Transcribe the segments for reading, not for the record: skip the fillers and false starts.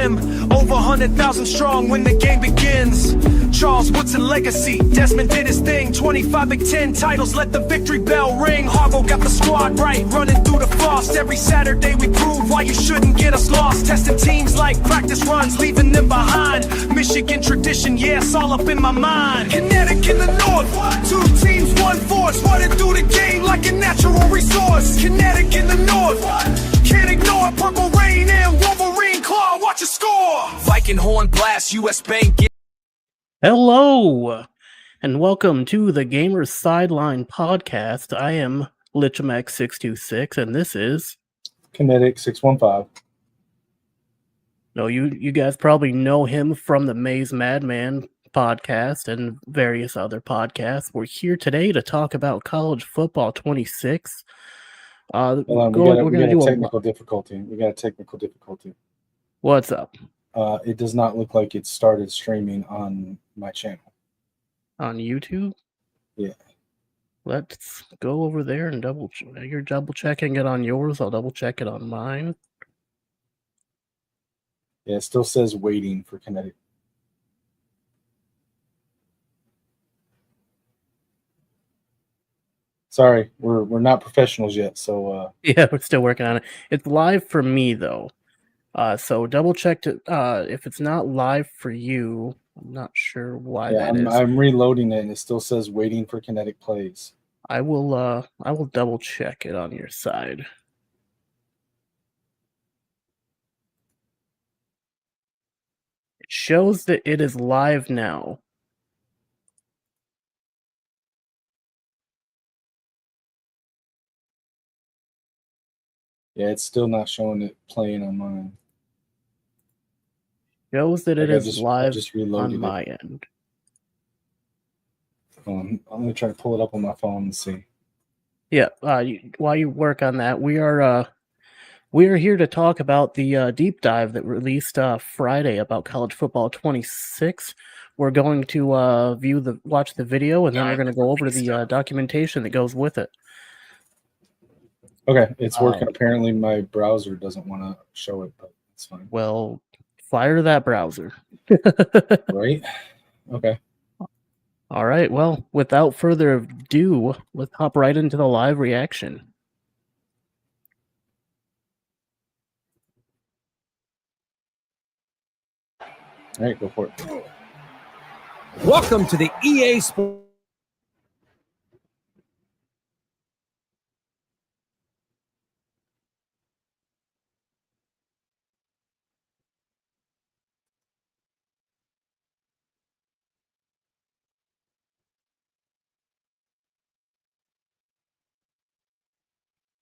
rim. Over 100,000 strong when the game begins. Charles Woodson legacy, Desmond did his thing. 25 Big Ten titles, let the victory bell ring. Harbaugh got the squad right, running through the frost. Every Saturday we prove why you shouldn't get us lost. Testing teams like practice runs, leaving them behind. Michigan tradition, yeah, it's all up in my mind. Kinetic in the north, 2 teams, 1 force. Running through the game like a natural resource. Kinetic in the north, can't ignore purple rain and Wolverine claw, watch it score. Viking horn blast, US Bank. Hello, and welcome to the Gamers Sideline Podcast. I am Lichemax626, and this is Kinetik615. No, you guys probably know him from the Maze Madman podcast and various other podcasts. We're here today to talk about college football 26. We got a technical difficulty. What's up? It does not look like it started streaming on my channel. On YouTube? Yeah. Let's go over there and you're double checking it on yours. I'll double check it on mine. Yeah, it still says waiting for Kinetic. Sorry, we're not professionals yet, so yeah, we're still working on it. It's live for me though. So double check to if it's not live for you. I'm not sure why that is. I'm reloading it and it still says waiting for Kinetic plays. I will double check it on your side. It shows that it is live now. Yeah, it's still not showing it playing on mine. Shows that it is live on my end. I'm going to try to pull it up on my phone and see. Yeah, while you work on that, we are here to talk about the deep dive that released Friday about college football 26. We're going to watch the video, and then we're going to go over the documentation that goes with it. Okay, it's working. Apparently, my browser doesn't want to show it, but it's fine. Well, fire that browser. Right? Okay. All right. Well, without further ado, let's hop right into the live reaction. All right, go for it. Welcome to the EA Sports.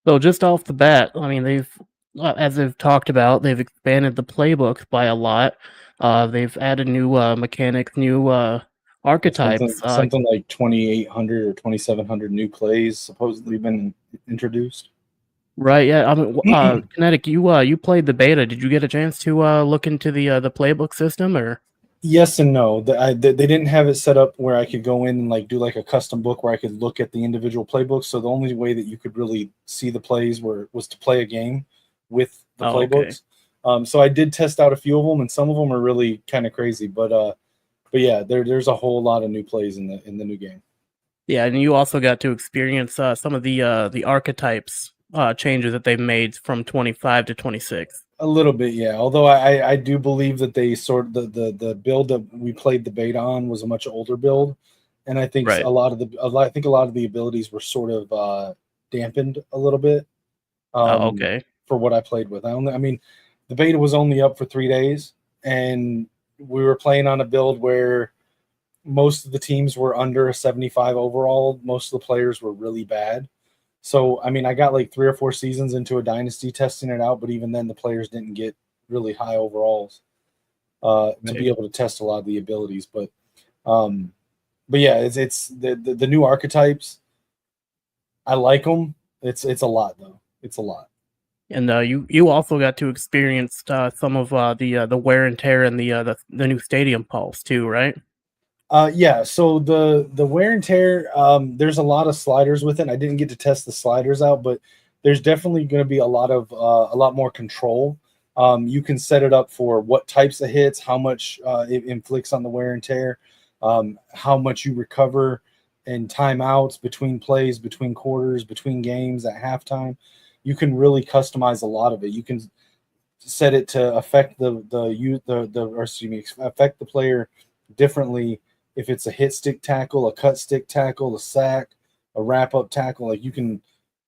So just off the bat, I mean, as they've talked about, they've expanded the playbook by a lot. They've added new mechanics, new archetypes. Something like 2,800 or 2,700 new plays supposedly been introduced. Right. Yeah. I mean, Kinetic, you played the beta. Did you get a chance to look into the playbook system, or? Yes and no. They didn't have it set up where I could go in and like do like a custom book where I could look at the individual playbooks. So the only way that you could really see the plays was to play a game with the playbooks. Okay. So I did test out a few of them, and some of them are really kind of crazy. But yeah, there's a whole lot of new plays in the new game. Yeah, and you also got to experience some of the archetypes changes that they've made from 25 to 26. A little bit, yeah. Although I do believe that they the build that we played the beta on was a much older build, and I think a lot of the abilities were sort of dampened a little bit. Okay. For what I played with, I mean, the beta was only up for 3 days, and we were playing on a build where most of the teams were under a 75 overall. Most of the players were really bad. So, I mean, I got like 3 or 4 seasons into a dynasty testing it out, but even then the players didn't get really high overalls to be able to test a lot of the abilities. But yeah, it's the new archetypes. I like them. It's a lot though. It's a lot. And you also got to experience some of the wear and tear and the new stadium pulse too, right? Yeah, so the wear and tear, there's a lot of sliders with it. I didn't get to test the sliders out, but there's definitely going to be a lot more control You can set it up for what types of hits, how much it inflicts on the wear and tear, how much you recover in timeouts, between plays, between quarters, between games, at halftime. You can really customize a lot of it. You can set it to affect affect the player differently. If it's a hit stick tackle, a cut stick tackle, a sack, a wrap up tackle, like you can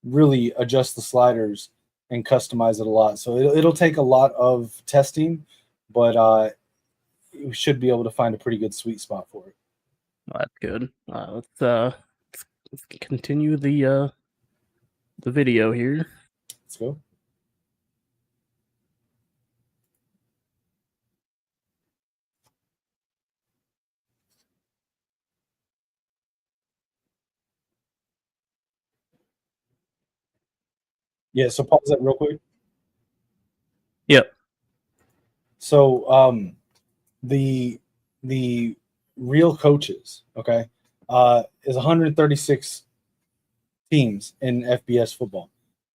really adjust the sliders and customize it a lot. So it'll take a lot of testing, but you should be able to find a pretty good sweet spot for it. Well, that's good. Let's continue the video here. Let's go. Yeah, so pause that real quick. Yep. So the real coaches, okay, is 136 teams in FBS football.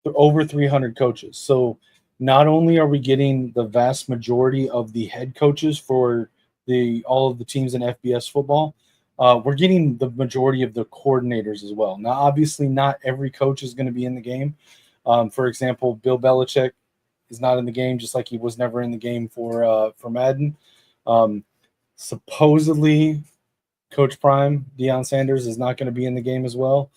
There are over 300 coaches. So not only are we getting the vast majority of the head coaches for all of the teams in FBS football, we're getting the majority of the coordinators as well. Now, obviously, not every coach is going to be in the game. For example, Bill Belichick is not in the game, just like he was never in the game for Madden. Supposedly, Coach Prime, Deion Sanders, is not going to be in the game as well.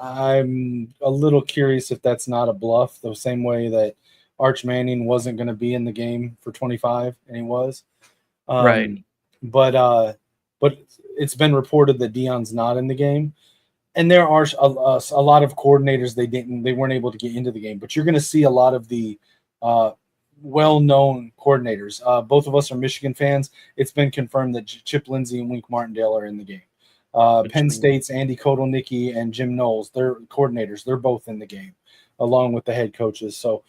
I'm a little curious if that's not a bluff, the same way that Arch Manning wasn't going to be in the game for 25, and he was. Right. But it's been reported that Deion's not in the game. And there are a lot of coordinators they weren't able to get into the game, but you're going to see a lot of the well-known coordinators. Both of us are Michigan fans. It's been confirmed that Chip Lindsey and Wink Martindale are in the game. Penn State's Andy Kotelnicki and Jim Knowles, they're coordinators. They're both in the game, along with the head coaches. So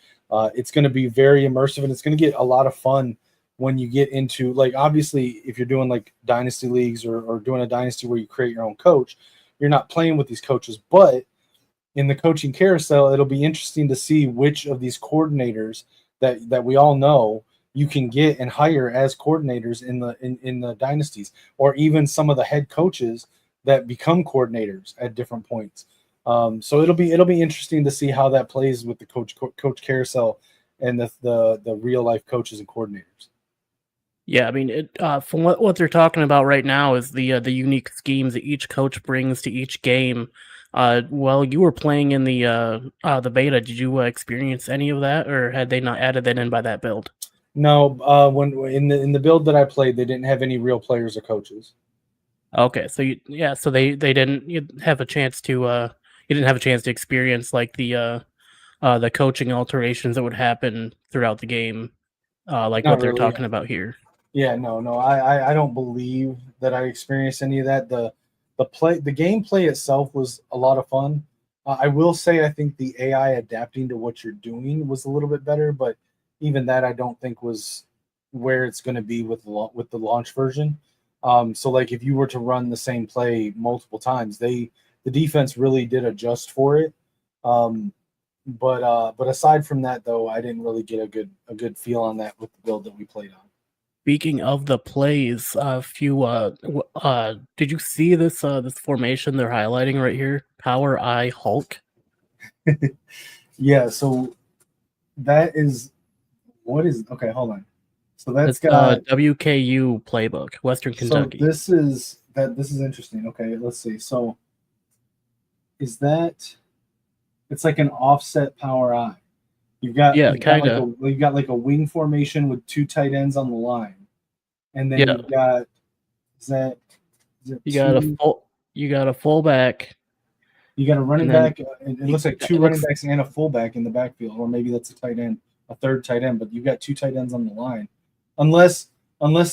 it's going to be very immersive, and it's going to get a lot of fun when you get into, like, obviously, if you're doing like dynasty leagues or doing a dynasty where you create your own coach, you're not playing with these coaches. But in the coaching carousel, it'll be interesting to see which of these coordinators that we all know you can get and hire as coordinators in the dynasties, or even some of the head coaches that become coordinators at different points. So it'll be interesting to see how that plays with the coach carousel and the real life coaches and coordinators. Yeah, I mean, from what they're talking about right now is the unique schemes that each coach brings to each game. Well, you were playing in the beta. Did you experience any of that, or had they not added that in by that build? No, when in the build that I played, they didn't have any real players or coaches. Okay, so they didn't have a chance to you didn't have a chance to experience like the coaching alterations that would happen throughout the game, like Not what they're really, talking yeah. about here. Yeah, no, I don't believe that I experienced any of that. The gameplay itself was a lot of fun. I will say I think the AI adapting to what you're doing was a little bit better, but even that I don't think was where it's going to be with the launch version. So like if you were to run the same play multiple times, the defense really did adjust for it. But aside from that, though, I didn't really get a good feel on that with the build that we played on. Speaking of the plays, did you see this formation they're highlighting right here? Power I Hulk. Yeah, so that is okay. Hold on. So that's It's got WKU playbook, Western Kentucky. So this is interesting. Okay, let's see. So is that it's like an offset power I. You've got like a wing formation with two tight ends on the line, and then you've got you got a fullback. You got a running back. It looks like two running backs and a fullback in the backfield, or maybe that's a tight end, a third tight end. But you've got two tight ends on the line, unless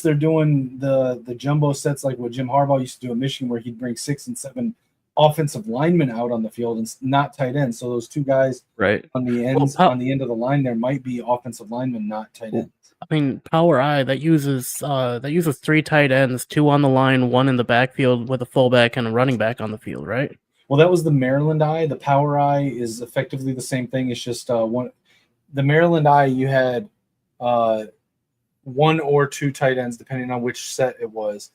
they're doing the jumbo sets like what Jim Harbaugh used to do at Michigan, where he'd bring 6 and 7 offensive linemen out on the field and not tight ends. So those two guys on the ends on the end of the line there might be offensive linemen, not tight ends. I mean, Power I that uses 3 tight ends, 2 on the line, 1 in the backfield with a fullback and a running back on the field, right? Well, that was the Maryland I. The Power I is effectively the same thing. It's just one. the Maryland I, you had one or two tight ends, depending on which set it was,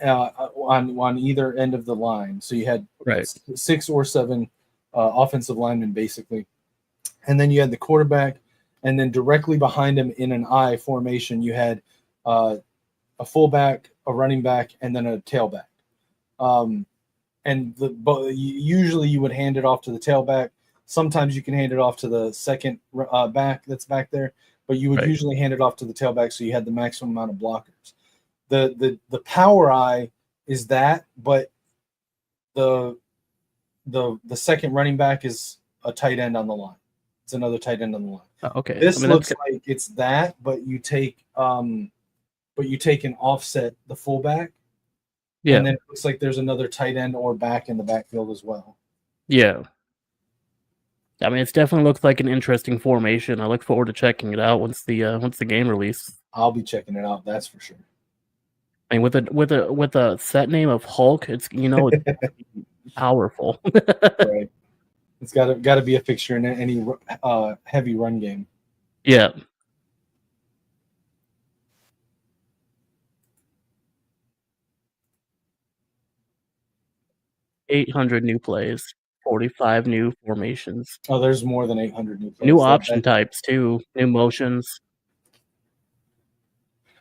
on either end of the line. So you had Right. 6 or 7 offensive linemen, basically. And then you had the quarterback, and then directly behind him in an I formation, you had a fullback, a running back, and then a tailback. And usually you would hand it off to the tailback. Sometimes you can hand it off to the second back that's back there, but you would usually hand it off to the tailback so you had the maximum amount of blockers. The power I is that, but the second running back is a tight end on the line. It's another tight end on the line. Oh, okay. This looks like it's that, but you take an offset the fullback. Yeah. And then it looks like there's another tight end or back in the backfield as well. Yeah. I mean, it definitely looks like an interesting formation. I look forward to checking it out once the game releases. I'll be checking it out, that's for sure. I mean, with a set name of Hulk, it's it's powerful. Right. It's got to be a fixture in any heavy run game. Yeah. $800 new plays, 45 new formations. Oh, there's more than 800 new plays. New option types too, new motions.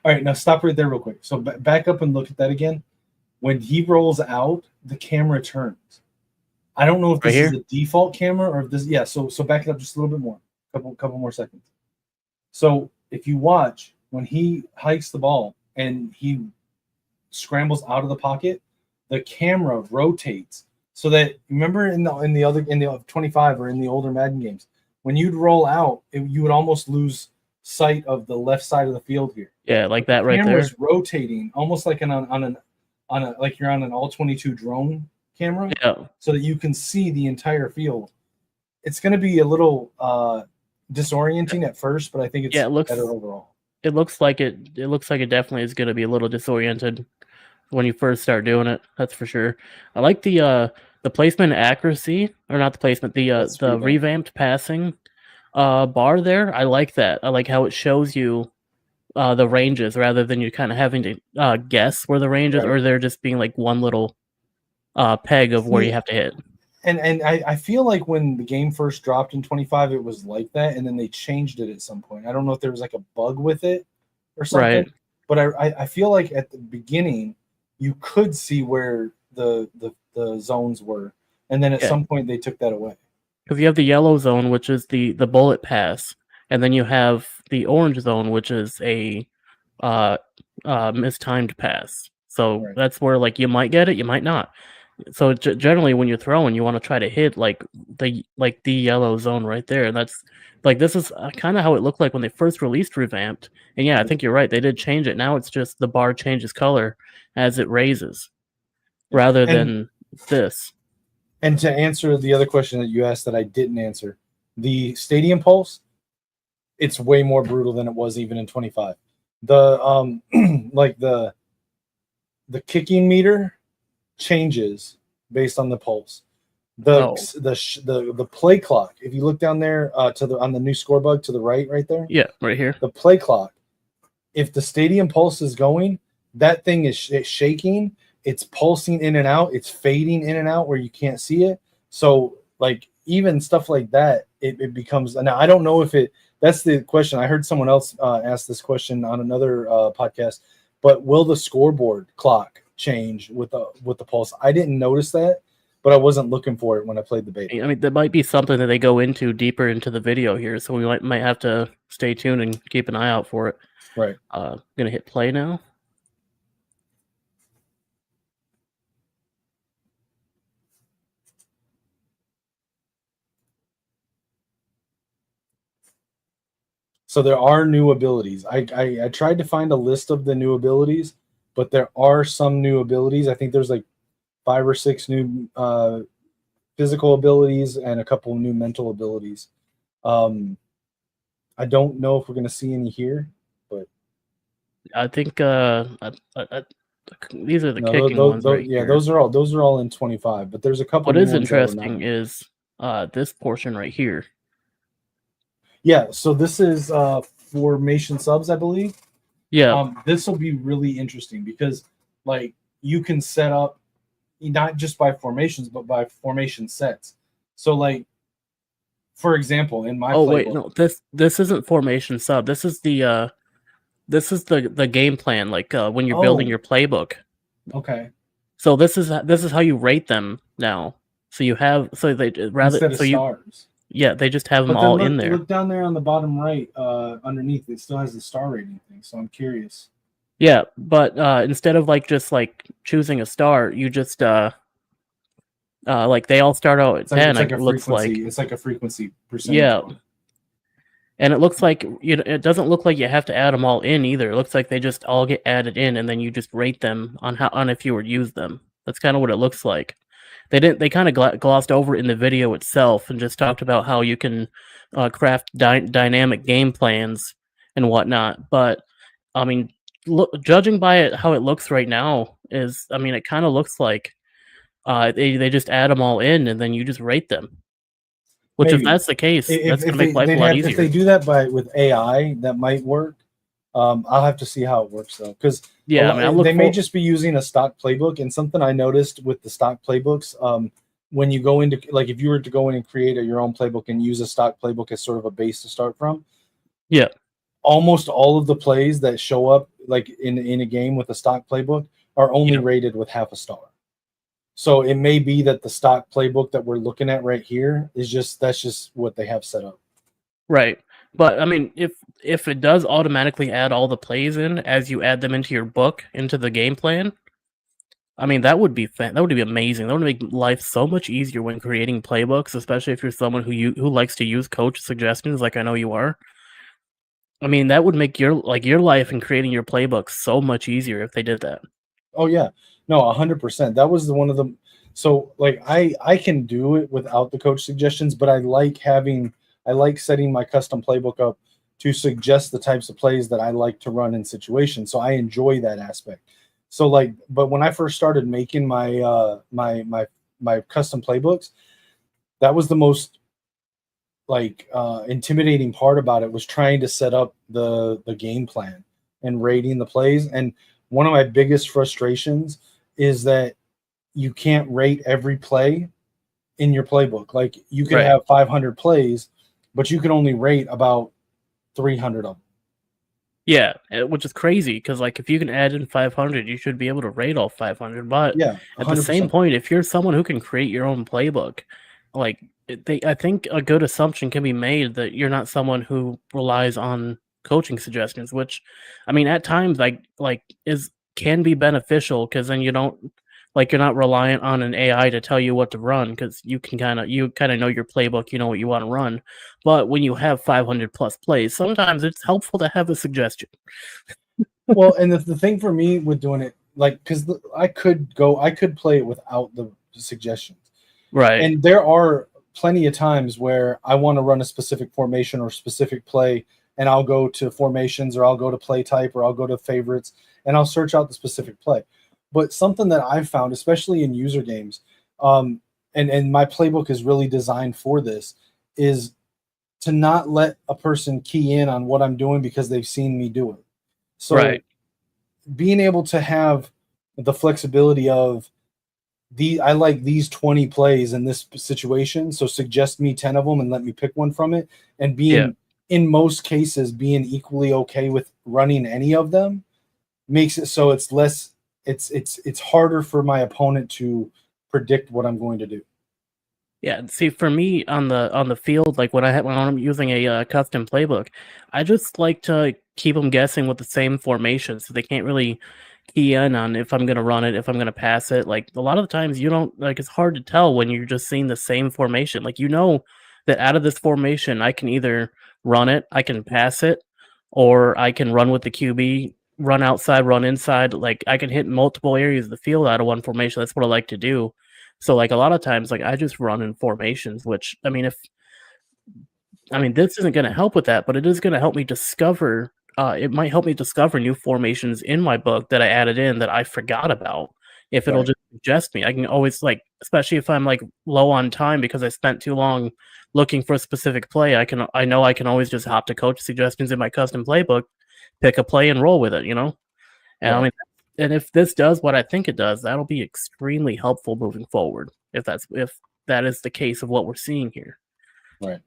All right, now stop right there real quick. So back up and look at that again. When he rolls out, the camera turns. I don't know if this is a default camera or if this. Yeah. So back it up just a little bit more. Couple more seconds. So if you watch when he hikes the ball and he scrambles out of the pocket, the camera rotates so that, remember in the 25 or in the older Madden games, when you'd roll out, you would almost lose sight of the left side of the field here. Yeah, like that right there. The camera's rotating almost like like you're on an all-22 drone camera, so that you can see the entire field. It's going to be a little disorienting at first, but I think it's better overall. It looks like it definitely is going to be a little disoriented when you first start doing it. That's for sure. I like the placement accuracy, or not the placement, the revamped passing bar there. I like that. I like how it shows you the ranges rather than you kind of having to guess where the range is, or they're just being like one little peg of where you have to hit. And I feel like when the game first dropped in 25, it was like that, and then they changed it at some point. I don't know if there was like a bug with it or something. Right. But I feel like at the beginning you could see where the zones were, and then at some point they took that away. Because you have the yellow zone, which is the bullet pass, and then you have the orange zone, which is a mistimed pass. So that's where like you might get it, you might not. So generally, when you're throwing, you want to try to hit like the yellow zone right there, and that's like this is kind of how it looked like when they first released Revamped. And yeah, I think you're right. They did change it. Now it's just the bar changes color as it raises, rather than this. And to answer the other question that you asked that I didn't answer, the Stadium Pulse, it's way more brutal than it was even in 25. The like the kicking meter changes based on the pulse. The play clock, if you look down there on the new score bug to the right there. Yeah, right here. The play clock. If the Stadium Pulse is going, that thing is shaking. It's pulsing in and out. It's fading in and out where you can't see it. So like even stuff like that, it becomes. Now I don't know if it. That's the question. I heard someone else ask this question on another podcast. But will the scoreboard clock change with the pulse? I didn't notice that, but I wasn't looking for it when I played the beta. I mean, that might be something that they go into deeper into the video here, so we might have to stay tuned and keep an eye out for it. Right. Gonna hit play now. So there are new abilities. I tried to find a list of the new abilities, but there are some new abilities. I think there's like 5 or 6 new physical abilities and a couple of new mental abilities. I don't know if we're going to see any here, but I think these are the kicking ones. Those are all in 25. But there's a couple. What is interesting is this portion right here. Yeah, so this is formation subs, I believe. Yeah. This will be really interesting because like you can set up not just by formations but by formation sets. So like for example, in my Oh wait, playbook, no. This isn't formation sub. This is the game plan. Like when you're building oh, your playbook. okay, So this is how you rate them now. So you have instead of stars. they just have them But then all in there. look down there on the bottom right, underneath. It still has the star rating thing. So I'm curious. Yeah, but instead of like just like choosing a star, you just like they all start out at It's like 10. it's like a It looks like frequency. It's like a frequency percentage. yeah, one. and it looks like it doesn't look like you have to add them all in either. It looks like they just all get added in, and then you just rate them on if you would use them. That's kind of what it looks like. They kind of glossed over it in the video itself and just talked about how you can craft dynamic game plans and whatnot. But I mean, judging by it how it looks right now I mean, it kind of looks like they just add them all in and then you just rate them. Which, if Maybe. that's the case, that's If gonna make life a lot easier. If they do that with AI, that might work. I'll have to see how it works though, because Yeah, I mean, they may just be using a stock playbook. And something I noticed with the stock playbooks, when you go into like if you were to go in and create your own playbook and use a stock playbook as sort of a base to start from, yeah, almost all of the plays that show up like in a game with a stock playbook are only rated with half a star. So it may be that the stock playbook that we're looking at right here that's just what they have set up. right. But I mean, if it does automatically add all the plays in as you add them into your book, into the game plan, I mean, that would be amazing. That would make life so much easier when creating playbooks, especially if you're someone who likes to use coach suggestions, like I know you are. I mean, that would make your life in creating your playbook so much easier if they did that. Oh yeah, no, 100%. That was one of the. So like I can do it without the coach suggestions, but I like setting my custom playbook up to suggest the types of plays that I like to run in situations. So I enjoy that aspect. So like, but when I first started making my my custom playbooks, that was the most like intimidating part about it, was trying to set up the game plan and rating the plays. And one of my biggest frustrations is that you can't rate every play in your playbook. Like you could have 500 plays, but you can only rate about 300 of them. Yeah, which is crazy because like if you can add in 500, you should be able to rate all 500. But Yeah, 100%. at the same point, if you're someone who can create your own playbook, like I think a good assumption can be made that you're not someone who relies on coaching suggestions, which I mean at times can be beneficial because then you don't you're not reliant on an AI to tell you what to run because you kind of know your playbook, you know what you want to run. But when you have 500 plus plays, sometimes it's helpful to have a suggestion. Well, and the thing for me with doing it, like, because I could play it without the suggestions, right? And there are plenty of times where I want to run a specific formation or specific play, and I'll go to formations or I'll go to play type or I'll go to favorites and I'll search out the specific play. But something that I've found, especially in user games, and my playbook is really designed for this, is to not let a person key in on what I'm doing because they've seen me do it. So being able to have the flexibility of I like these 20 plays in this situation, so suggest me 10 of them and let me pick one from it, and being in most cases being equally okay with running any of them makes it so it's less it's harder for my opponent to predict what I'm going to do. Yeah, see, for me on the field, like when I'm using a custom playbook, I just like to keep them guessing with the same formation, so they can't really key in on if I'm gonna run it, if I'm gonna pass it. Like a lot of the times, you don't it's hard to tell when you're just seeing the same formation. Like that out of this formation, I can either run it, I can pass it, or I can run with the QB, run outside, run inside. Like I can hit multiple areas of the field out of one formation. That's what I like to do. So like a lot of times, like I just run in formations, which I mean, this isn't going to help with that, but it is going to help me discover. It might help me discover new formations in my book that I added in that I forgot about. If it'll just suggest me, I can always especially if I'm like low on time because I spent too long looking for a specific play, I know I can always just hop to coach suggestions in my custom playbook, pick a play and roll with it, you know? And I Right. mean, and if this does what I think it does, that'll be extremely helpful moving forward. If that is the case of what we're seeing here. Right.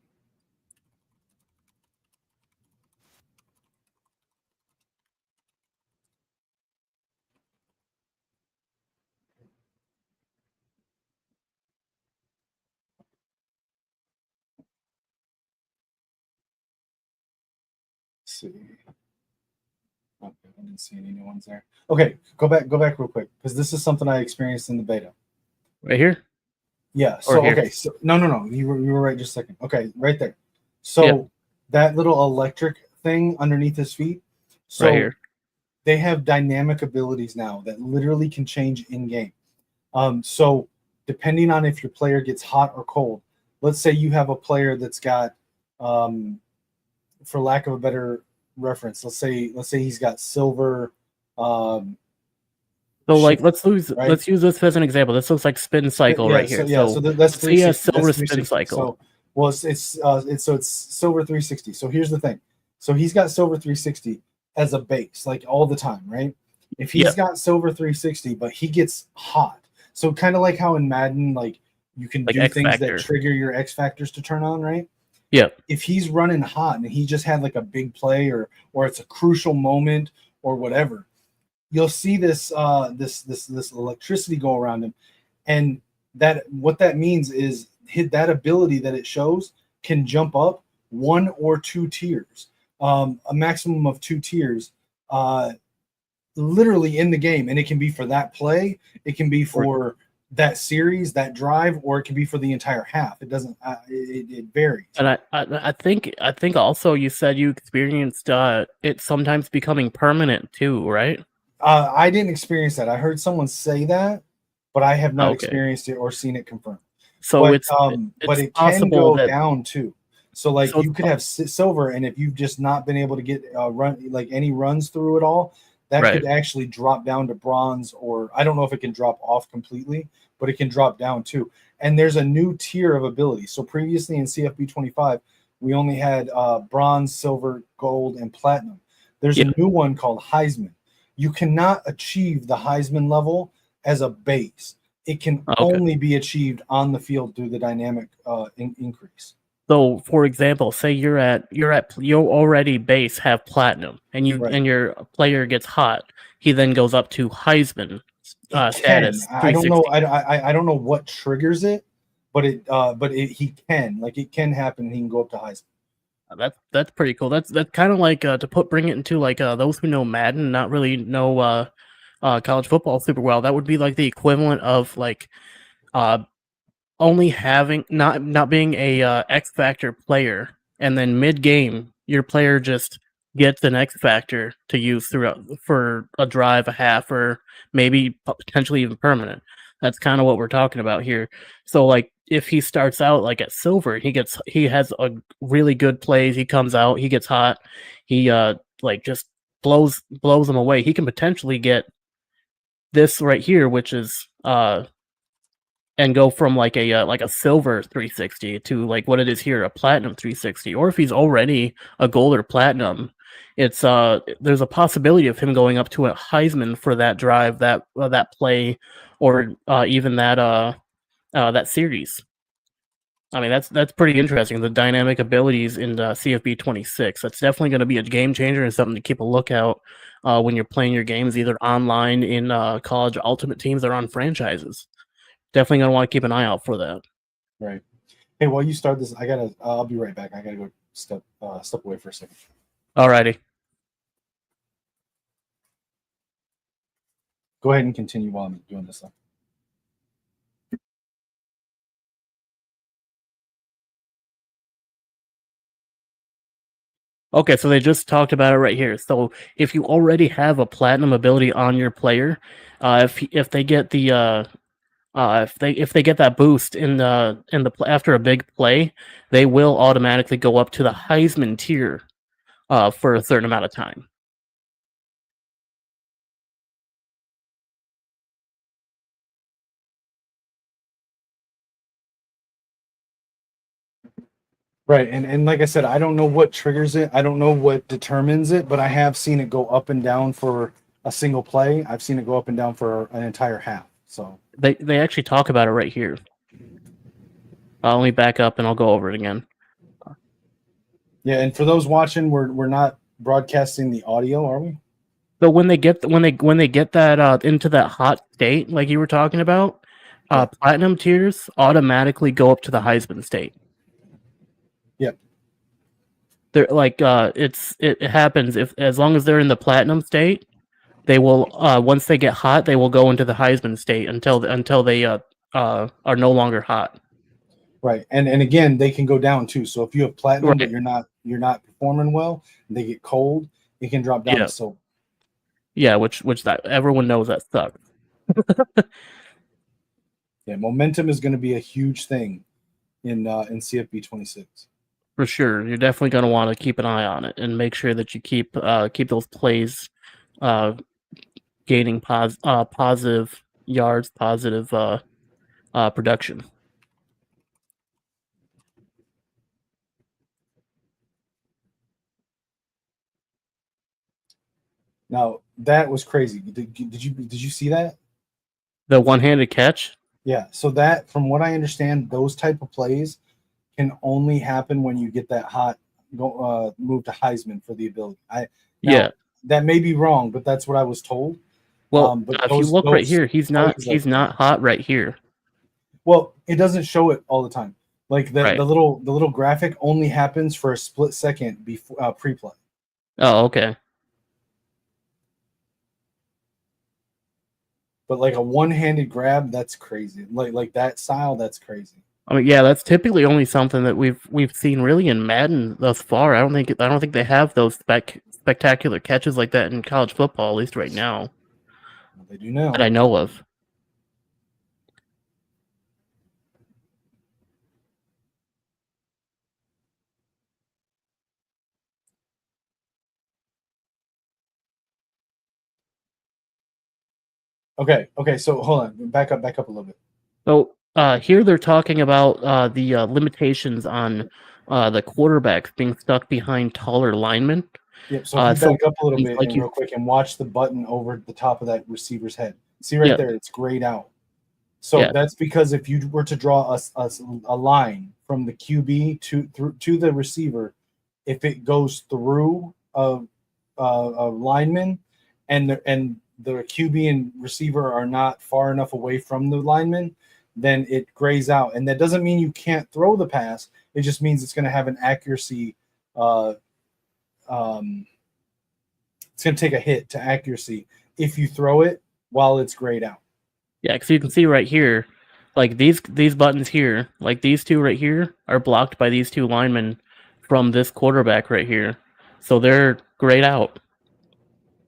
Let's see. Okay, I didn't see any new ones there. Okay, go back real quick because this is something I experienced in the beta. Right here? Yeah. Or So here. okay. So no. You were right. Just a second. Okay, right there. So Yeah. that little electric thing underneath his feet. So Right here. they have dynamic abilities now that literally can change in game. So depending on if your player gets hot or cold, let's say you have a player that's got, for lack of a better reference, let's say he's got silver. So like Right? let's use this as an example. This looks like spin cycle right here. So that's let's see a 360. silver That's spin 360. cycle. So well, it's silver 360. So here's the thing. So he's got silver 360 as a base, like all the time, right? If he's got silver 360, but he gets hot, so kind of like how in Madden, like you can Like do X things factor. that trigger your X factors to turn on, right? Yeah. If he's running hot and he just had like a big play or it's a crucial moment or whatever, you'll see this this electricity go around him, and that what that means is that ability that it shows can jump up 1 or 2 tiers, a maximum of 2 tiers, literally in the game, and it can be for that play, it can be for that series, that drive, or it can be for the entire half. It doesn't. It varies. And I think also you said you experienced it sometimes becoming permanent too, right? I didn't experience that. I heard someone say that, but I have not Okay. experienced it or seen it confirmed. So but, it's but it can possible go that down too. So like So you could have silver, and if you've just not been able to get any runs through it all, that Right. could actually drop down to bronze, or I don't know if it can drop off completely, but it can drop down too. And there's a new tier of ability. So previously in CFB 25, we only had bronze, silver, gold, and platinum. There's a new one called Heisman. You cannot achieve the Heisman level as a base. It can only be achieved on the field through the dynamic increase. So, for example, say you already base have platinum, and and your player gets hot. He then goes up to Heisman status. I don't know. I don't know what triggers it, but he can, like, it can happen. And he can go up to Heisman. That's pretty cool. That's kind of like bring it into like those who know Madden, not really know college football super well. That would be like the equivalent of like only having not being a X Factor player, and then mid game your player just gets an X Factor to use throughout for a drive, a half, or maybe potentially even permanent. That's kind of what we're talking about here. So like if he starts out like at silver, he has a really good plays. He comes out, he gets hot, he like just blows them away. He can potentially get this right here, which is and go from like a silver 360 to like what it is here, a platinum 360. Or if he's already a gold or platinum, it's there's a possibility of him going up to a Heisman for that drive, that play, or even that series. I mean, that's pretty interesting. The dynamic abilities in CFB 26. That's definitely going to be a game changer and something to keep a lookout when you're playing your games either online in college ultimate teams or on franchises. Definitely gonna want to keep an eye out for that. Right. Hey, while you start this, I'll be right back. I gotta go step away for a second. Alrighty. Go ahead and continue while I'm doing this stuff. Okay, so they just talked about it right here. So if you already have a platinum ability on your player, if they get the if they get that boost after a big play, they will automatically go up to the Heisman tier for a certain amount of time. Right, and like I said, I don't know what triggers it. I don't know what determines it, but I have seen it go up and down for a single play. I've seen it go up and down for an entire half. So They actually talk about it right here. Let me back up and I'll go over it again. yeah, and for those watching, we're not broadcasting the audio, are we? So when they get that into that hot state like you were talking about, platinum tiers automatically go up to the Heisman state. Yep. They're like it happens if as long as they're in the platinum state, they will once they get hot, they will go into the Heisman state until they are no longer hot. Right, and again, they can go down too. So if you have platinum, Right. but you're not performing well, and they get cold, it can drop down Yeah. to silver. Yeah, which that everyone knows that sucks. Yeah, momentum is going to be a huge thing in CFB 26. For sure, you're definitely going to want to keep an eye on it and make sure that you keep those plays gaining positive yards, positive production. Now that was crazy. Did you see that? The one-handed catch. Yeah. So that, from what I understand, those type of plays can only happen when you get that hot move to Heisman for the ability. That may be wrong, but that's what I was told. Well, but if you look right here, he's not hot right here. Well, it doesn't show it all the time. Like the Right. little graphic only happens for a split second before pre-play. Oh, okay. But like a one-handed grab, that's crazy. Like that style, that's crazy. I mean, yeah, that's typically only something that we've seen really in Madden thus far. I don't think they have those spectacular catches like that in college football, at least right now. They do now. That I know of. Okay. So hold on, back up a little bit. So here they're talking about the limitations on the quarterbacks being stuck behind taller linemen. Yep. So if you back up a little bit real quick and watch the button over the top of that receiver's head. See right there, it's grayed out. So that's because if you were to draw a line from the QB to the receiver, if it goes through a lineman and the QB and receiver are not far enough away from the lineman, then it grays out. And that doesn't mean you can't throw the pass. It just means it's going to have an accuracy. It's going to take a hit to accuracy if you throw it while it's grayed out. Yeah, because you can see right here, like these buttons here, like these two right here, are blocked by these two linemen from this quarterback right here. So they're grayed out.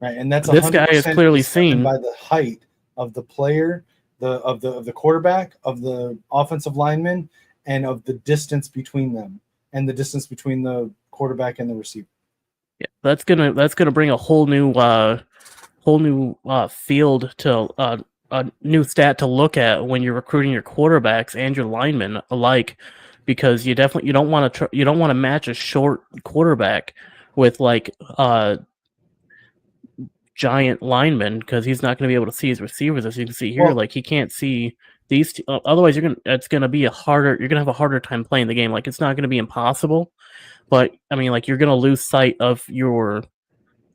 Right, and that's this guy is clearly seen by the height of the player, of the quarterback, of the offensive lineman, and of the distance between them, and the distance between the quarterback and the receiver. Yeah, that's gonna bring a whole new field to a new stat to look at when you're recruiting your quarterbacks and your linemen alike, because you don't want to match a short quarterback with like giant lineman, because he's not going to be able to see his receivers, as you can see here. Like he can't see these two, otherwise you're gonna have a harder time playing the game. Like it's not going to be impossible, but I mean, like you're going to lose sight of your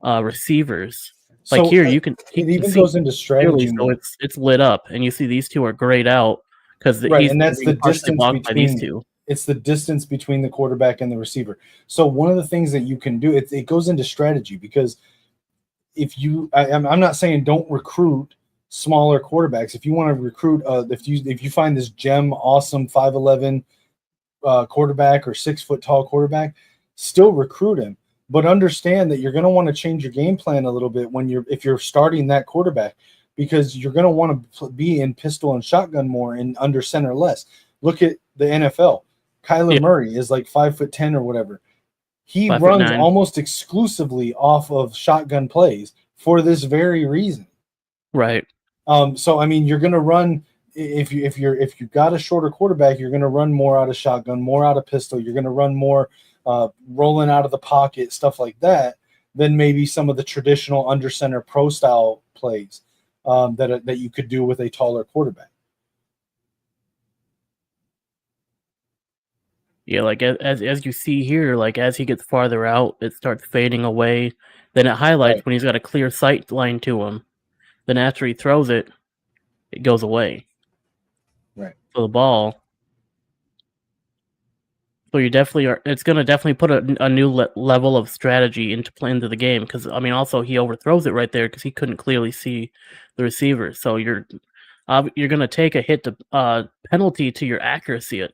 receivers. Like so, here, it even goes into strategy. So it's lit up, and you see these two are grayed out because and that's the distance between these two. It's the distance between the quarterback and the receiver. So one of the things that you can do, it goes into strategy, because if you, I'm not saying don't recruit smaller quarterbacks. If you want to recruit, if you find this gem awesome 5'11" quarterback or 6 foot tall quarterback, still recruit him. But understand that you're going to want to change your game plan a little bit if you're starting that quarterback, because you're going to want to be in pistol and shotgun more and under center less. Look at the NFL. Kyler Murray is like 5'10" or whatever. He runs almost exclusively off of shotgun plays for this very reason. Right. So I mean, you're going to run if you've got a shorter quarterback, you're going to run more out of shotgun, more out of pistol. You're going to run more rolling out of the pocket, stuff like that, than maybe some of the traditional under center pro style plays that you could do with a taller quarterback. Yeah, like as you see here, like as he gets farther out, it starts fading away. Then it highlights Right. when he's got a clear sight line to him. Then after he throws it, it goes away. Right. So the ball. So you definitely are. It's going to definitely put a new level of strategy into the game, because I mean, also he overthrows it right there because he couldn't clearly see the receiver. So you're going to take a hit to penalty to your accuracy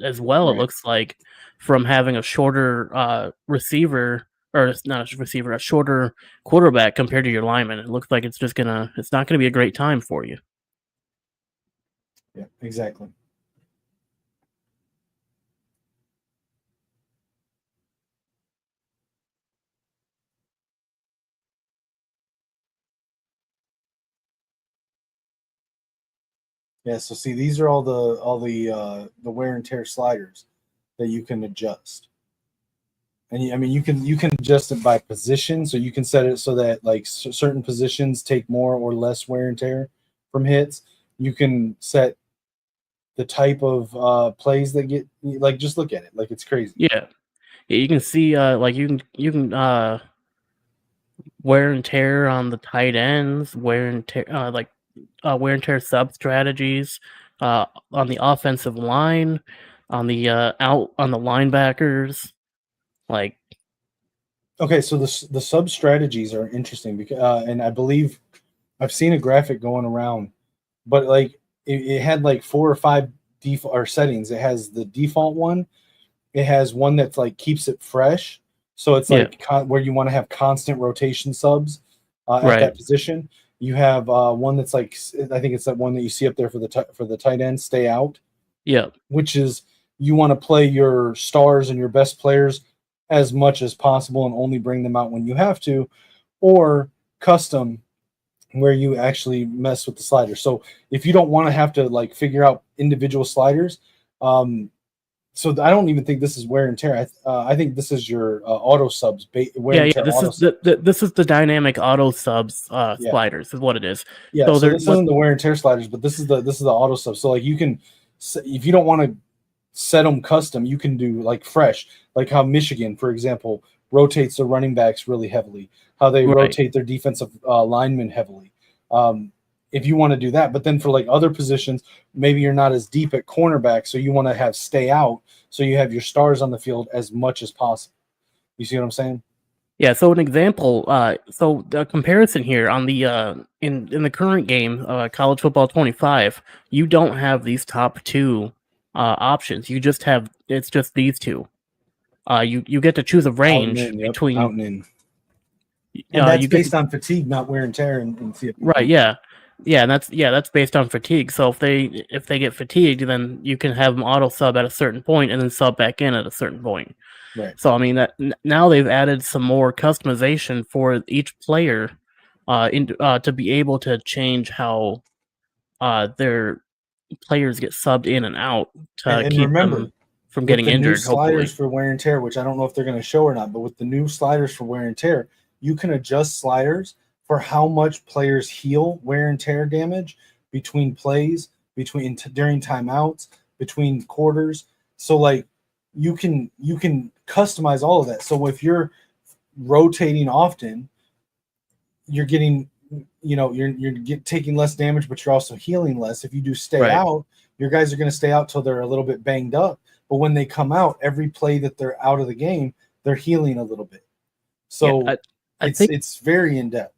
as well. Right. It looks like, from having a shorter receiver, or not a receiver, a shorter quarterback compared to your lineman. It looks like it's not gonna be a great time for you. Yeah, exactly. Yeah, so see, these are all the wear and tear sliders that you can adjust. And I mean, you can adjust it by position, so you can set it so that like certain positions take more or less wear and tear from hits. You can set the type of plays that get, like, just look at it, like, it's crazy. Yeah, you can see like you can wear and tear on the tight ends, wear and tear wear and tear sub strategies on the offensive line, on the out on the linebackers, like. Okay, so the sub strategies are interesting because, and I believe I've seen a graphic going around, but like it had like 4 or 5 default or settings. It has the default one. It has one that's like keeps it fresh, so it's Yeah. like where you want to have constant rotation subs at Right. that position. You have one that's like, I think it's that one that you see up there for the tight end, stay out. Yeah. Which is, you want to play your stars and your best players as much as possible and only bring them out when you have to, or custom, where you actually mess with the sliders. So if you don't want to have to like figure out individual sliders, so I don't even think this is wear and tear. I think this is your auto subs. Wear and tear. This is the dynamic auto subs sliders is what it is. Yeah. So this isn't the wear and tear sliders, but this is the auto subs. So like you can, if you don't want to set them custom, you can do like fresh, like how Michigan, for example, rotates their running backs really heavily, how they rotate their defensive linemen heavily. If you want to do that, but then for like other positions, maybe you're not as deep at cornerback, so you want to have stay out, so you have your stars on the field as much as possible. You see what I'm saying? Yeah. So an example, so the comparison here on the in the current game, College Football 25, you don't have these top 2 options. It's just these 2. You get to choose a range between out and in. And that's based on fatigue, not wear and tear. And right, yeah, and that's based on fatigue. So if they get fatigued, then you can have them auto sub at a certain point and then sub back in at a certain point. Right. So I mean that now they've added some more customization for each player, to be able to change how their players get subbed in and out to keep them from getting injured. With the new sliders for wear and tear, which I don't know if they're going to show or not, but with the new sliders for wear and tear, you can adjust sliders for how much players heal wear and tear damage between plays, during timeouts, between quarters. So like you can customize all of that. So if you're rotating often, you're getting, you're taking less damage, but you're also healing less. If you do stay out, your guys are going to stay out till they're a little bit banged up. But when they come out, every play that they're out of the game, they're healing a little bit. So I think it's very in depth.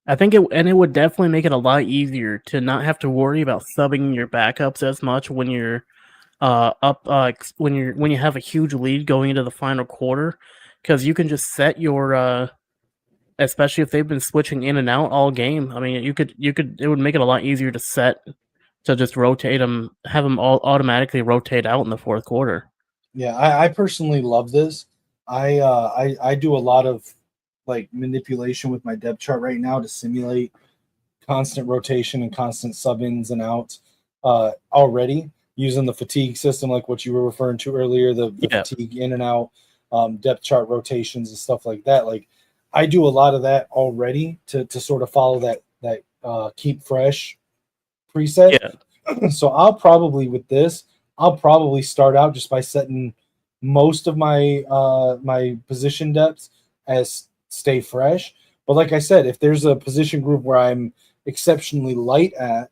I think it would definitely make it a lot easier to not have to worry about subbing your backups as much when you're when you have a huge lead going into the final quarter, because you can just set your especially if they've been switching in and out all game. I mean, it would make it a lot easier to set to just rotate them, have them all automatically rotate out in the fourth quarter. Yeah, I personally love this. I do a lot of like manipulation with my depth chart right now to simulate constant rotation and constant sub ins and outs. already using the fatigue system, like what you were referring to earlier, the Yeah. fatigue in and out, depth chart rotations and stuff like that. Like I do a lot of that already to sort of follow that keep fresh preset. Yeah. So I'll probably start out just by setting most of my my position depths as stay fresh. But like I said, if there's a position group where I'm exceptionally light at,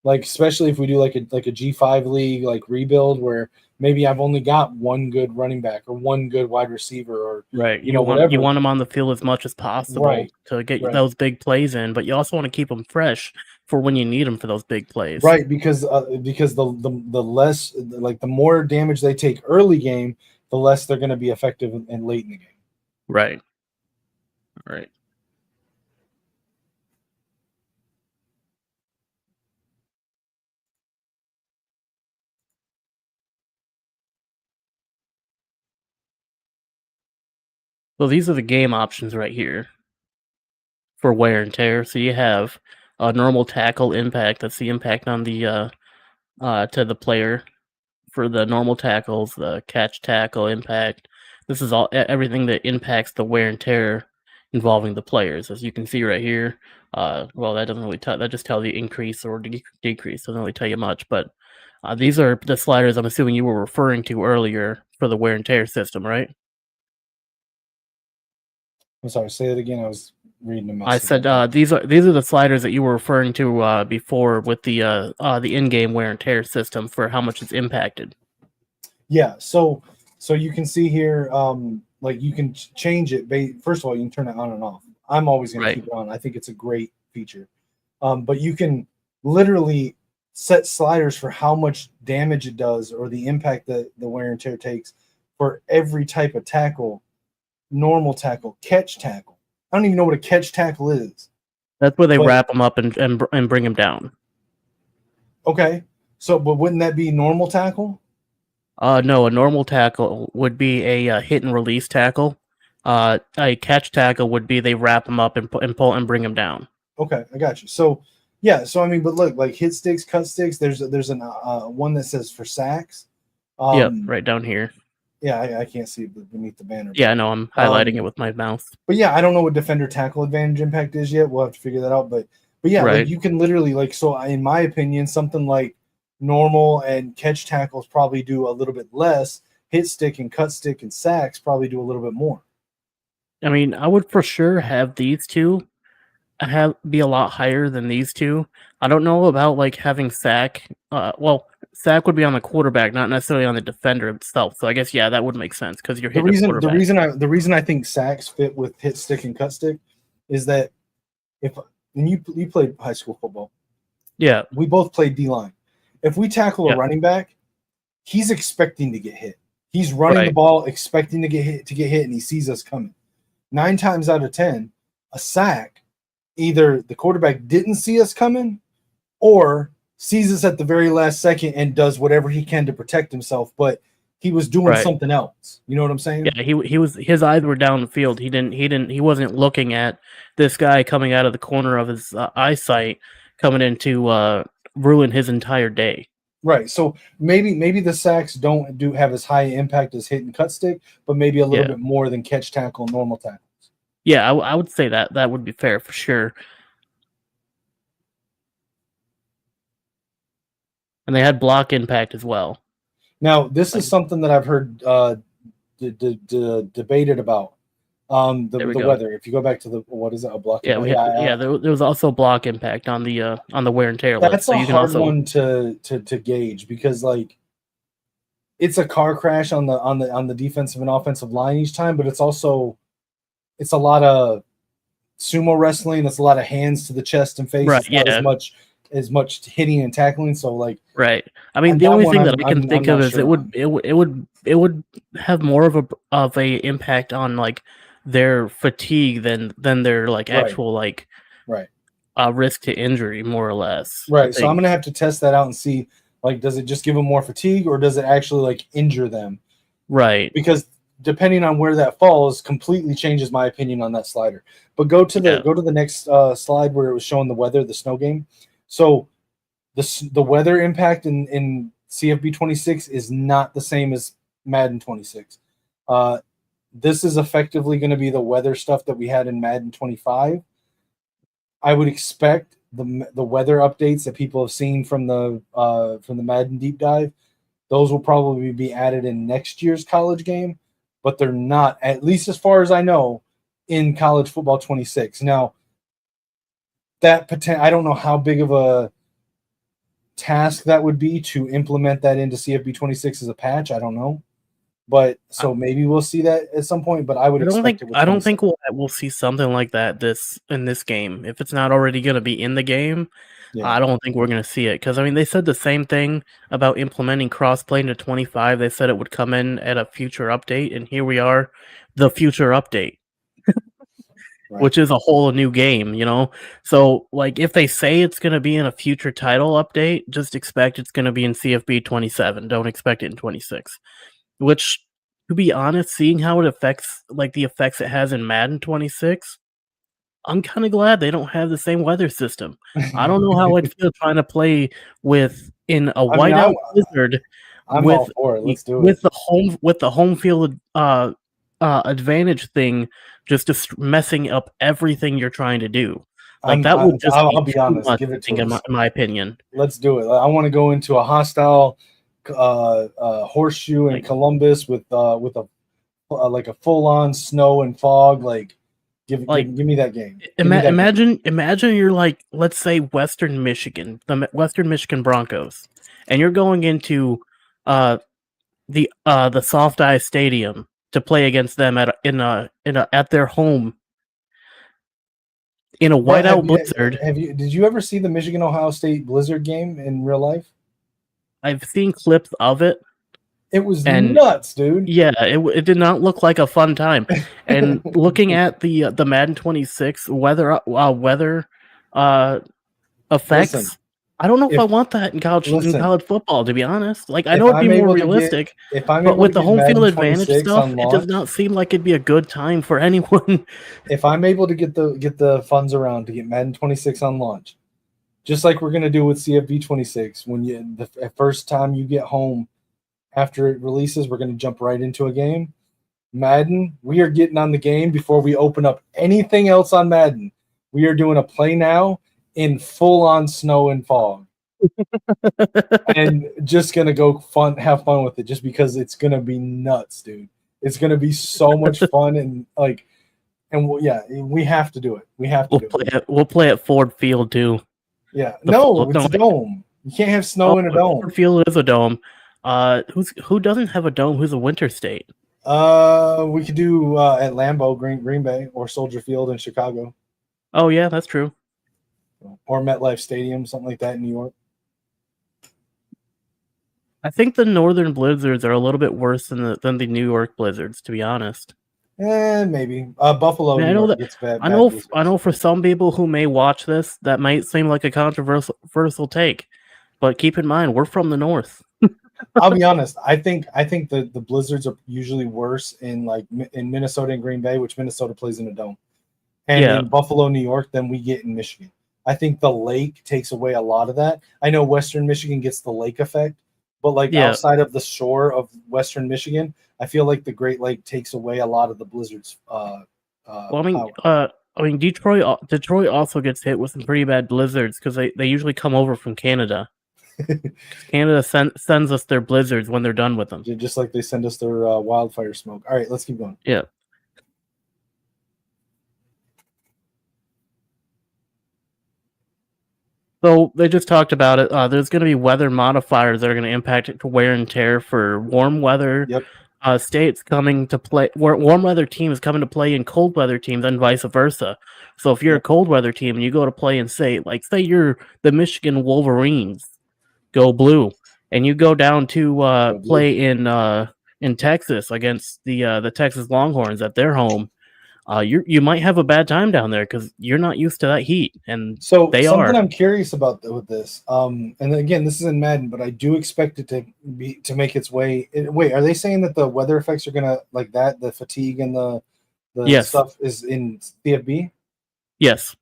like especially if we do like a G5 league like rebuild where maybe I've only got one good running back or one good wide receiver or Right. you know whatever. You want them on the field as much as possible Right. to get Right. those big plays in, but you also want to keep them fresh for when you need them for those big plays. Right, because the less, like the more damage they take early game, the less they're going to be effective and late in the game. Right. Right. So these are the game options right here for wear and tear. So you have a normal tackle impact. That's the impact on the to the player for the normal tackles, the catch tackle impact. This is all everything that impacts the wear and tear involving the players. As you can see right here, well, that doesn't really tell. That just tells you increase or decrease. Doesn't really tell you much. But these are the sliders I'm assuming you were referring to earlier for the wear and tear system, right? I'm sorry, say it again. I was reading a message. I said these are the sliders that you were referring to before with the in-game wear and tear system for how much it's impacted. Yeah, so you can see here, like you can change it. First of all, you can turn it on and off. I'm always going to keep it on. I think it's a great feature. But you can literally set sliders for how much damage it does or the impact that the wear and tear takes for every type of tackle. Normal tackle, catch tackle. I don't even know what a catch tackle is. That's where they wrap them up and bring them down. Okay, so but wouldn't that be normal tackle? No, a normal tackle would be a hit and release tackle. A catch tackle would be they wrap them up and pull and bring them down. Okay, I got you. So yeah, so I mean, but look, like hit sticks, cut sticks. There's an one that says for sacks. Yeah, right down here. Yeah, I can't see it beneath the banner. Yeah, no, I'm highlighting it with my mouse. But yeah, I don't know what defender tackle advantage impact is yet. We'll have to figure that out. But yeah, like you can literally like, so in my opinion, something like normal and catch tackles probably do a little bit less. Hit stick and cut stick and sacks probably do a little bit more. I mean, I would for sure have these two be a lot higher than these two. I don't know about like having sack. Well, sack would be on the quarterback, not necessarily on the defender itself. So I guess that would make sense because you're hitting the reason I think sacks fit with hit stick and cut stick is that when you played high school football, we both played D-line. If we tackle a running back, he's expecting to get hit. He's running the ball, expecting to get hit, and he sees us coming. 9 times out of 10, a sack, either the quarterback didn't see us coming or sees us at the very last second and does whatever he can to protect himself, but he was doing something else. You know what I'm saying? Yeah, his eyes were down the field. He wasn't looking at this guy coming out of the corner of his eyesight coming in to ruin his entire day. Right. So maybe the sacks don't have as high impact as hit and cut stick, but maybe a little bit more than catch tackle and normal tackles. Yeah, I would say that would be fair for sure. And they had block impact as well. Now, this is something that I've heard debated about. The weather. If you go back to what is it? A block? Yeah, there was also block impact on the wear and tear list. That's a hard one to gauge because like it's a car crash on the defensive and offensive line each time, but it's a lot of sumo wrestling. It's a lot of hands to the chest and face. It's not as much hitting and tackling. So like, I mean, the only thing that I can think of is it would have more of a impact on like their fatigue than their like actual like risk to injury, more or less. Right. So I'm gonna have to test that out and see like, does it just give them more fatigue or does it actually like injure them? Right. Because depending on where that falls completely changes my opinion on that slider. But go to the next slide where it was showing the weather, the snow game. So the weather impact in CFB 26 is not the same as Madden 26. This is effectively going to be the weather stuff that we had in Madden 25. I would expect the weather updates that people have seen from the Madden deep dive. Those will probably be added in next year's college game, but they're not, at least as far as I know, in college football 26. Now, I don't know how big of a task that would be to implement that into CFB 26 as a patch. I don't know. But so maybe we'll see that at some point, but I don't think we'll see something like that in this game. If it's not already going to be in the game, yeah. I don't think we're going to see it, because I mean they said the same thing about implementing crossplay into 25. They said it would come in at a future update, and here we are, the future update. Right. Which is a whole new game, you know? So, like, if they say it's going to be in a future title update, just expect it's going to be in CFB 27. Don't expect it in 26. Which, to be honest, seeing how it affects, like, the effects it has in Madden 26, I'm kind of glad they don't have the same weather system. I don't know how I'd feel trying to play in a whiteout blizzard all for it. Let's do it. With the home field advantage thing, just messing up everything you're trying to do. Like that would just I'll be honest. Much, give it to us. In my opinion. Let's do it. I want to go into a hostile horseshoe in Columbus with a full-on snow and fog. Like, give me that game. Imagine you're like, let's say Western Michigan, the Western Michigan Broncos, and you're going into the Soft Ice Stadium to play against them at their home in a whiteout blizzard. Did you ever see the Michigan Ohio State blizzard game in real life? I've seen clips of it. It was nuts, dude. Yeah, it did not look like a fun time. And looking at the Madden 26 weather effects, listen, I don't know if I want that in college football, to be honest. Like, I know it'd be more realistic, but with the home field advantage stuff, it does not seem like it'd be a good time for anyone. If I'm able to get the funds around to get Madden 26 on launch, just like we're gonna do with CFB 26, when the first time you get home after it releases, we're gonna jump right into a game. Madden, we are getting on the game before we open up anything else on Madden. We are doing a play now in full-on snow and fog. And just gonna have fun with it, just because it's gonna be nuts, dude. It's gonna be so much fun, and we have to do it. We'll play at Ford Field too. Yeah, it's a dome. You can't have snow in a dome. Ford Field is a dome. Who doesn't have a dome? Who's a winter state? We could do at Lambeau, Green Bay, or Soldier Field in Chicago. Oh yeah, that's true. Or MetLife Stadium, something like that in New York. I think the Northern Blizzards are a little bit worse than the New York Blizzards, to be honest. Maybe Buffalo. I know that gets bad. I know for some people who may watch this, that might seem like a controversial take, but keep in mind we're from the North. I'll be honest. I think the Blizzards are usually worse in Minnesota and Green Bay, which Minnesota plays in a dome, and in Buffalo, New York, than we get in Michigan. I think the lake takes away a lot of that. I know Western Michigan gets the lake effect, but outside of the shore of Western Michigan, I feel like the Great Lake takes away a lot of the blizzards. I mean, Detroit also gets hit with some pretty bad blizzards because they usually come over from Canada. Canada sends us their blizzards when they're done with them, just like they send us their wildfire smoke. All right, let's keep going. Yeah. So they just talked about it. There's going to be weather modifiers that are going to impact wear and tear for warm weather states coming to play. Warm weather teams coming to play in cold weather teams, and vice versa. So if you're a cold weather team and you go to play in say you're the Michigan Wolverines, go blue, and you go down to play in Texas against the Texas Longhorns at their home. You might have a bad time down there because you're not used to that heat, and so something I'm curious about with this. And again, this is in Madden, but I do expect it to make its way. Wait, are they saying that the weather effects are gonna the fatigue and the stuff is in CFB? Yes.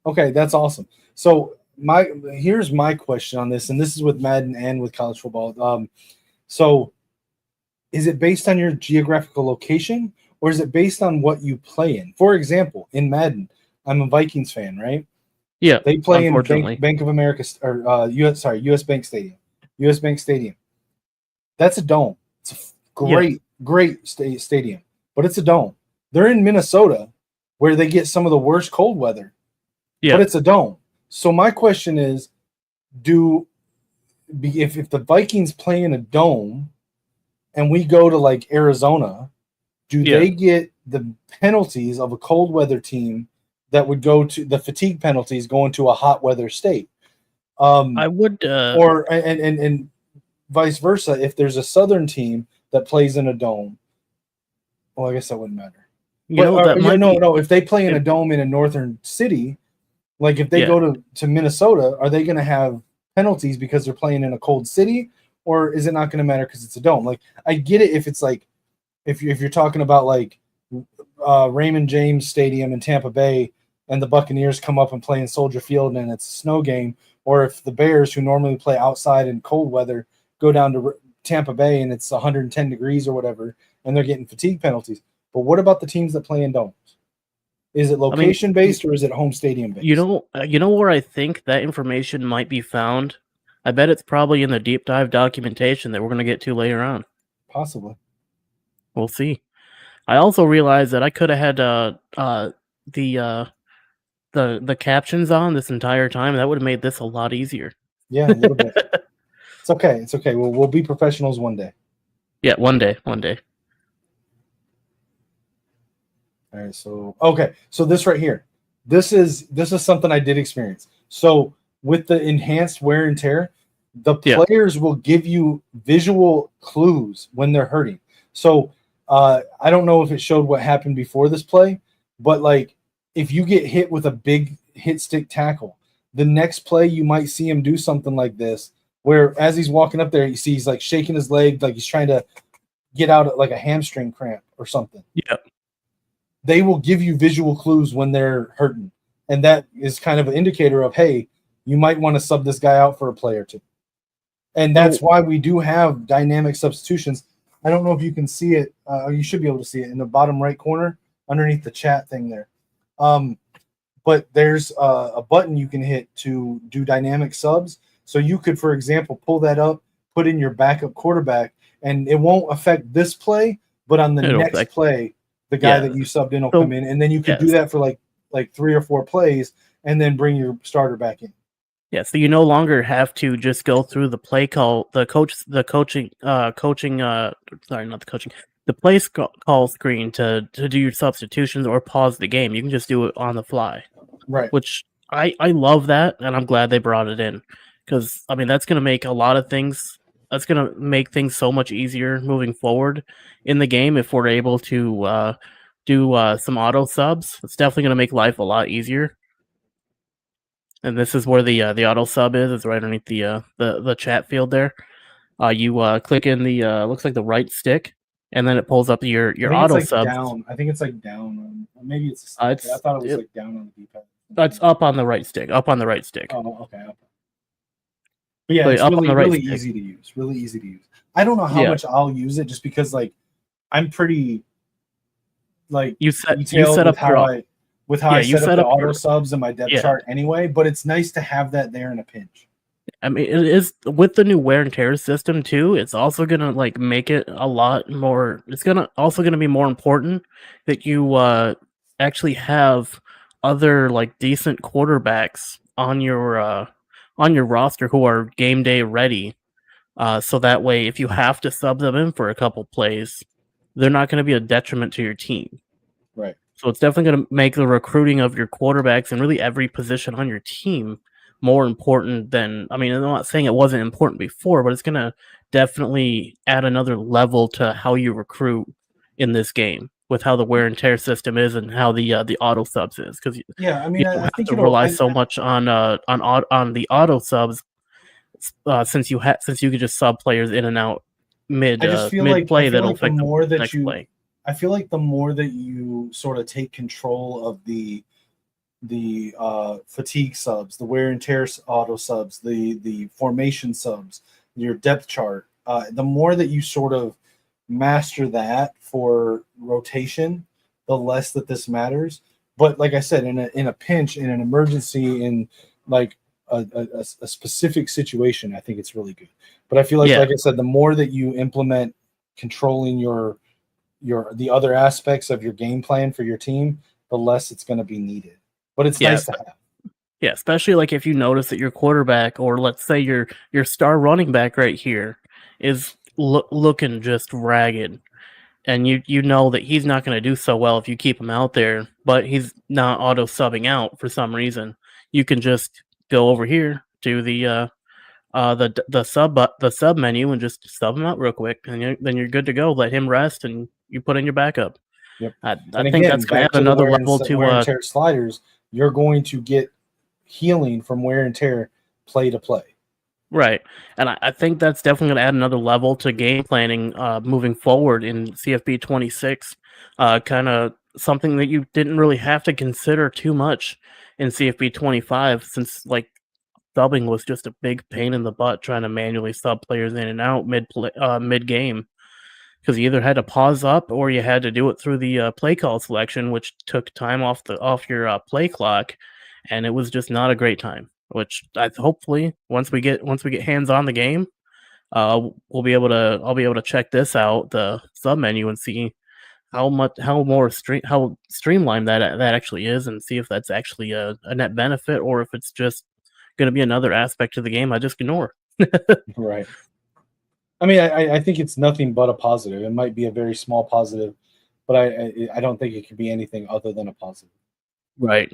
Okay, that's awesome. So here's my question on this, and this is with Madden and with college football. So is it based on your geographical location, or is it based on what you play in? For example, in Madden, I'm a Vikings fan, right? Yeah, They play in unfortunately. Bank of America or US Bank Stadium. US Bank Stadium. That's a dome. It's a great stadium, but it's a dome. They're in Minnesota, where they get some of the worst cold weather, but it's a dome. So my question is, if the Vikings play in a dome, and we go to like Arizona, do they get the penalties of a cold weather team that would go to the fatigue penalties going to a hot weather state? I would, and vice versa. If there's a southern team that plays in a dome, well, I guess that wouldn't matter. If they play in a dome in a northern city, like if they go to Minnesota, are they going to have penalties because they're playing in a cold city, or is it not going to matter because it's a dome? Like, I get it if it's like if you're talking about like Raymond James Stadium in Tampa Bay, and the Buccaneers come up and play in Soldier Field and it's a snow game, or if the Bears, who normally play outside in cold weather, go down to Tampa Bay and it's 110 degrees or whatever, and they're getting fatigue penalties. But what about the teams that play in domes? Is it location based, or is it home stadium based? You know where I think that information might be found? I bet it's probably in the deep dive documentation that we're going to get to later on. Possibly. We'll see. I also realized that I could have had the captions on this entire time. That would have made this a lot easier. Yeah, a little bit. It's okay. It's okay. We'll be professionals one day. Yeah, one day. All right. So this right here, this is something I did experience. So with the enhanced wear and tear, the players will give you visual clues when they're hurting. So I don't know if it showed what happened before this play, but like if you get hit with a big hit stick tackle, the next play you might see him do something like this, where as he's walking up there, you see he's like shaking his leg, like he's trying to get out like a hamstring cramp or something. Yeah. They will give you visual clues when they're hurting. And that is kind of an indicator of, hey, you might want to sub this guy out for a play or two. And that's why we do have dynamic substitutions. I don't know if you can see it. You should be able to see it in the bottom right corner underneath the chat thing there. But there's a button you can hit to do dynamic subs. So you could, for example, pull that up, put in your backup quarterback, and it won't affect this play, but on the next play, the guy that you subbed in will come in, and then you could do that for like 3 or 4 plays, and then bring your starter back in. Yeah, so you no longer have to just go through the play call, the play call screen to do your substitutions or pause the game. You can just do it on the fly. Right. Which I love that, and I'm glad they brought it in, because I mean that's going to make a lot of things. That's going to make things so much easier moving forward in the game if we're able to do some auto subs. It's definitely going to make life a lot easier. And this is where the auto sub is. It's right underneath the chat field there. You click in the looks like the right stick, and then it pulls up your auto subs. Down. I think it's like down. Maybe it's. I thought it was like down on the D-pad. It's up on the right stick. Up on the right stick. Oh, okay. But yeah, it's really easy to use. Really easy to use. I don't know how much I'll use it, just because like I'm pretty like you set up I set up the auto subs in my depth chart anyway. But it's nice to have that there in a pinch. I mean, it is with the new wear and tear system too. It's also gonna like make it a lot more. It's also gonna be more important that you actually have other like decent quarterbacks on your roster who are game day ready. So that way, if you have to sub them in for a couple plays, they're not going to be a detriment to your team. Right. So it's definitely going to make the recruiting of your quarterbacks and really every position on your team more important than, I mean, I'm not saying it wasn't important before, but it's going to definitely add another level to how you recruit in this game with how the wear and tear system is and how the auto subs is. Because I mean, I think to rely so much on the auto subs since you could just sub players in and out mid play that'll affect the next play. I feel like the more that you sort of take control of the fatigue subs, the wear and tear auto subs, the formation subs, your depth chart. The more that you sort of master that for rotation, the less that this matters. But like I said, in a pinch, in an emergency, in like a specific situation, I think it's really good. But I feel like I said, the more that you implement controlling the other aspects of your game plan for your team, the less it's going to be needed. But it's nice to have. Yeah, especially like if you notice that your quarterback, or let's say your star running back right here, is looking just ragged, and you know that he's not going to do so well if you keep him out there, but he's not auto subbing out for some reason. You can just go over here to the sub menu and just sub him out real quick, and then you're good to go. Let him rest, and you put in your backup. Yep. I think that's going to add another level to wear and tear sliders. You're going to get healing from wear and tear play to play. Right. And I think that's definitely going to add another level to game planning moving forward in CFB 26. Kind of something that you didn't really have to consider too much in CFB 25, since like subbing was just a big pain in the butt trying to manually sub players in and out mid game, because you either had to pause up or you had to do it through the play call selection, which took time off your play clock, and it was just not a great time. Which hopefully once we get hands on the game, I'll be able to check this out, the sub menu, and see how streamlined that actually is, and see if that's actually a net benefit, or if it's just going to be another aspect of the game I just ignore. Right. I mean, I think it's nothing but a positive. It might be a very small positive, but I don't think it could be anything other than a positive. Right.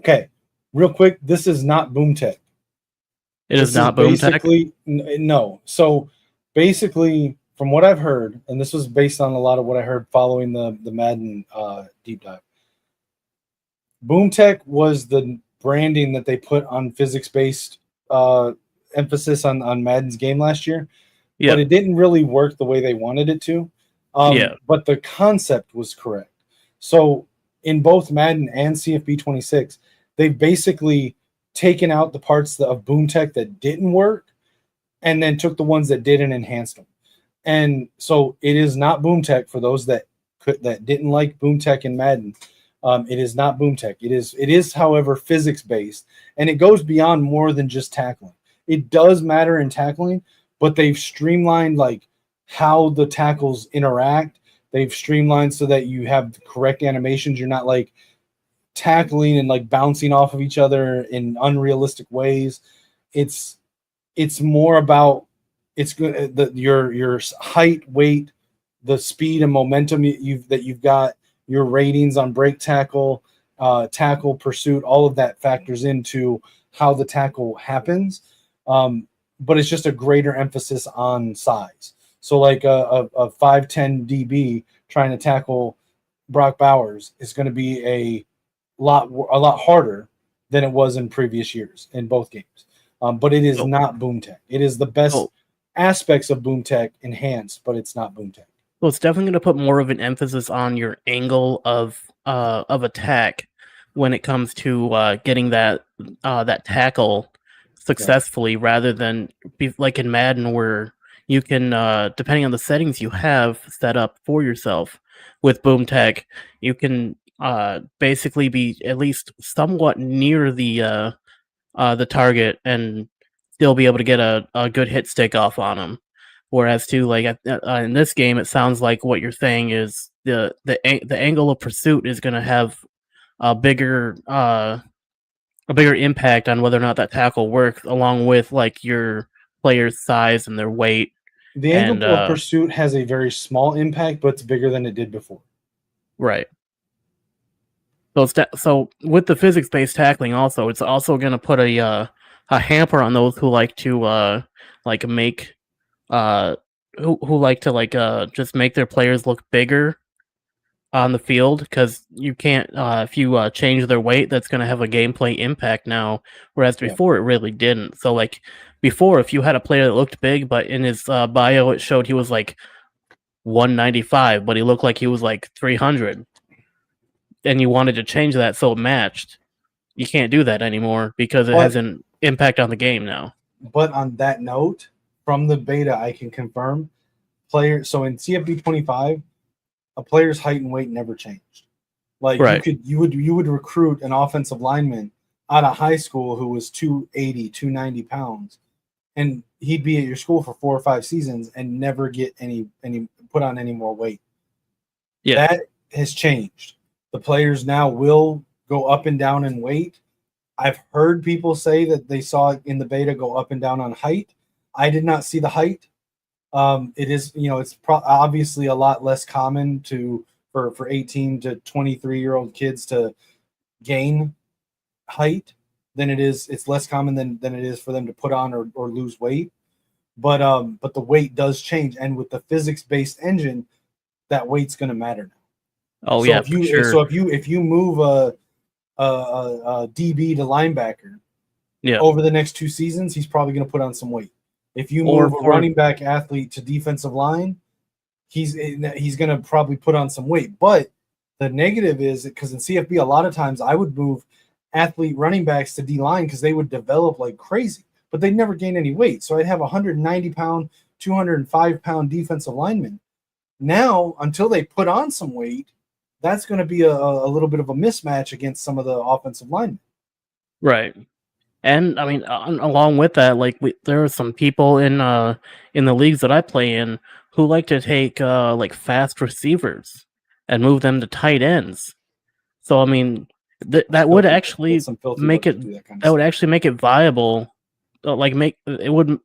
Okay, real quick, this is not boom tech. It is not boom tech? No. So basically, from what I've heard, and this was based on a lot of what I heard following the Madden deep dive, boom tech was the branding that they put on physics-based emphasis on Madden's game last year. Yep. But it didn't really work the way they wanted it to. But the concept was correct. So in both Madden and CFB 26, they've basically taken out the parts of boom tech that didn't work, and then took the ones that did and enhanced them. And so it is not boom tech for those that didn't like boom tech in Madden. It is not boom tech. It is, however, physics based, and it goes beyond more than just tackling. It does matter in tackling, but they've streamlined like how the tackles interact. They've streamlined so that you have the correct animations. You're not like tackling and like bouncing off of each other in unrealistic ways. It's more about your height, weight, the speed and momentum that you've got, your ratings on break tackle, tackle pursuit, all of that factors into how the tackle happens. But it's just a greater emphasis on size. So like a 5'10" DB trying to tackle Brock Bowers is going to be a lot harder than it was in previous years in both games. But it is not boom tech. It is the best aspects of boom tech enhanced, but it's not boom tech. Well, it's definitely going to put more of an emphasis on your angle of attack when it comes to getting that tackle successfully, rather than be like in Madden, where you can, depending on the settings you have set up for yourself with boom tech, you can basically be at least somewhat near the target and still be able to get a good hit stick off on them. Whereas too, like in this game, it sounds like what you're saying is the angle of pursuit is going to have a bigger impact on whether or not that tackle works, along with like your player's size and their weight. The angle of pursuit has a very small impact, but it's bigger than it did before. Right. So with the physics-based tackling, also, it's also going to put a hamper on those who like to make who like to just make their players look bigger on the field, because you can't if you change their weight, that's going to have a gameplay impact now, whereas before it really didn't. So like before, if you had a player that looked big, but in his bio it showed he was like 195, but he looked like he was like 300, and you wanted to change that so it matched, you can't do that anymore because it has an impact on the game now. But on that note, from the beta, I can confirm so in CFB 25, a player's height and weight never changed. Like Right. you would recruit an offensive lineman out of high school who was 280, 290 pounds, and he'd be at your school for 4 or 5 seasons and never get any put on any more weight. Yeah. That has changed. The players now will go up and down in weight. I've heard people say that they saw it in the beta go up and down on height. I did not see the height. It is, it's obviously a lot less common for 18 to 23-year-old kids to gain height than it is. It's less common than it is for them to put on or lose weight. But the weight does change, and with the physics-based engine, that weight's going to matter now. Oh, so yeah, if you for sure. So if you move a DB to linebacker, yeah, over the next 2 seasons, he's probably going to put on some weight. If you move a running back athlete to defensive line, he's going to probably put on some weight. But the negative is because in CFB, a lot of times I would move athlete running backs to D line because they would develop like crazy, but they'd never gain any weight. So I'd have 190-pound, 205-pound defensive linemen. Now, until they put on some weight, that's going to be a little bit of a mismatch against some of the offensive linemen. Right. And I mean, along with that, like there are some people in the leagues that I play in who like to take like fast receivers and move them to tight ends. So I mean, that would actually make it viable. It would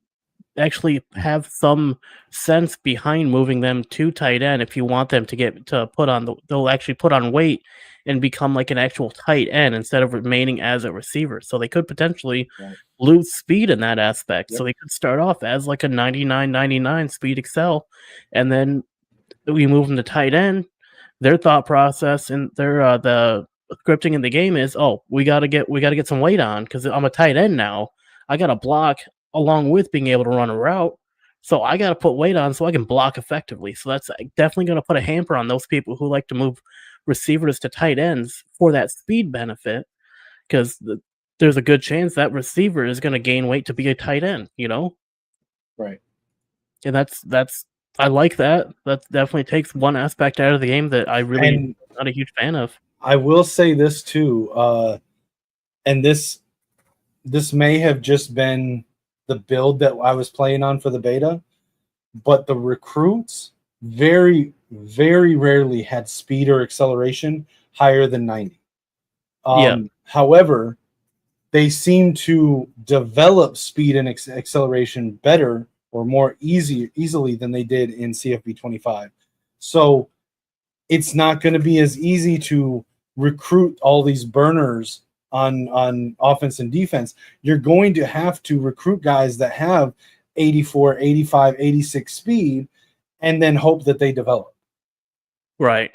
actually have some sense behind moving them to tight end if you want them to get to put on they'll actually put on weight and become like an actual tight end instead of remaining as a receiver. So they could potentially lose speed in that aspect. Yep. So they could start off as like a 99 speed excel, and then we move them to tight end. Their thought process and their the scripting in the game is, oh, we gotta get some weight on because I'm a tight end now. I gotta block along with being able to run a route. So I got to put weight on so I can block effectively. So that's definitely going to put a hamper on those people who like to move receivers to tight ends for that speed benefit, because there's a good chance that receiver is going to gain weight to be a tight end, Right. And that's I like that. That definitely takes one aspect out of the game that I really not a huge fan of. I will say this too, and this may have just been the build that I was playing on for the beta, but the recruits very, very rarely had speed or acceleration higher than 90. However, they seem to develop speed and acceleration better or more easily than they did in CFB 25. So it's not going to be as easy to recruit all these burners on offense and defense. You're going to have to recruit guys that have 84, 85, 86 speed and then hope that they develop. Right.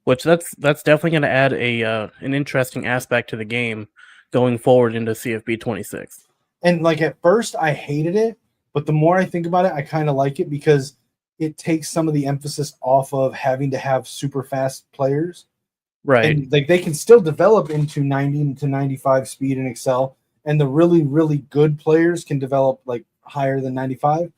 Which that's definitely going to add an interesting aspect to the game going forward into CFB 26. And like at first I hated it, but the more I think about it, I kind of like it because it takes some of the emphasis off of having to have super fast players. Right. And like they can still develop into 90 to 95 speed and excel. And the really, really good players can develop like higher than 95.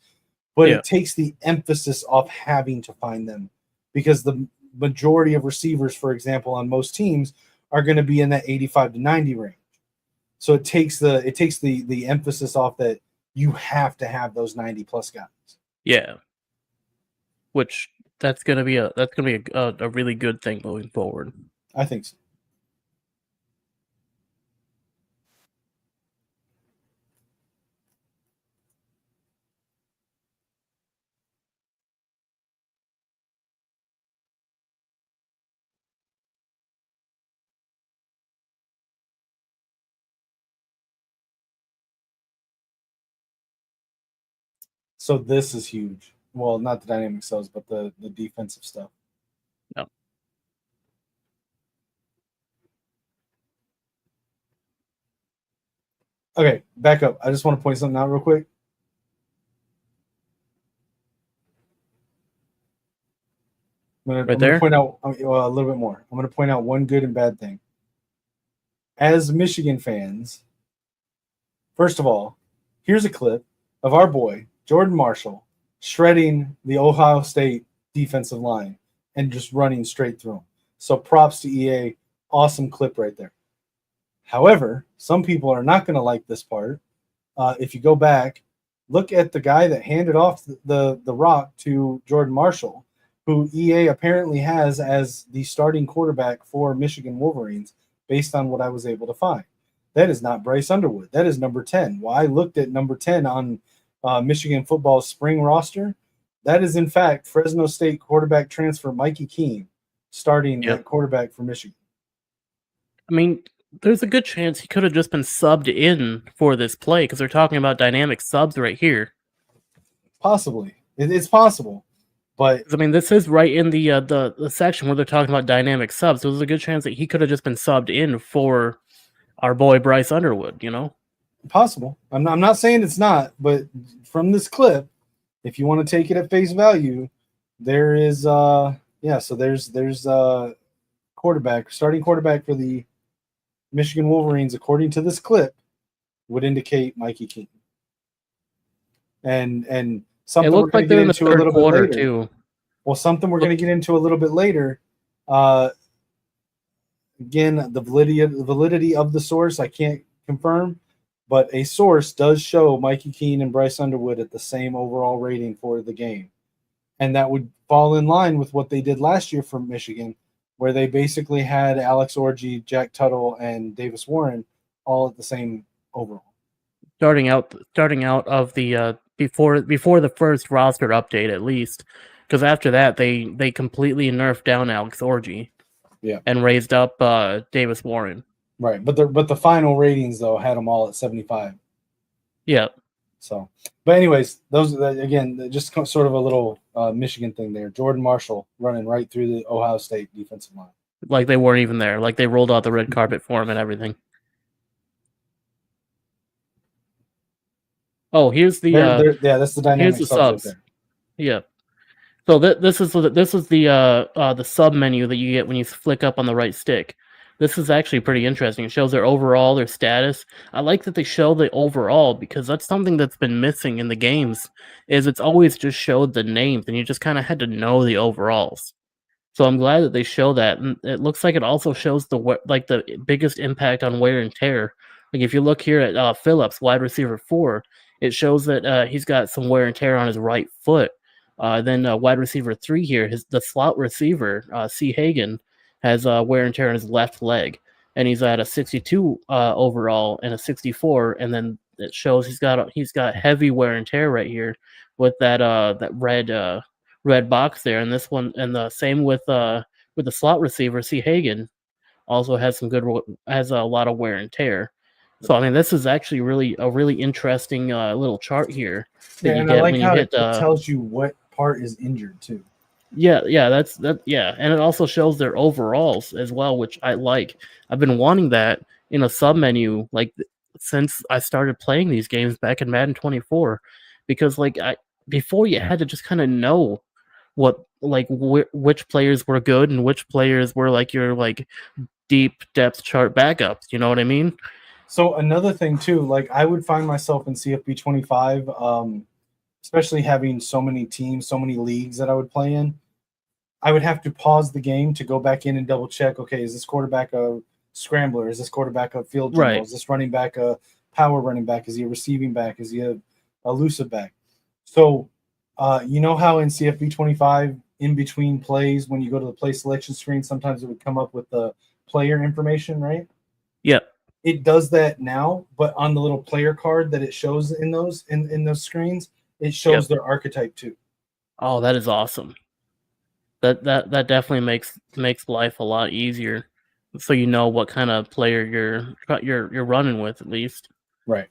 But it takes the emphasis off having to find them, because the majority of receivers, for example, on most teams are going to be in that 85 to 90 range. So it takes the emphasis off that you have to have those 90 plus guys. Yeah. Which that's going to be a really good thing moving forward. I think so. So this is huge. Well, not the dynamic cells, but the defensive stuff. No. Okay, back up. I just want to point something out real quick. I'm going to point out a little bit more. I'm going to point out one good and bad thing. As Michigan fans, first of all, here's a clip of our boy, Jordan Marshall, shredding the Ohio State defensive line and just running straight through them. So props to EA. Awesome clip right there. However, some people are not going to like this part. If you go back, look at the guy that handed off the rock to Jordan Marshall, who EA apparently has as the starting quarterback for Michigan Wolverines, based on what I was able to find. That is not Bryce Underwood. That is number 10. Well, I looked at number 10 on Michigan football's spring roster. That is, in fact, Fresno State quarterback transfer Mikey Keene starting at quarterback for Michigan. I mean, there's a good chance he could have just been subbed in for this play because they're talking about dynamic subs right here. Possibly. It's possible. But I mean, this is right in the section where they're talking about dynamic subs. So there's a good chance that he could have just been subbed in for our boy Bryce Underwood, you know? Possible. I'm not saying it's not, but from this clip, if you want to take it at face value, there is so there's starting quarterback for the Michigan Wolverines, according to this clip, would indicate Mikey Keene. And something we're going to get into a little bit later too. Well, something we're going to get into a little bit later. Again, the validity of the source I can't confirm, but a source does show Mikey Keene and Bryce Underwood at the same overall rating for the game. And that would fall in line with what they did last year for Michigan, where they basically had Alex Orji, Jack Tuttle, and Davis Warren all at the same overall. Starting out of the before the first roster update, at least, because after that they completely nerfed down Alex Orji, and raised up Davis Warren. Right, but the final ratings though had them all at 75. Yeah. So, but anyways, those again just sort of a little Michigan thing there. Jordan Marshall running right through the Ohio State defensive line, like they weren't even there. Like they rolled out the red carpet for him and everything. Oh, here's the that's the dynamic here's the subs. Right there. Yeah. So this is the sub menu that you get when you flick up on the right stick. This is actually pretty interesting. It shows their overall, their status. I like that they show the overall because that's something that's been missing in the games. Is it's always just showed the names and you just kind of had to know the overalls. So I'm glad that they show that. And it looks like it also shows the biggest impact on wear and tear. Like if you look here at Phillips, wide receiver 4, it shows that he's got some wear and tear on his right foot. Then wide receiver 3 here, the slot receiver, C. Hagan, has wear and tear on his left leg. And he's at a 62 overall and a 64. And then it shows he's got heavy wear and tear right here with that red box there. And this one, and the same with the slot receiver, C. Hagan, also has a lot of wear and tear. So I mean, this is actually a really interesting little chart here that you get when you hit. It tells you what part is injured too. Yeah, and it also shows their overalls as well, which I like. I've been wanting that in a sub menu since I started playing these games back in Madden 24, because before you had to just kind of know which players were good and which players were your deep depth chart backups. You know what I mean? So another thing too, I would find myself in CFB 25, especially having so many teams, so many leagues that I would play in. I would have to pause the game to go back in and double check. Okay, is this quarterback a scrambler? Is this quarterback a field general? Right. Is this running back a power running back? Is he a receiving back? Is he a elusive back? So, you know how in CFB 25, in between plays, when you go to the play selection screen, sometimes it would come up with the player information, right? Yeah. It does that now, but on the little player card that it shows in those screens, it shows their archetype too. Oh, that is awesome. That definitely makes life a lot easier, so you know what kind of player you're running with at least. Right.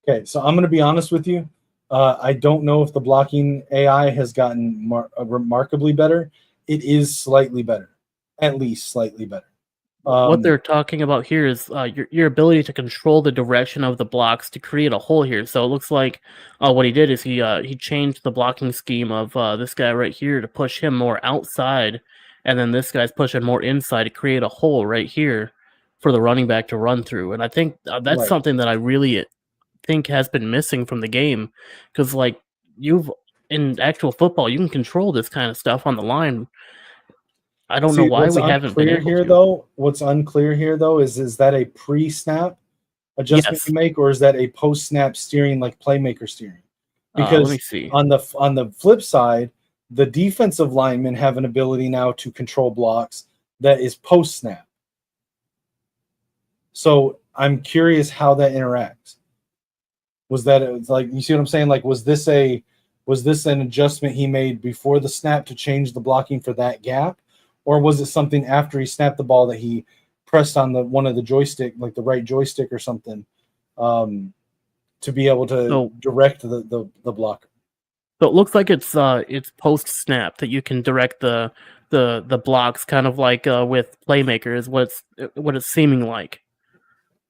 Okay, so I'm going to be honest with you. I don't know if the blocking AI has gotten remarkably better. It is slightly better, at least slightly better. What they're talking about here is your ability to control the direction of the blocks to create a hole here. So it looks like what he did is he changed the blocking scheme of this guy right here to push him more outside, and then this guy's pushing more inside to create a hole right here for the running back to run through. And I think that's Right. something that I really think has been missing from the game, because like in actual football, you can control this kind of stuff on the line. I don't know why we haven't been able to. What's unclear here, though, is that a pre-snap adjustment Yes. you make, or is that a post-snap steering, like playmaker steering? Let me Because see. on the flip side, the defensive linemen have an ability now to control blocks that is post-snap. So I'm curious how that interacts. Was that like, you see what I'm saying? Like, was this an adjustment he made before the snap to change the blocking for that gap? Or was it something after he snapped the ball that he pressed on one of the joystick, like the right joystick or something, to be able to direct the blocker? So it looks like it's post snap that you can direct the blocks, kind of like with playmaker is what it's seeming like.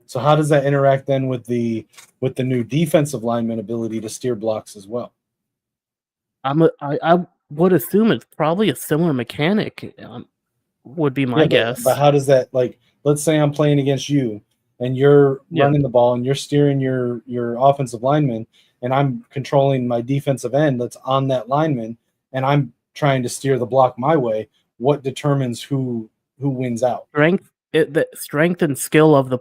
So how does that interact then with the new defensive lineman ability to steer blocks as well? I would assume it's probably a similar mechanic. Would be my guess. But how does that, like, let's say I'm playing against you and you're running the ball and you're steering your offensive lineman, and I'm controlling my defensive end that's on that lineman, and I'm trying to steer the block my way. What determines who wins out? The strength and skill of the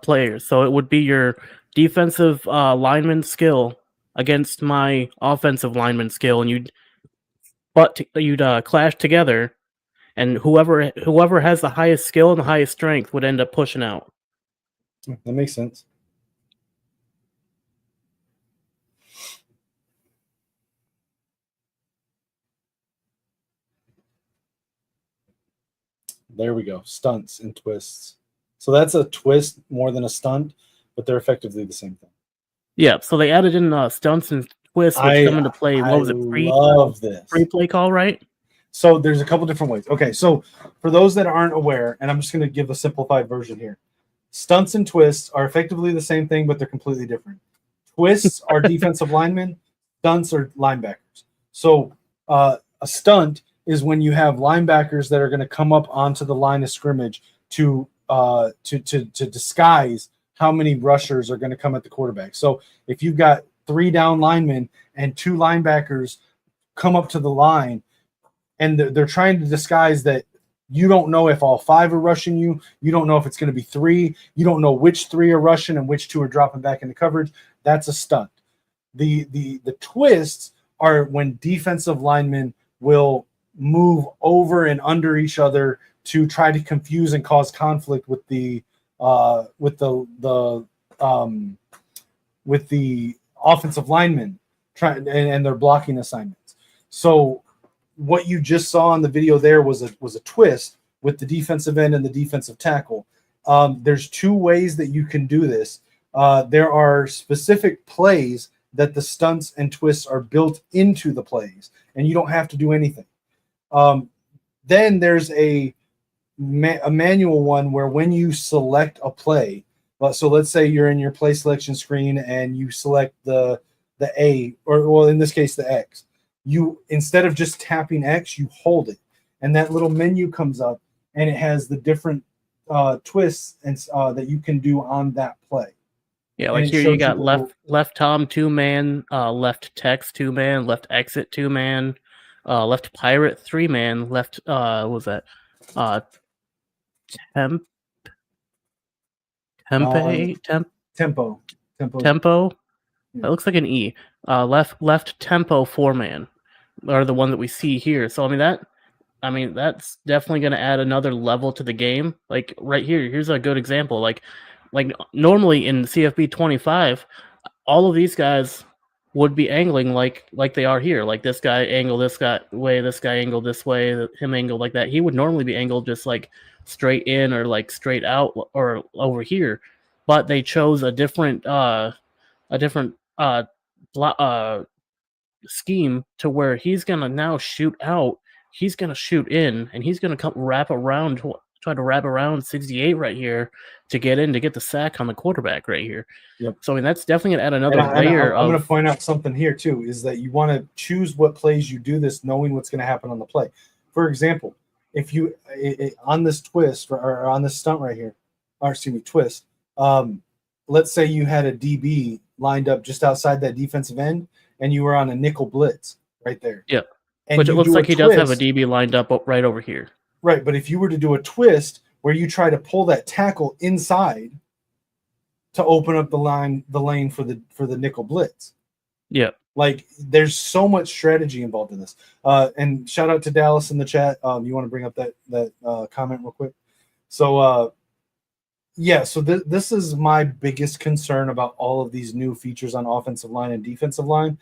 players. So it would be your defensive lineman skill against my offensive lineman skill, and you'd clash together, and whoever has the highest skill and the highest strength would end up pushing out. That makes sense. There we go. Stunts and twists. So that's a twist more than a stunt, but they're effectively the same thing. Yeah, so they added in stunts and twists, which come into play. What was it? Love this. Pre-play call, right? So there's a couple different ways. Okay, so for those that aren't aware, and I'm just going to give a simplified version here. Stunts and twists are effectively the same thing, but they're completely different. Twists are defensive linemen. Stunts are linebackers. So a stunt is when you have linebackers that are going to come up onto the line of scrimmage to disguise how many rushers are going to come at the quarterback. So if you've got 3 down linemen and 2 linebackers come up to the line, and they're trying to disguise that you don't know if all 5 are rushing you. You don't know if it's going to be 3. You don't know which 3 are rushing and which 2 are dropping back into coverage. That's a stunt. The twists are when defensive linemen will move over and under each other to try to confuse and cause conflict with the offensive linemen and their blocking assignments. So what you just saw in the video there was a twist with the defensive end and the defensive tackle. There's 2 ways that you can do this. There are specific plays that the stunts and twists are built into the plays, and you don't have to do anything. Then there's a manual one where when you select a play, so let's say you're in your play selection screen and you select the A, or well, in this case, the X. You, instead of just tapping X, you hold it, and that little menu comes up, and it has the different twists and that you can do on that play. Yeah, like here you got left Tom 2-man, left text 2-man, left exit 2-man, left pirate 3-man, left what was that? Tempo. That looks like an E. Left tempo 4-man are the one that we see here. So I mean that's definitely going to add another level to the game. Like right here, here's a good example. Like normally in CFB 25, all of these guys would be angling like they are here. Like this guy angle this guy way, this guy angle this way, him angle like that. He would normally be angled just like straight in or like straight out or over here. But they chose a different scheme to where he's gonna now shoot out, he's gonna shoot in, and he's gonna come try to wrap around 68 right here to get in to get the sack on the quarterback right here. Yep. So I mean that's definitely gonna add another And layer I'm of. going to point out something here too, is that you want to choose what plays you do this, knowing what's going to happen on the play. For example, if you on this twist or on this stunt right here, or excuse me, twist. Let's say you had a DB lined up just outside that defensive end, and you were on a nickel blitz right there. Yeah. And Which it you looks do like a he does have a twist. DB lined up right over here. Right, but if you were to do a twist where you try to pull that tackle inside to open up the lane for the nickel blitz. Yeah. Like there's so much strategy involved in this. And shout out to Dallas in the chat. You want to bring up that comment real quick? So yeah, so this is my biggest concern about all of these new features on offensive line and defensive line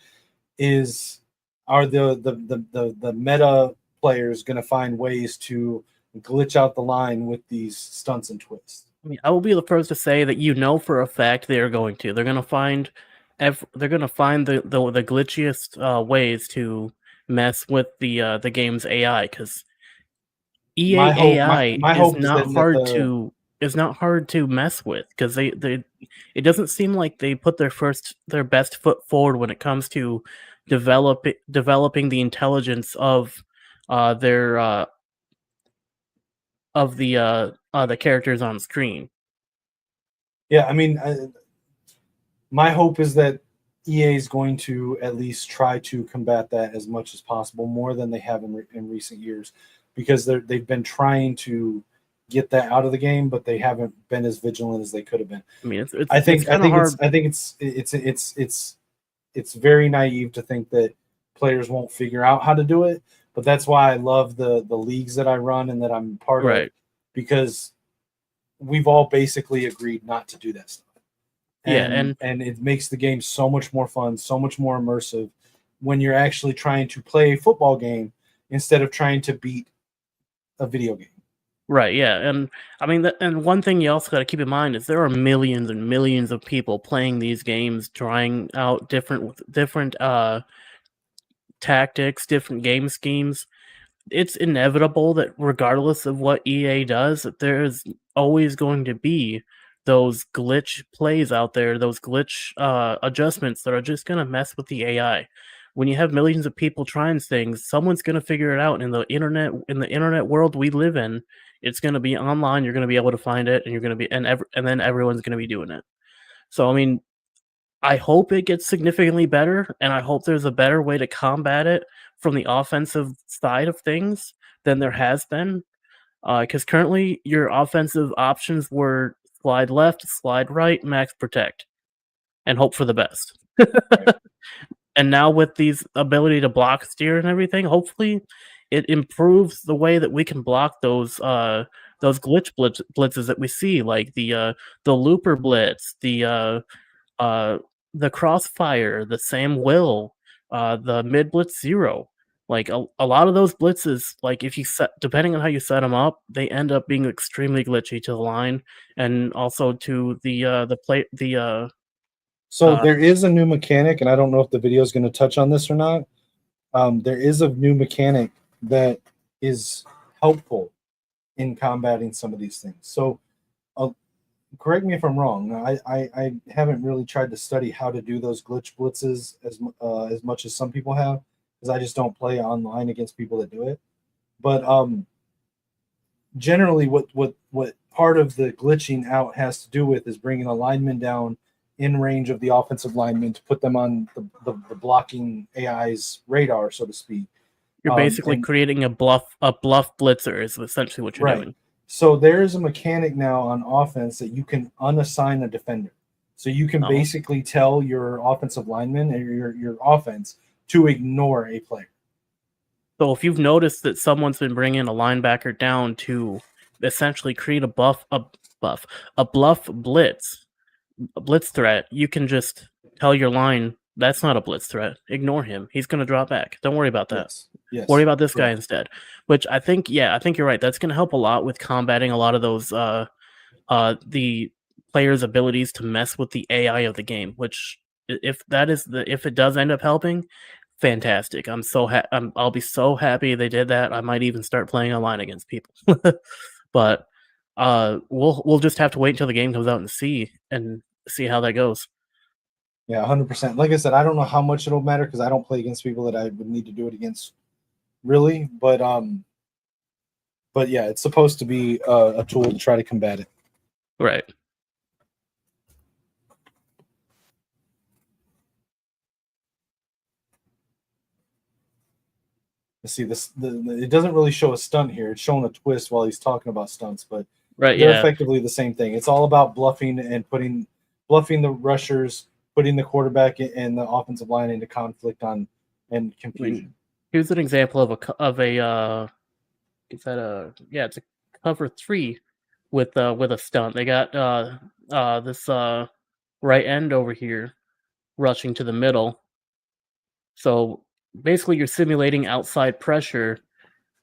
are the meta players going to find ways to glitch out the line with these stunts and twists? I mean, I will be the first to say that for a fact they are going to. They're going to find the glitchiest ways to mess with the game's AI, because EA My hope- AI my is hope is not that hard the- to mess with, because it doesn't seem like they put their best foot forward when it comes to developing the intelligence of the characters on screen. Yeah, I mean, my hope is that EA is going to at least try to combat that as much as possible, more than they have in recent years, because they've been trying to get that out of the game, but they haven't been as vigilant as they could have been. I mean, I think it's very naive to think that players won't figure out how to do it, but that's why I love the leagues that I run and that I'm part of, because we've all basically agreed not to do that stuff. And it makes the game so much more fun, so much more immersive when you're actually trying to play a football game instead of trying to beat a video game. Right, yeah. And I mean, and one thing you also got to keep in mind is there are millions and millions of people playing these games, trying out different tactics, different game schemes. It's inevitable that regardless of what EA does, that there's always going to be those glitch plays out there, those glitch adjustments that are just going to mess with the AI. When you have millions of people trying things, someone's going to figure it out. In the internet world we live in, it's going to be online. You're going to be able to find it, and you're going to be and then everyone's going to be doing it. So I mean, I hope it gets significantly better, and I hope there's a better way to combat it from the offensive side of things than there has been. Because currently your offensive options were slide left, slide right, max protect, and hope for the best. And now with these ability to block steer and everything, hopefully it improves the way that we can block those glitch blitzes that we see, like the looper blitz, the crossfire, the Sam Will, the mid blitz 0. Like a lot of those blitzes, like if you depending on how you set them up, they end up being extremely glitchy to the line and also to the play. So there is a new mechanic, and I don't know if the video is going to touch on this or not. There is a new mechanic that is helpful in combating some of these things. So correct me if I'm wrong. I haven't really tried to study how to do those glitch blitzes as much as some people have, because I just don't play online against people that do it. But generally, what part of the glitching out has to do with is bringing a lineman down in range of the offensive lineman to put them on the blocking AI's radar, so to speak. You're basically creating a bluff blitzer is essentially what you're doing. So there is a mechanic now on offense that you can unassign a defender. So you can basically tell your offensive lineman or your offense to ignore a player. So if you've noticed that someone's been bringing a linebacker down to essentially create a bluff blitz threat, you can just tell your line, that's not a blitz threat. Ignore him. He's going to drop back. Don't worry about that. Yes. Worry about this guy instead. Which I think you're right. That's going to help a lot with combating a lot of those the players' abilities to mess with the AI of the game, which if it does end up helping, fantastic. I'll be so happy they did that. I might even start playing online against people. But we'll just have to wait until the game comes out and see how that goes. Yeah, 100%. Like I said, I don't know how much it'll matter because I don't play against people that I would need to do it against, really. But yeah, it's supposed to be a tool to try to combat it. Right. Let's see this. It doesn't really show a stunt here. It's showing a twist while he's talking about stunts, but Right. they're Yeah. effectively the same thing. It's all about bluffing and bluffing the rushers, putting the quarterback and the offensive line into conflict and confusion. Here's an example of a it's a cover 3 with a stunt. They got this right end over here rushing to the middle. So basically you're simulating outside pressure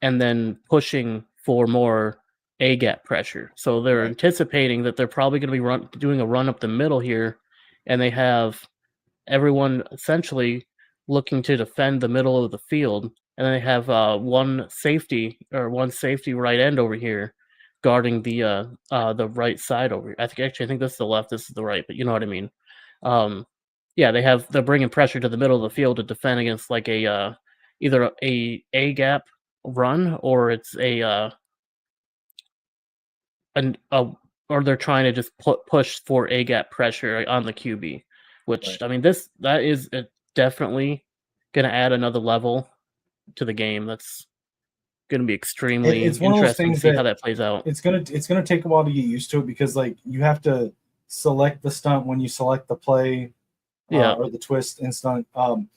and then pushing for more A-gap pressure. So they're anticipating that they're probably going to be doing a run up the middle here, and they have everyone essentially looking to defend the middle of the field, and then they have one safety right end over here guarding the right side over here. I think this is the left, this is the right, but you know what I mean. Yeah, they're bringing pressure to the middle of the field to defend against like a either a gap run or it's or they're trying to just push for a gap pressure on the QB, which I mean that is definitely going to add another level to the game. That's going to be extremely interesting to see how that plays out. It's gonna take a while to get used to it because like you have to select the stunt when you select the play, or the twist and stunt, and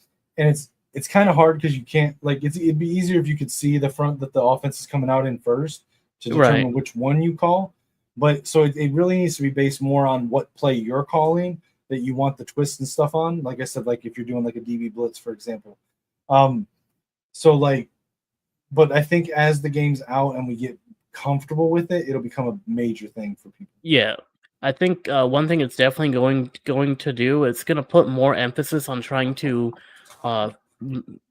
it's kind of hard because you can't it'd be easier if you could see the front that the offense is coming out in first to determine which one you call. But so it really needs to be based more on what play you're calling that you want the twist and stuff on. Like I said, like if you're doing like a DB blitz, for example. But I think as the game's out and we get comfortable with it, it'll become a major thing for people. Yeah. I think one thing it's definitely going to do, it's going to put more emphasis on trying to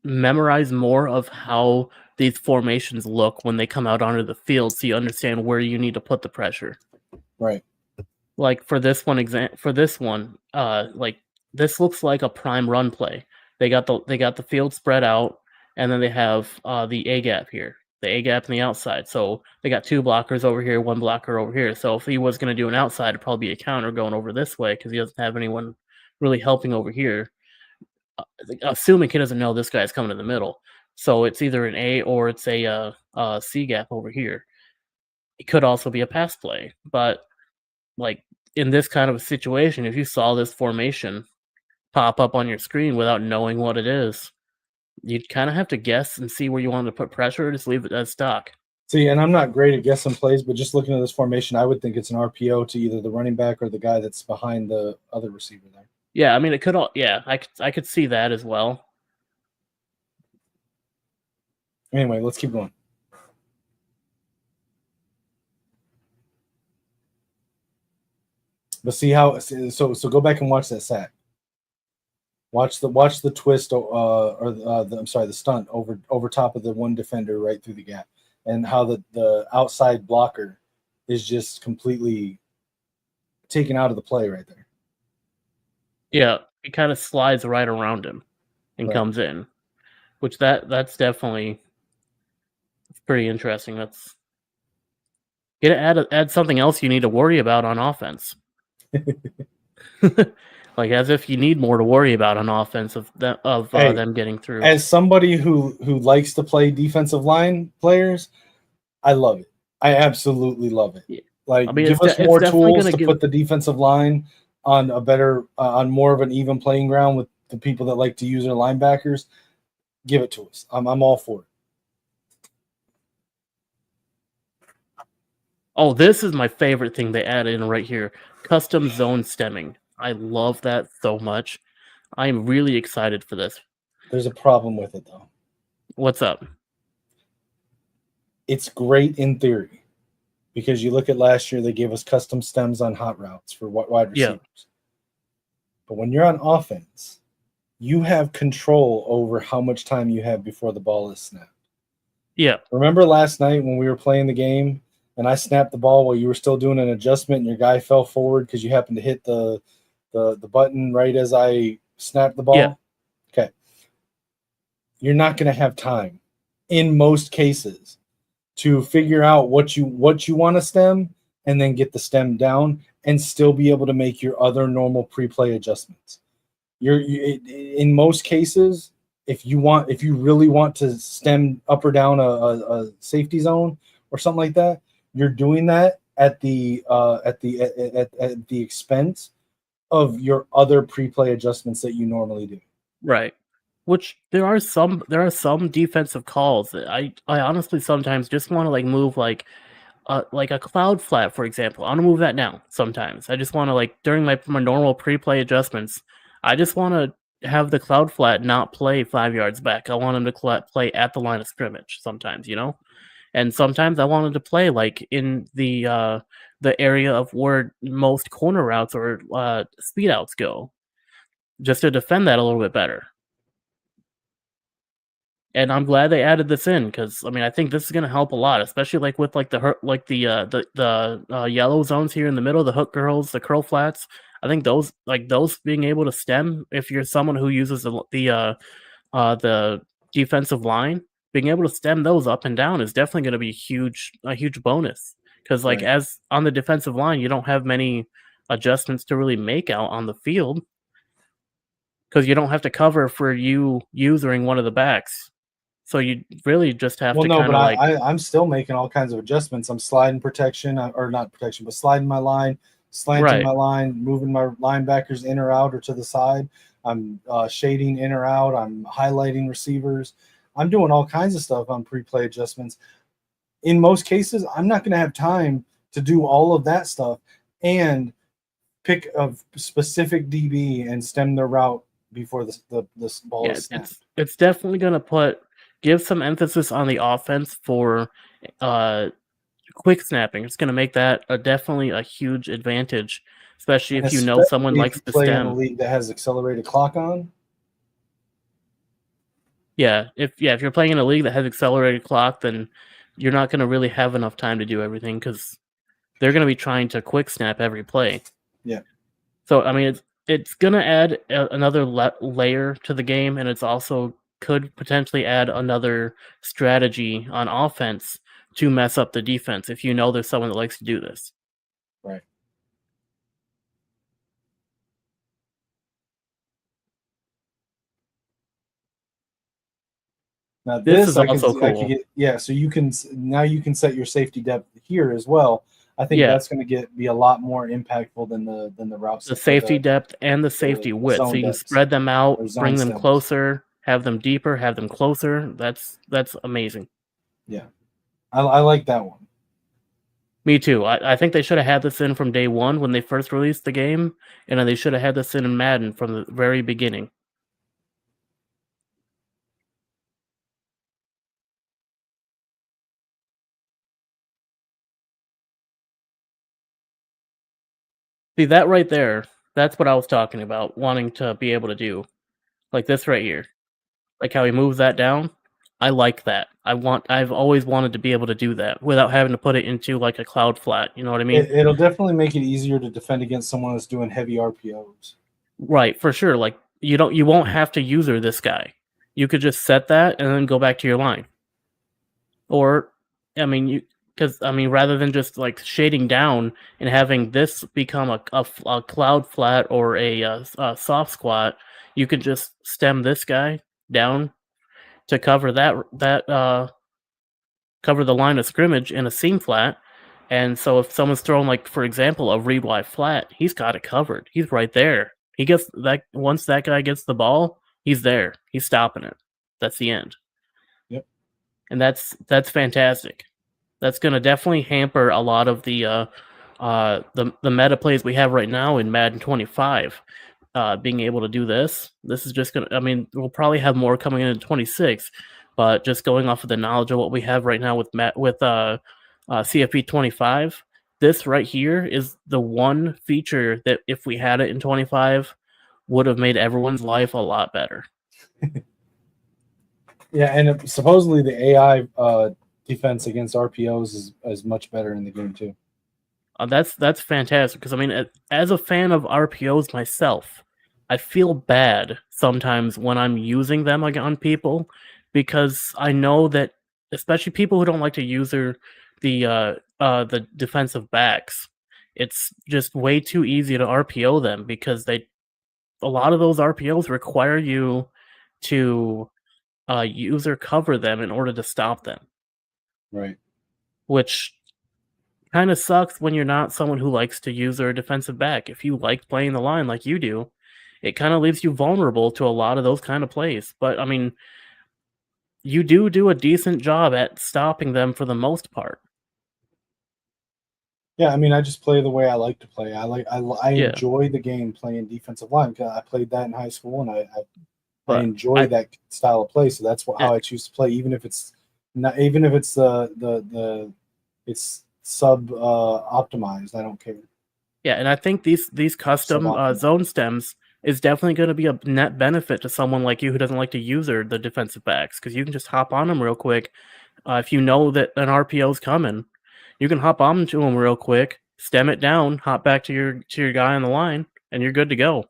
memorize more of how these formations look when they come out onto the field, so you understand where you need to put the pressure. Right. Like for this one, like this looks like a prime run play. They got the field spread out, and then they have the A gap here, the A gap and the outside. So they got 2 blockers over here, 1 blocker over here. So if he was going to do an outside, it'd probably be a counter going over this way because he doesn't have anyone really helping over here. Assuming he doesn't know this guy's coming in the middle. So it's either an A or it's a C gap over here. It could also be a pass play. But like in this kind of a situation, if you saw this formation pop up on your screen without knowing what it is, you'd kind of have to guess and see where you want to put pressure or just leave it as stock. See, and I'm not great at guessing plays, but just looking at this formation, I would think it's an RPO to either the running back or the guy that's behind the other receiver there. Yeah, I mean, it could all. Yeah, I could see that as well. Anyway, let's keep going. But see how so go back and watch that sack. Watch the twist the stunt over top of the one defender right through the gap, and how the outside blocker is just completely taken out of the play right there. Yeah, he kind of slides right around him and comes in, which that's definitely pretty interesting. That's gonna add something else you need to worry about on offense. Like as if you need more to worry about on offense of them getting through. As somebody who likes to play defensive line players, I love it. I absolutely love it. Yeah. Like, I mean, give us more tools to put the defensive line on a better, on more of an even playing ground with the people that like to use their linebackers. Give it to us. I'm all for it. Oh, this is my favorite thing they added in right here. Custom zone stemming. I love that so much. I'm really excited for this. There's a problem with it, though. What's up? It's great in theory because you look at last year, they gave us custom stems on hot routes for wide receivers. But when you're on offense, you have control over how much time you have before the ball is snapped. Yeah. Remember last night when we were playing the game and I snapped the ball while you were still doing an adjustment and your guy fell forward because you happened to hit the button right as I snapped the ball? Yeah. Okay. You're not going to have time in most cases to figure out what you want to stem and then get the stem down and still be able to make your other normal pre-play adjustments. In most cases, if you really want to stem up or down a safety zone or something like that, you're doing that at the expense of your other pre-play adjustments that you normally do. Right. Which there are some defensive calls that I honestly sometimes just want to like move like a cloud flat, for example. I want to move that now sometimes. I just want to like during my normal pre-play adjustments, I just want to have the cloud flat not play 5 yards back. I want him to play at the line of scrimmage sometimes, you know? And sometimes I want him to play like in the area of where most corner routes or speed outs go, just to defend that a little bit better. And I'm glad they added this in because I mean I think this is going to help a lot, especially like with like the yellow zones here in the middle, the hook girls, the curl flats. I think those being able to stem if you're someone who uses the defensive line, being able to stem those up and down is definitely going to be a huge bonus because like Right. as on the defensive line you don't have many adjustments to really make out on the field because you don't have to cover for you using one of the backs. So you really just have to kind of like... I'm still making all kinds of adjustments. I'm sliding protection, or not protection, but sliding my line, slanting my line, moving my linebackers in or out or to the side. I'm shading in or out. I'm highlighting receivers. I'm doing all kinds of stuff on pre-play adjustments. In most cases, I'm not going to have time to do all of that stuff and pick a specific DB and stem their route before the ball is snapped. It's definitely going to give some emphasis on the offense for quick snapping. It's going to make that definitely a huge advantage, especially if you know someone likes to play stem. in a league that has accelerated clock on. Yeah, if you're playing in a league that has accelerated clock, then you're not going to really have enough time to do everything because they're going to be trying to quick snap every play. Yeah. So I mean, it's going to add another layer to the game, and it's also could potentially add another strategy on offense to mess up the defense if you know there's someone that likes to do this. Right. Now this is also cool. So you can set your safety depth here as well. I think that's going to be a lot more impactful than the routes. The safety depth and the safety width, so you can spread them out, bring them closer, have them deeper, have them closer. That's amazing. Yeah, I like that one. Me too. I think they should have had this in from day one when they first released the game, and they should have had this in Madden from the very beginning. See, that right there, that's what I was talking about, wanting to be able to do. Like this right here. Like how he moves that down. I like that. I've always wanted to be able to do that without having to put it into like a cloud flat. You know what I mean? It'll definitely make it easier to defend against someone that's doing heavy RPOs. Right, for sure. Like you won't have to user this guy. You could just set that and then go back to your line. Or, I mean, rather than just like shading down and having this become a cloud flat or a soft squat, you could just stem this guy down to cover cover the line of scrimmage in a seam flat. And so if someone's throwing, like, for example, a read wide flat, he's got it covered. He's right there. He gets that once that guy gets the ball, he's there. He's stopping it. That's the end. Yep. And that's fantastic. That's going to definitely hamper a lot of the meta plays we have right now in Madden 25. Being able to do this is just going to, I mean, we'll probably have more coming in 26, but just going off of the knowledge of what we have right now with CFP 25, this right here is the one feature that if we had it in 25 would have made everyone's life a lot better. Yeah, and supposedly the AI defense against RPOs is much better in the game too. That's fantastic, because I mean, as a fan of RPOs myself, I feel bad sometimes when I'm using them on people, because I know that, especially people who don't like to use the defensive backs, it's just way too easy to RPO them, because a lot of those RPOs require you to use or cover them in order to stop them, Right. which kind of sucks when you're not someone who likes to use their defensive back. If you like playing the line like you do, it kind of leaves you vulnerable to a lot of those kind of plays. But I mean, you do a decent job at stopping them for the most part. Yeah, I mean, I just play the way I like to play. I Yeah. enjoy the game playing defensive line. I played that in high school, and I But enjoy that style of play. So that's how I choose to play, even if it's not, even if it's it's sub optimized. I don't care. Yeah, and I think these custom zone stems is definitely going to be a net benefit to someone like you who doesn't like to use the defensive backs, because you can just hop on them real quick. If you know that an RPO is coming, you can hop on to them real quick, stem it down, hop back to your guy on the line, and you're good to go.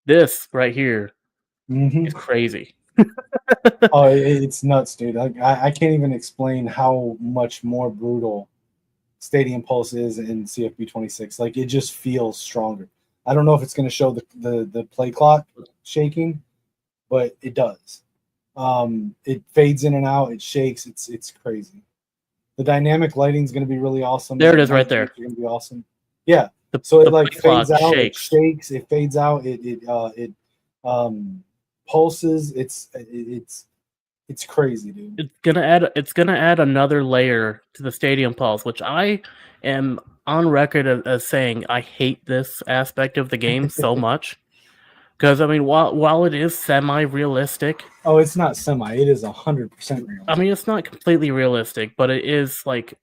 This right here is crazy. Oh, it's nuts, dude. I can't even explain how much more brutal Stadium Pulse is in CFB 26. Like, it just feels stronger. I don't know if it's going to show the play clock shaking, but it does. It fades in and out. It shakes. It's crazy. The dynamic lighting is going to be really awesome. There it is, right there. It's going to be awesome. Yeah. So it like fades out. Shakes. It shakes. It fades out. It pulses. It's crazy, dude. It's gonna add another layer to the Stadium Pulse, which I am on record as saying I hate this aspect of the game so much. Because I mean, while it is semi-realistic, oh, it's not semi. It is 100% real. I mean, it's not completely realistic, but it is like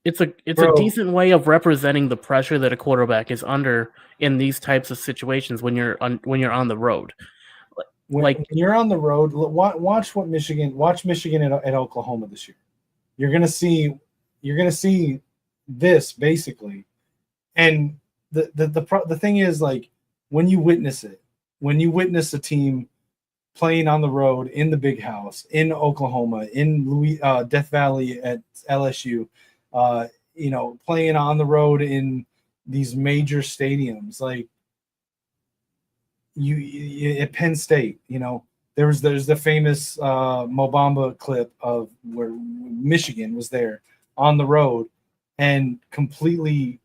it's a decent way of representing the pressure that a quarterback is under in these types of situations when you're on the road. When you're on the road, watch Michigan at Oklahoma this year. You're gonna see this basically, and the thing is, like, when you witness a team playing on the road in the big house in Oklahoma, in Death Valley at LSU, playing on the road in these major stadiums, like you at Penn State, there's the famous Mobamba clip of where Michigan was there on the road and completely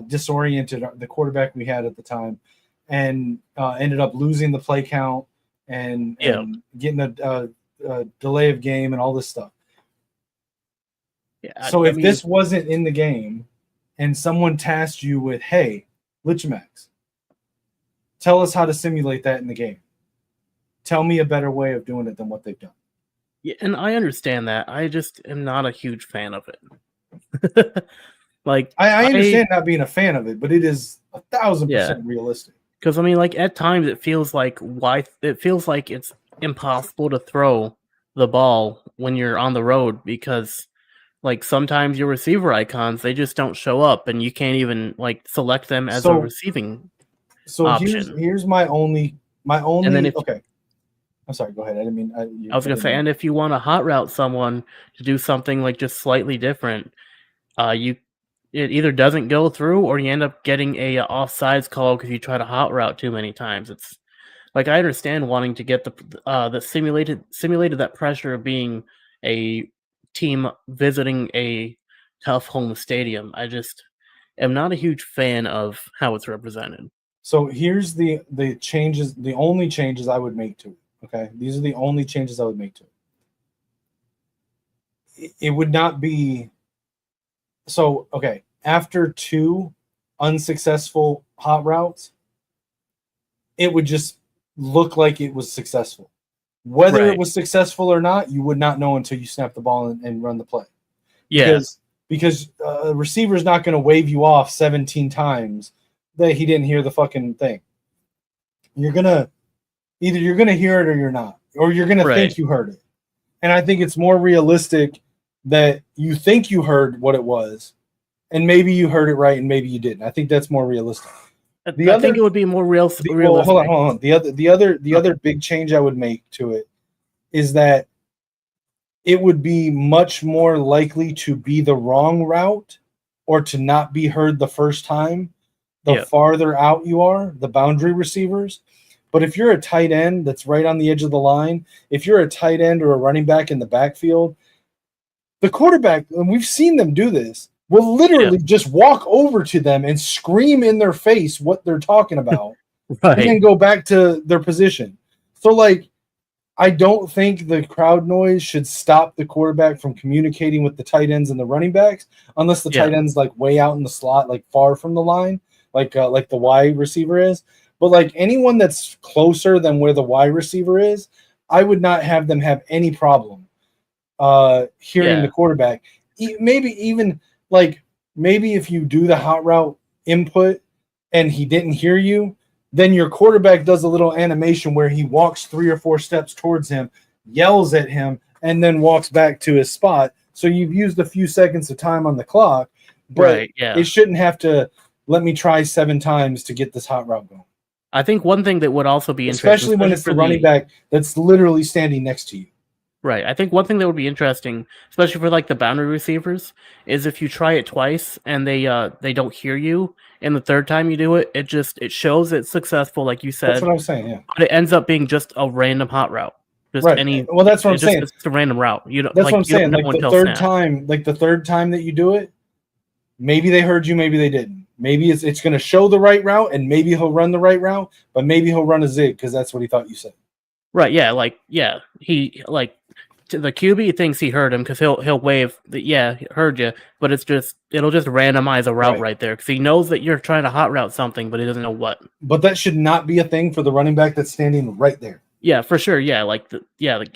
disoriented the quarterback we had at the time, and ended up losing the play count and getting a delay of game and all this stuff. Yeah, so if this wasn't in the game and someone tasked you with, hey, Lichemax, tell us how to simulate that in the game. Tell me a better way of doing it than what they've done. Yeah, and I understand that. I just am not a huge fan of it. Like, I understand not being a fan of it, but it is 1,000% realistic. Because I mean, like, at times it feels like it's impossible to throw the ball when you're on the road, because like sometimes your receiver icons, they just don't show up and you can't even like select them as a receiving option. Here's my only and then okay. I'm sorry, go ahead. I didn't mean I was gonna say, and if you want to hot route someone to do something like just slightly different, it either doesn't go through or you end up getting a offsides call because you try to hot route too many times. It's like, I understand wanting to get the simulated that pressure of being a team visiting a tough home stadium. I just am not a huge fan of how it's represented. So here's the changes, the only changes I would make to it. Okay, these are the only changes I would make to it. It would not be so. Okay, after 2 unsuccessful hot routes, it would just look like it was successful. Whether Right. it was successful or not, you would not know until you snap the ball and run the play. Yeah. Because a receiver's not going to wave you off 17 times that he didn't hear the fucking thing. You're gonna hear it or you're not, or you're gonna think you heard it. And I think it's more realistic that you think you heard what it was, and maybe you heard it right and maybe you didn't. I think that's more realistic. I think it would be more realistic. Well, hold on. The other big change I would make to it is that it would be much more likely to be the wrong route or to not be heard the first time the farther out you are, the boundary receivers. But if you're a tight end that's right on the edge of the line, if you're a tight end or a running back in the backfield, the quarterback, and we've seen them do this, will literally just walk over to them and scream in their face what they're talking about and then go back to their position. So, like, I don't think the crowd noise should stop the quarterback from communicating with the tight ends and the running backs unless the tight end's like way out in the slot, like far from the line, like the wide receiver is. But like anyone that's closer than where the wide receiver is, I would not have them have any problem hearing the quarterback. Maybe if you do the hot route input and he didn't hear you, then your quarterback does a little animation where he walks 3 or 4 steps towards him, yells at him, and then walks back to his spot. So you've used a few seconds of time on the clock, but it shouldn't have to let me try 7 times to get this hot route going. I think one thing that would also be interesting, especially when it's the running back that's literally standing next to you. Right. I think one thing that would be interesting, especially for like the boundary receivers, is if you try it twice and they don't hear you, and the third time you do it, it shows it's successful, like you said. That's what I'm saying. Yeah. But it ends up being just a random hot route. Just any. Well, that's what I'm saying. It's a random route. You don't. That's like, what I'm saying. Like the third time that you do it, maybe they heard you, maybe they didn't. Maybe it's going to show the right route, and maybe he'll run the right route, but maybe he'll run a zig because that's what he thought you said. Right? Yeah. He the QB thinks he heard him because he'll wave. He heard you, but it'll just randomize a route right there because he knows that you're trying to hot route something, but he doesn't know what. But that should not be a thing for the running back that's standing right there. Yeah, for sure. Yeah, like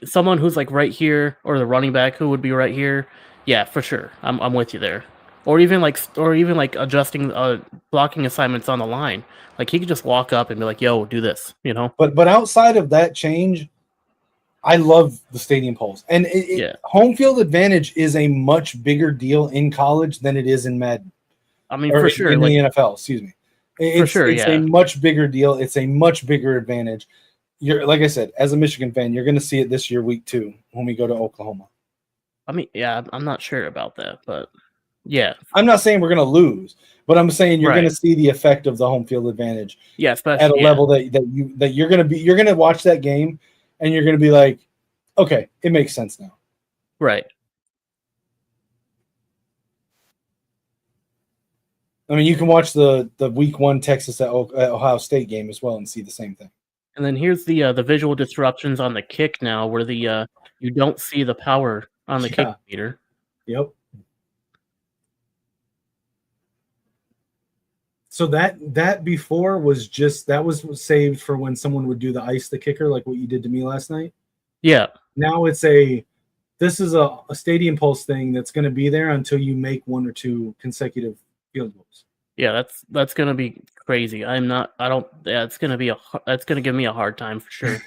someone who's like right here, or the running back who would be right here. Yeah, for sure. I'm with you there. Or even like adjusting blocking assignments on the line. Like he could just walk up and be like, "Yo, do this," you know. But outside of that change, I love the stadium polls, and home field advantage is a much bigger deal in college than it is in Madden. I mean, for sure, in the NFL. Excuse me. It's a much bigger deal. It's a much bigger advantage. You're like I said, as a Michigan fan, you're going to see it this year, week 2, when we go to Oklahoma. I mean, I'm not sure about that, but. Yeah, I'm not saying we're going to lose, but I'm saying you're going to see the effect of the home field advantage. Yeah, especially at a level that you're going to watch that game, and you're going to be like, okay, it makes sense now. Right. I mean, you can watch the week 1 Texas at Ohio State game as well and see the same thing. And then here's the visual disruptions on the kick now, where you don't see the power on the kick meter. Yep. So that before was saved for when someone would do the ice the kicker, like what you did to me last night. Yeah. Now this is a stadium pulse thing that's going to be there until you make 1 or 2 consecutive field goals. Yeah, that's going to be crazy. It's going to give me a hard time for sure.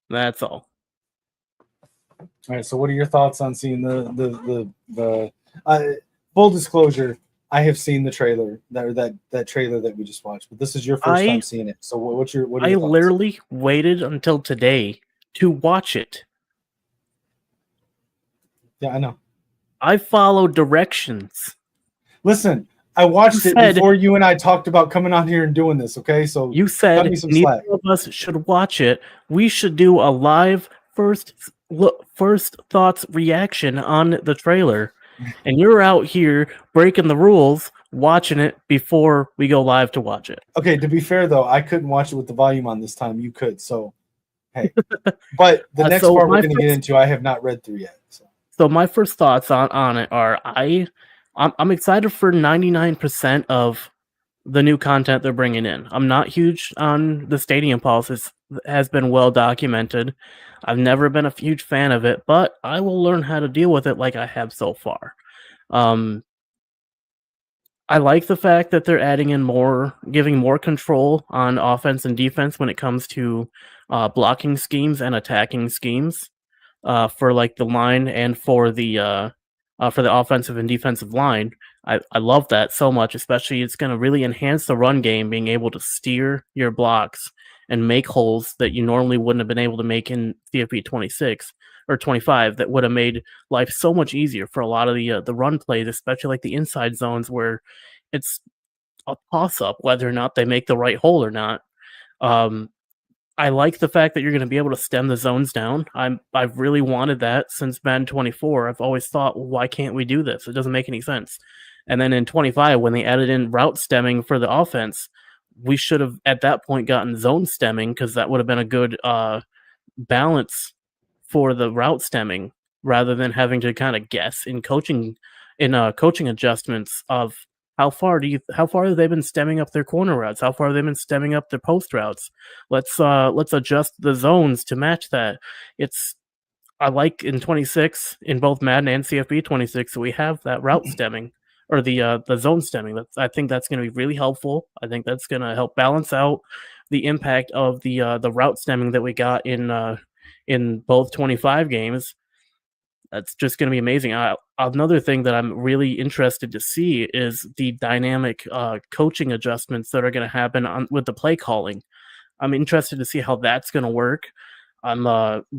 That's all. All right. So, what are your thoughts on seeing the full disclosure? I have seen the trailer that trailer that we just watched, but this is your first time seeing it. So, what are your thoughts? I literally waited until today to watch it. Yeah, I know. I followed directions. Listen, I watched it before you and I talked about coming on here and doing this, okay? So you said neither of us should watch it. We should do a live first thoughts reaction on the trailer. And you're out here breaking the rules, watching it before we go live to watch it. Okay, to be fair though, I couldn't watch it with the volume on this time. You could, so Hey, but the next so part we're my going to get into, I have not read through yet. So my first thoughts on it are I'm excited for 99% of the new content they're bringing in. I'm not huge on the stadium pulse. It has been well documented. I've never been a huge fan of it, but I will learn how to deal with it like I have so far. I like the fact that they're adding in giving more control on offense and defense when it comes to blocking schemes and attacking schemes for like the line and for the offensive and defensive line. I love that so much, especially it's going to really enhance the run game, being able to steer your blocks and make holes that you normally wouldn't have been able to make in CFP 26 or 25 that would have made life so much easier for a lot of the run plays, especially like the inside zones where it's a toss-up whether or not they make the right hole or not. I like the fact that you're going to be able to stem the zones down. I've really wanted that since Madden 24. I've always thought, well, why can't we do this? It doesn't make any sense. And then in 25, when they added in route stemming for the offense, we should have at that point gotten zone stemming because that would have been a good balance for the route stemming rather than having to kind of guess in coaching adjustments of how far have they been stemming up their corner routes? How far have they been stemming up their post routes? Let's adjust the zones to match that. I like in 26 in both Madden and CFB 26 we have that route stemming or the zone stemming. I think that's going to be really helpful. I think that's going to help balance out the impact of the route stemming that we got in both 25 games. That's just going to be amazing. Another thing that I'm really interested to see is the dynamic coaching adjustments that are going to happen with the play calling. I'm interested to see how that's going to work. I'm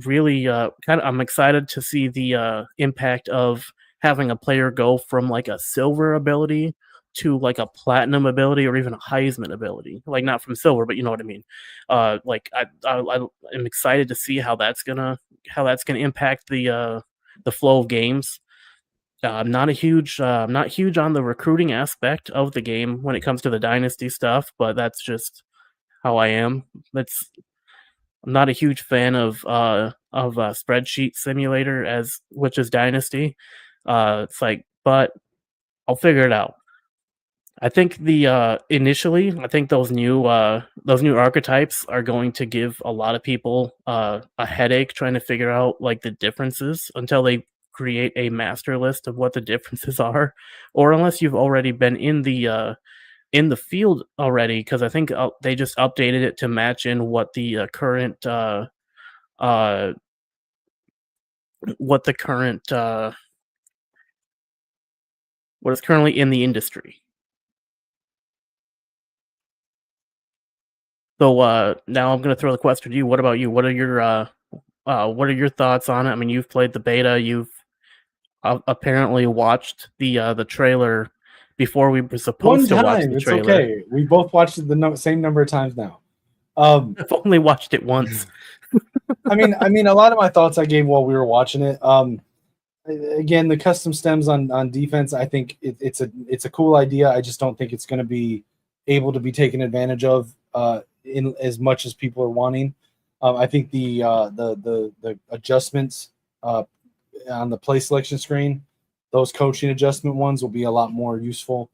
really I'm excited to see the impact of having a player go from like a silver ability to like a platinum ability or even a Heisman ability. Like not from silver, but you know what I mean. I'm excited to see how that's gonna impact the flow of games. I'm not huge on the recruiting aspect of the game when it comes to the dynasty stuff, but that's just how I am. I'm not a huge fan of spreadsheet simulator which is dynasty. It's like, but I'll figure it out. I think initially, I think those new archetypes are going to give a lot of people a headache trying to figure out like the differences until they create a master list of what the differences are, or unless you've already been in the field already, because I think they just updated it to match in what the current what is currently in the industry. So now I'm going to throw the question to you. What about you? What are your thoughts on it? I mean, you've played the beta. You've apparently watched the trailer before we were supposed to watch the trailer. It's okay. We both watched it the same number of times now. I've only watched it once. I mean, a lot of my thoughts I gave while we were watching it. Again, the custom stems on defense, I think it's a cool idea. I just don't think it's going to be able to be taken advantage of in as much as people are wanting. I think the adjustments on the play selection screen, those coaching adjustment ones will be a lot more useful.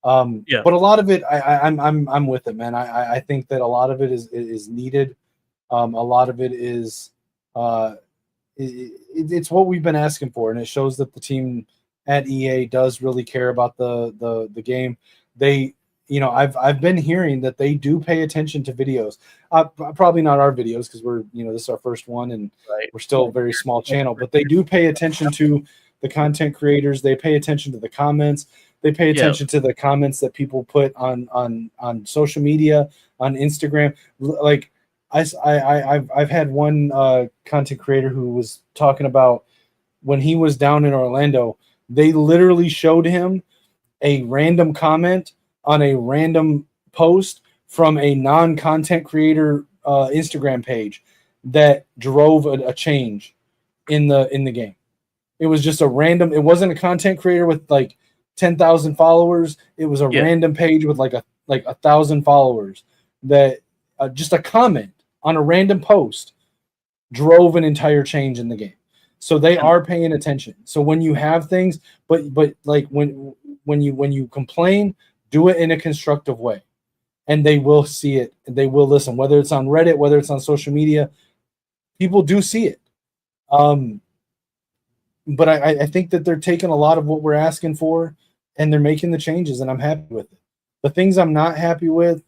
Yeah. But a lot of it, I'm with it, man. I think that a lot of it is needed. A lot of it is it's what we've been asking for, and it shows that the team at EA does really care about the game. They, I've been hearing that they do pay attention to videos. Probably not our videos because we're, this is our first one and we're still a very small channel, but they do pay attention to the content creators. They pay attention to the comments. They pay attention to the comments that people put on social media, on Instagram. Like I've had one content creator who was talking about when he was down in Orlando, they literally showed him a random comment on a random post from a non-content creator Instagram page that drove a change in the game. It was just a random. It wasn't a content creator with like 10,000 followers. It was a random page with like 1,000 followers that just a comment on a random post drove an entire change in the game. So they are paying attention. So when you have things, but like when you complain, do it in a constructive way, and they will see it. And they will listen. Whether it's on Reddit, whether it's on social media, people do see it. But I think that they're taking a lot of what we're asking for, and they're making the changes, and I'm happy with it. The things I'm not happy with,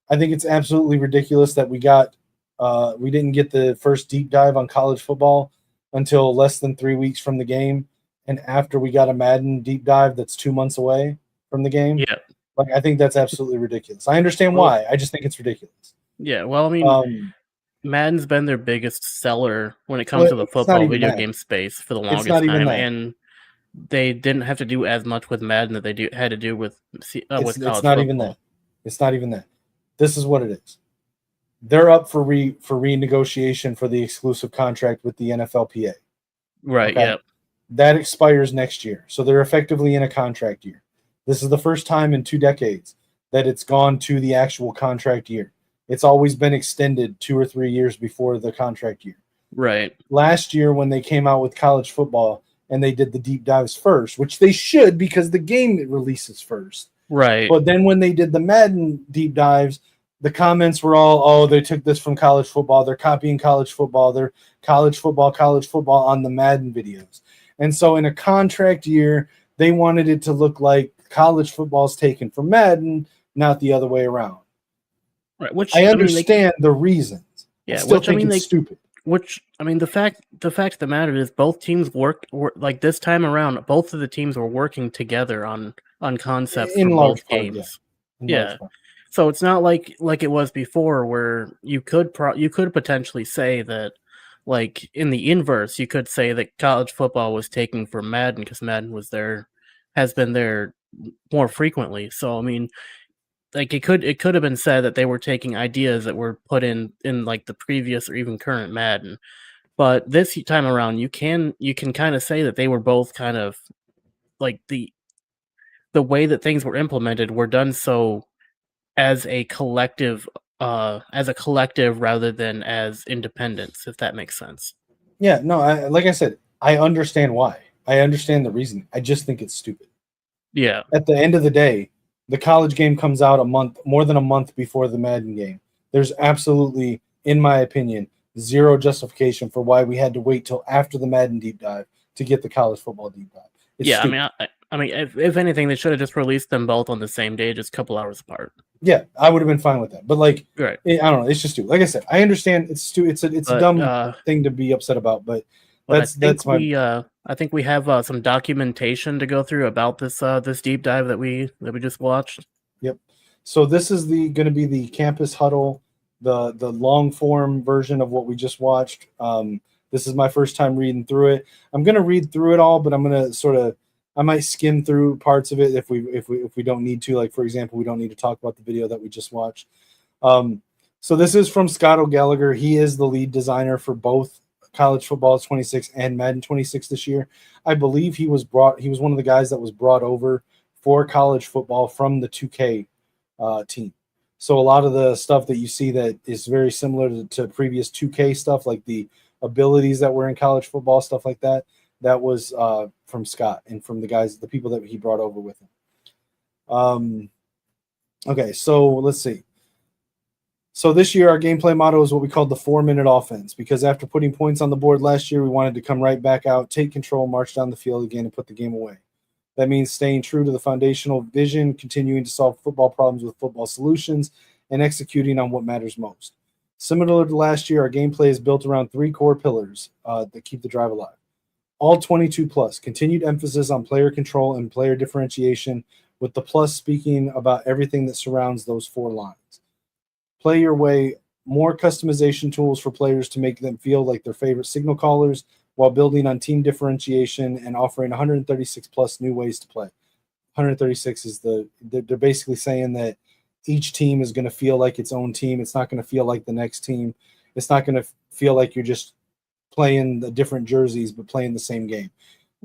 I think it's absolutely ridiculous that we didn't get the first deep dive on college football until less than 3 weeks from the game, and after we got a Madden deep dive that's 2 months away from the game. Yeah. Like, I think that's absolutely ridiculous. I understand why. I just think it's ridiculous. Yeah, well, I mean, Madden's been their biggest seller when it comes to the it's not football even video that. game space for the It's longest not even time, that. and they didn't have to do as much with Madden that they had to do with college It's not football. even that. It's not even that. This is what it is. They're up for renegotiation for the exclusive contract with the NFLPA. Right, Okay? yeah. That expires next year. So they're effectively in a contract year. This is the first time in 2 decades that it's gone to the actual contract year. It's always been extended 2 or 3 years before the contract year. Right. Last year, when they came out with college football and they did the deep dives first, which they should because the game releases first. Right. But then when they did the Madden deep dives, the comments were all, oh, they took this from college football. They're copying college football. They're college football on the Madden videos. And so in a contract year, they wanted it to look like college football is taken from Madden, not the other way around. Right. Which I understand the reasons. Yeah, I still which I think mean, it's stupid. Which I mean, the fact of the matter is, both teams work like this time around. Both of the teams were working together on concepts In for large both part, games. In large Yeah. part. So it's not like it was before, where you could potentially say that, like in the inverse, you could say that college football was taking from Madden because Madden has been there more frequently. So I mean, like it could have been said that they were taking ideas that were put in like the previous or even current Madden. But this time around, you can kind of say that they were both kind of like the way that things were implemented were done so as a collective rather than as independents, if that makes sense. Yeah, no, like I said, I understand why. I understand the reason. I just think it's stupid. Yeah. At the end of the day, the college game comes out more than a month before the Madden game. There's absolutely, in my opinion, zero justification for why we had to wait till after the Madden deep dive to get the college football deep dive. It's stupid. I mean, if anything, they should have just released them both on the same day, just a couple hours apart. Yeah, I would have been fine with that. But like, right. I don't know. It's just stupid. Like I said, I understand it's stupid. It's a dumb thing to be upset about. But that's my. I think we have some documentation to go through about this deep dive that we just watched. Yep. So this is going to be the campus huddle, the long form version of what we just watched. This is my first time reading through it. I'm going to read through it all, but I'm going to I might skim through parts of it if we don't need to. Like, for example, we don't need to talk about the video that we just watched. So this is from Scott O'Gallagher. He is the lead designer for both College Football 26 and Madden 26 this year. I believe he was one of the guys that was brought over for college football from the 2K team. So a lot of the stuff that you see that is very similar to previous 2K stuff, like the abilities that were in college football, stuff like that, that was from Scott and from the people that he brought over with him. Okay, so let's see. So this year, our gameplay motto is what we called the 4-minute offense, because after putting points on the board last year, we wanted to come right back out, take control, march down the field again, and put the game away. That means staying true to the foundational vision, continuing to solve football problems with football solutions, and executing on what matters most. Similar to last year, our gameplay is built around 3 core pillars that keep the drive alive. All 22 plus, continued emphasis on player control and player differentiation, with the plus speaking about everything that surrounds those 4 lines. Play your way, more customization tools for players to make them feel like their favorite signal callers, while building on team differentiation and offering 136 plus new ways to play. 136 is they're basically saying that each team is going to feel like its own team. It's not going to feel like the next team. It's not going to feel like you're just playing the different jerseys, but playing the same game.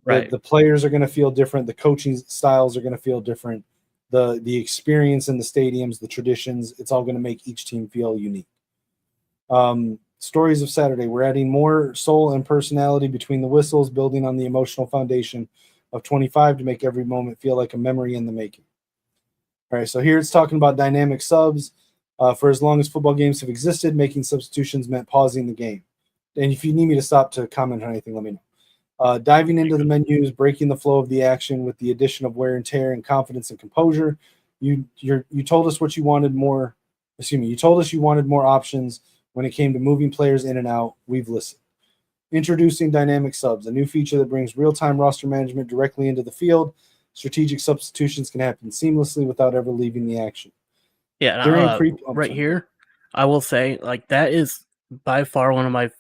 Right. The players are going to feel different. The coaching styles are going to feel different. The experience in the stadiums, the traditions, it's all going to make each team feel unique. Stories of Saturday. We're adding more soul and personality between the whistles, building on the emotional foundation of 25 to make every moment feel like a memory in the making. All right, so here it's talking about dynamic subs. For as long as football games have existed, making substitutions meant pausing the game. And if you need me to stop to comment on anything, let me know. Diving into the menus, breaking the flow of the action with the addition of wear and tear and confidence and composure. You told us what you wanted more. You told us you wanted more options when it came to moving players in and out. We've listened. Introducing dynamic subs, a new feature that brings real-time roster management directly into the field. Strategic substitutions can happen seamlessly without ever leaving the action. Yeah, right here, I will say, like, that is by far one of my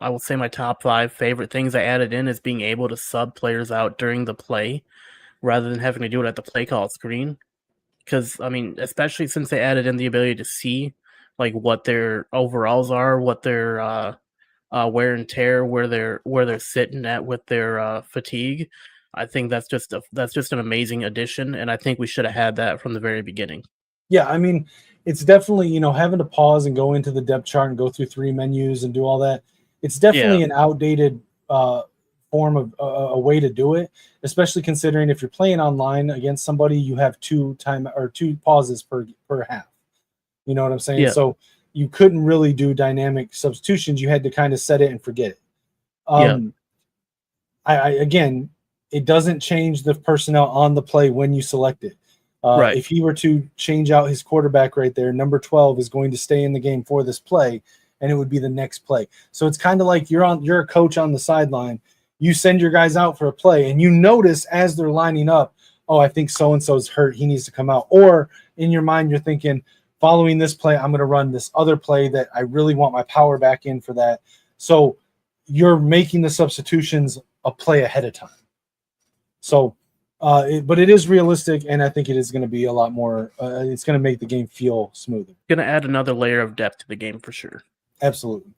I will say my top 5 favorite things I added in is being able to sub players out during the play rather than having to do it at the play call screen. Because, I mean, especially since they added in the ability to see, like, what their overalls are, what their wear and tear, where they're sitting at with their fatigue. I think that's just an amazing addition, and I think we should have had that from the very beginning. Yeah, I mean, it's definitely, having to pause and go into the depth chart and go through 3 menus and do all that. It's definitely an outdated form of a way to do it, especially considering if you're playing online against somebody, you have 2 pauses per half. You know what I'm saying? Yeah. So you couldn't really do dynamic substitutions. You had to kind of set it and forget it. Again, it doesn't change the personnel on the play when you select it. Right. If he were to change out his quarterback right there, number 12 is going to stay in the game for this play, and it would be the next play. So it's kind of like you're a coach on the sideline. You send your guys out for a play, and you notice as they're lining up, oh, I think so-and-so's hurt. He needs to come out. Or in your mind, you're thinking, following this play, I'm going to run this other play that I really want my power back in for that. So you're making the substitutions a play ahead of time. So, but it is realistic, and I think it is going to be a lot more. It's going to make the game feel smoother. Going to add another layer of depth to the game for sure. Absolutely.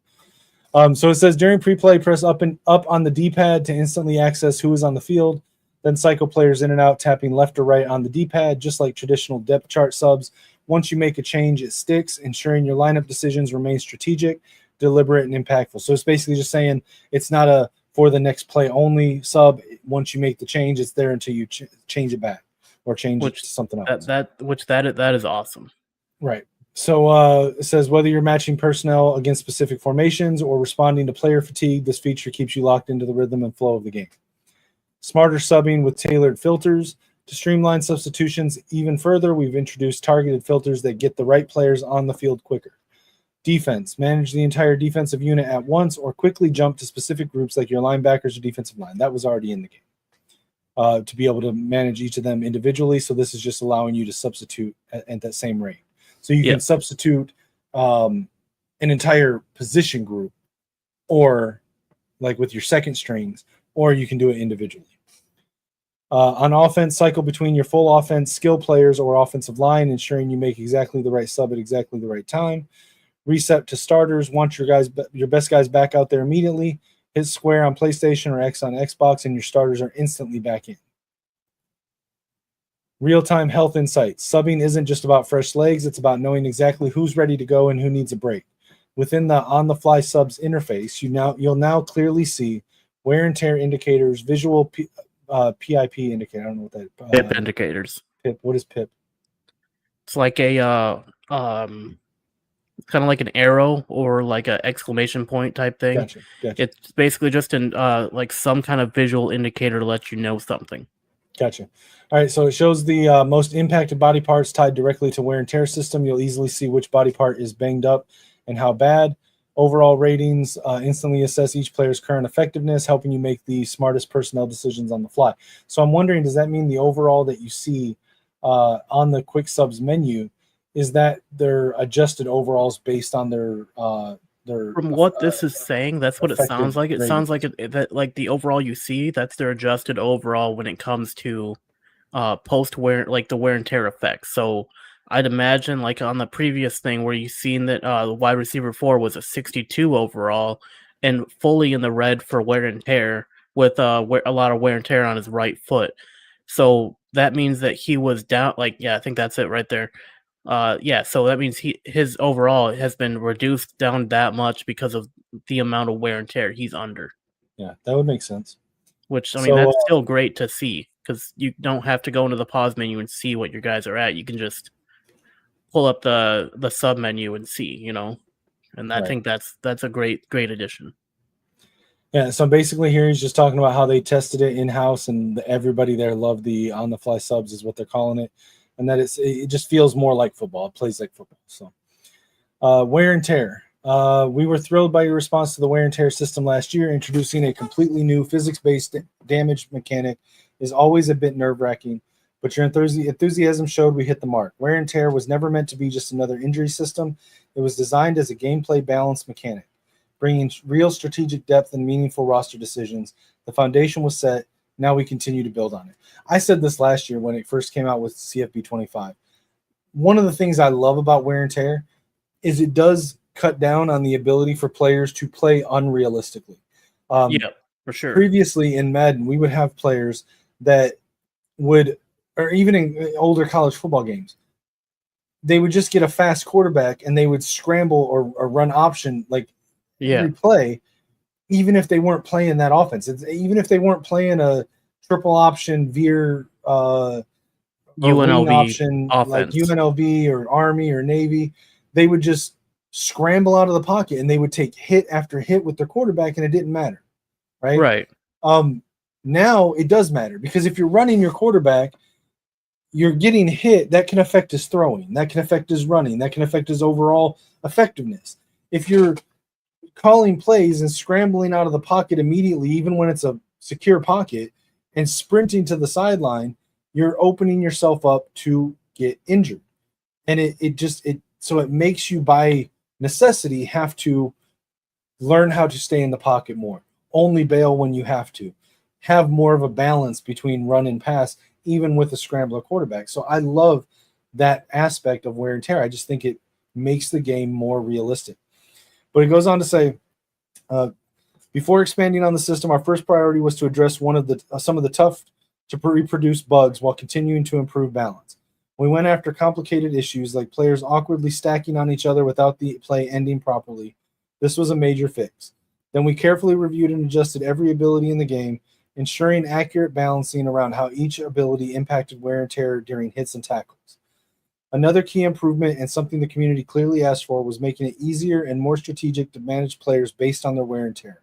So it says during pre-play, press up on the D-pad to instantly access who is on the field. Then cycle players in and out, tapping left or right on the D-pad, just like traditional depth chart subs. Once you make a change, it sticks, ensuring your lineup decisions remain strategic, deliberate, and impactful. So it's basically just saying it's not a for the next play only sub. Once you make the change, it's there until you change it back or change it to something else. That is awesome. Right. So it says whether you're matching personnel against specific formations or responding to player fatigue, this feature keeps you locked into the rhythm and flow of the game. Smarter subbing with tailored filters. To streamline substitutions even further, we've introduced targeted filters that get the right players on the field quicker. Defense. Manage the entire defensive unit at once or quickly jump to specific groups like your linebackers or defensive line. That was already in the game. To be able to manage each of them individually. So this is just allowing you to substitute at that same rate. So you can substitute an entire position group or like with your second strings, or you can do it individually. On offense, cycle between your full offense skill players or offensive line, ensuring you make exactly the right sub at exactly the right time. Reset to starters. Want your best guys back out there immediately. Hit square on PlayStation or X on Xbox, and your starters are instantly back in. Real-time health insights. Subbing isn't just about fresh legs. It's about knowing exactly who's ready to go and who needs a break. Within the on-the-fly subs interface, you'll now clearly see wear and tear indicators, visual PIP indicator. I don't know what that PIP indicators. PIP. What is PIP? It's like a kind of like an arrow or like an exclamation point type thing. Gotcha. It's basically just like some kind of visual indicator to let you know something. Gotcha. All right, so it shows the most impacted body parts tied directly to wear and tear system. You'll easily see which body part is banged up and how bad. Overall ratings instantly assess each player's current effectiveness, helping you make the smartest personnel decisions on the fly. So I'm wondering, does that mean the overall that you see on the quick subs menu, is that their adjusted overalls based on their From what this is saying, that's what it sounds like. It sounds like that like the overall you see, that's their adjusted overall when it comes to post wear, like the wear and tear effects. So I'd imagine like on the previous thing where you've seen that the wide receiver 4 was a 62 overall and fully in the red for wear and tear with a lot of wear and tear on his right foot. So that means that he was down. Like, yeah, I think that's it right there. Yeah, so that means his overall has been reduced down that much because of the amount of wear and tear he's under. Yeah, that would make sense. Which, I mean, So, that's still great to see because you don't have to go into the pause menu and see what your guys are at. You can just pull up the sub menu and see, you know. And I Right. think that's a great addition. Yeah, so basically here he's just talking about how they tested it in-house and everybody there loved the on-the-fly subs is what they're calling it, and that it just feels more like football. It plays like football. So wear and tear. We were thrilled by your response to the wear and tear system last year. Introducing a completely new physics-based damage mechanic is always a bit nerve-wracking, but your enthusiasm showed we hit the mark. Wear and tear was never meant to be just another injury system. It was designed as a gameplay balance mechanic, bringing real strategic depth and meaningful roster decisions. The foundation was set. Now we continue to build on it. I said this last year when it first came out with CFB 25. One of the things I love about wear and tear is it does cut down on the ability for players to play unrealistically. Yeah, for sure. Previously in Madden, we would have players that would, or even in older college football games, they would just get a fast quarterback and they would scramble or run option like every play, even if they weren't playing that offense. Even if they weren't playing a triple option veer UNLV option offense, like UNLV or Army or Navy, they would just scramble out of the pocket and they would take hit after hit with their quarterback and it didn't matter. Right. Now it does matter because if you're running your quarterback, you're getting hit. That can affect his throwing. That can affect his running. That can affect his overall effectiveness. If you're calling plays and scrambling out of the pocket immediately, even when it's a secure pocket, and sprinting to the sideline, you're opening yourself up to get injured. And so it makes you by necessity have to learn how to stay in the pocket more. Only bail when you have to. Have more of a balance between run and pass, even with a scrambler quarterback. So I love that aspect of wear and tear. I just think it makes the game more realistic. But it goes on to say, before expanding on the system, our first priority was to address some of the tough to reproduce bugs while continuing to improve balance. We went after complicated issues like players awkwardly stacking on each other without the play ending properly. This was a major fix. Then we carefully reviewed and adjusted every ability in the game, ensuring accurate balancing around how each ability impacted wear and tear during hits and tackles. Another key improvement and something the community clearly asked for was making it easier and more strategic to manage players based on their wear and tear.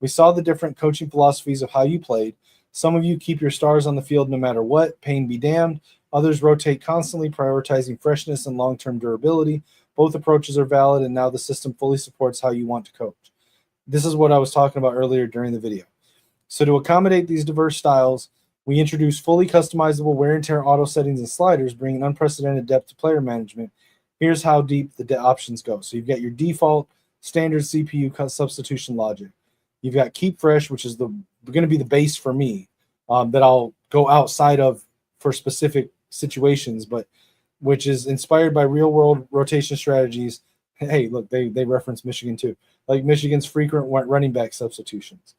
We saw the different coaching philosophies of how you played. Some of you keep your stars on the field no matter what, pain be damned. Others rotate constantly, prioritizing freshness and long-term durability. Both approaches are valid, and now the system fully supports how you want to coach. This is what I was talking about earlier during the video. So to accommodate these diverse styles, we introduced fully customizable wear and tear auto settings and sliders, bringing unprecedented depth to player management. Here's how deep the options go. So you've got your default standard CPU substitution logic. You've got keep fresh, which is going to be the base for me that I'll go outside of for specific situations, but which is inspired by real world rotation strategies. Hey, look, they reference Michigan too, like Michigan's frequent running back substitutions.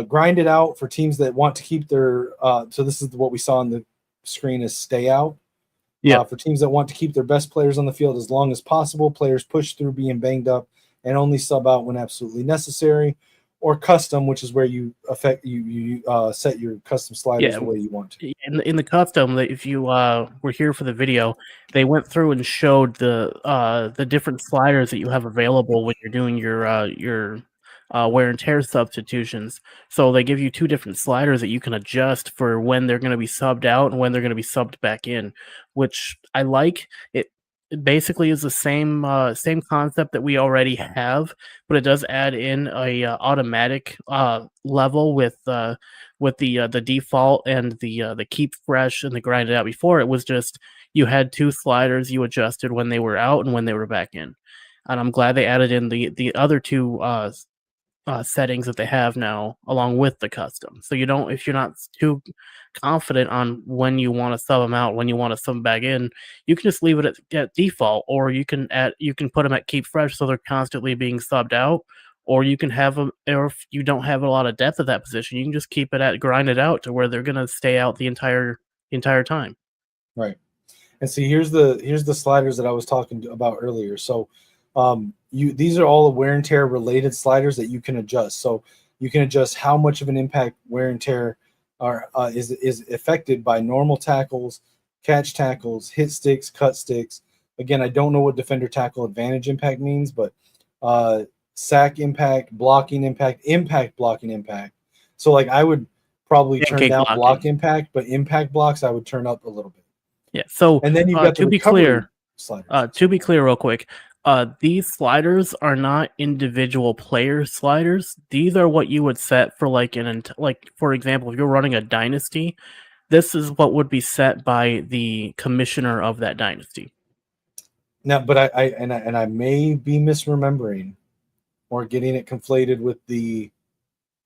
Grind it out for teams that want to keep their so this is what we saw on the screen is stay out. For teams that want to keep their best players on the field as long as possible, players push through being banged up and only sub out when absolutely necessary. Or custom, which is where you set your custom sliders the way you want to. In the custom, if you were here for the video, they went through and showed the different sliders that you have available when you're doing your wear and tear substitutions. So they give you two different sliders that you can adjust for when they're going to be subbed out and when they're going to be subbed back in, which I like. It basically is the same concept that we already have, but it does add in a automatic level with the default and the keep fresh and the grind it out. Before it was just you had two sliders you adjusted when they were out and when they were back in, and I'm glad they added in the other two settings that they have now along with the custom. So you don't, if you're not too confident on when you want to sub them out, when you want to sub them back in, you can just leave it at default, or you can put them at keep fresh so they're constantly being subbed out, or you can have them, or if you don't have a lot of depth at that position, you can just keep it at grind it out to where they're going to stay out the entire time. Right. And see, here's the sliders that I was talking about earlier. So these are all the wear and tear related sliders that you can adjust. So you can adjust how much of an impact wear and tear is affected by normal tackles, catch tackles, hit sticks, cut sticks. Again, I don't know what defender tackle advantage impact means, but sack impact, blocking impact, impact blocking impact. So like I would probably turn Pancake down blocking. block impact, but impact blocks I would turn up a little bit. Yeah. So And then you've got the to be recovery clear, sliders. to be clear, real quick, these sliders are not individual player sliders. These are what you would set for like for example, if you're running a dynasty, this is what would be set by the commissioner of that dynasty. Now, but I may be misremembering or getting it conflated with the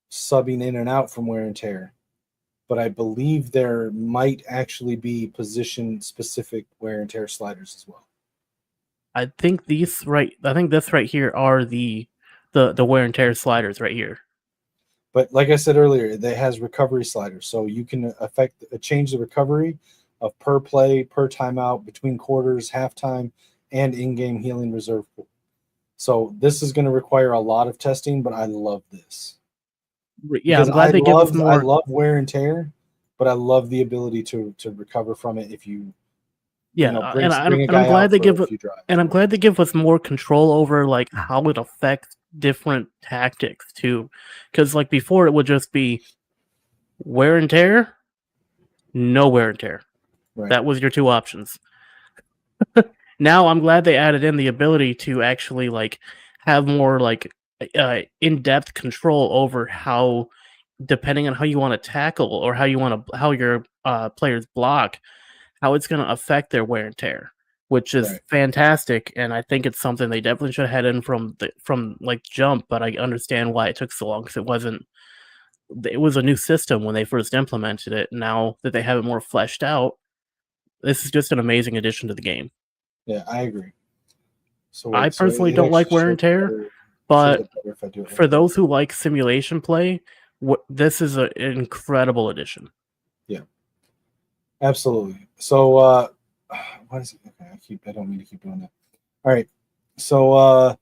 subbing in and out from wear and tear. But I believe there might actually be position specific wear and tear sliders as well. I think this right here are the wear and tear sliders right here. But like I said earlier, it has recovery sliders, so you can change the recovery of per play, per timeout, between quarters, halftime, and in-game healing reserve pool. So this is going to require a lot of testing, but I love this. Yeah, I'm glad they give us more. I love wear and tear, but I love the ability to recover from it if you. Yeah, bring I'm glad they give I'm glad they give us more control over like how it affects different tactics too, because like before it would just be wear and tear, no wear and tear. Right. That was your two options. Now I'm glad they added in the ability to actually like have more like in-depth control over how, depending on how you want to tackle or how your players block, how it's going to affect their wear and tear, which is fantastic. And I think it's something they definitely should have had in from like jump, but I understand why it took so long because it was a new system when they first implemented it. Now that they have it more fleshed out, this is just an amazing addition to the game. Yeah, I agree. So I personally don't like wear and tear, but for those who like simulation play, this is an incredible addition. Yeah, absolutely. So, what is it? Okay, I don't mean to keep doing that. All right. So,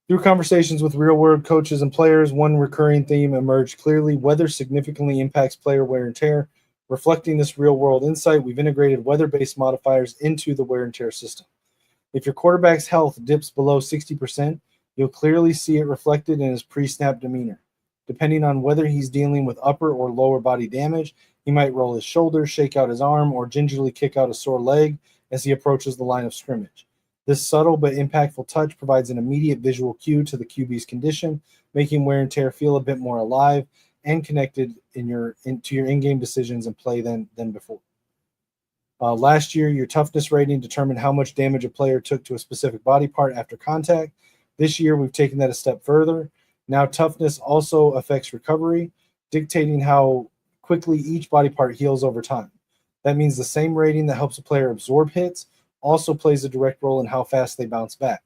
through conversations with real-world coaches and players, one recurring theme emerged clearly: weather significantly impacts player wear and tear. Reflecting this real-world insight, we've integrated weather-based modifiers into the wear and tear system. If your quarterback's health dips below 60%, you'll clearly see it reflected in his pre-snap demeanor. Depending on whether he's dealing with upper or lower body damage, he might roll his shoulders, shake out his arm, or gingerly kick out a sore leg as he approaches the line of scrimmage. This subtle but impactful touch provides an immediate visual cue to the QB's condition, making wear and tear feel a bit more alive and connected to your in-game decisions and play than before. Last year, your toughness rating determined how much damage a player took to a specific body part after contact. This year, we've taken that a step further. Now, toughness also affects recovery, dictating how quickly each body part heals over time. That means the same rating that helps a player absorb hits also plays a direct role in how fast they bounce back.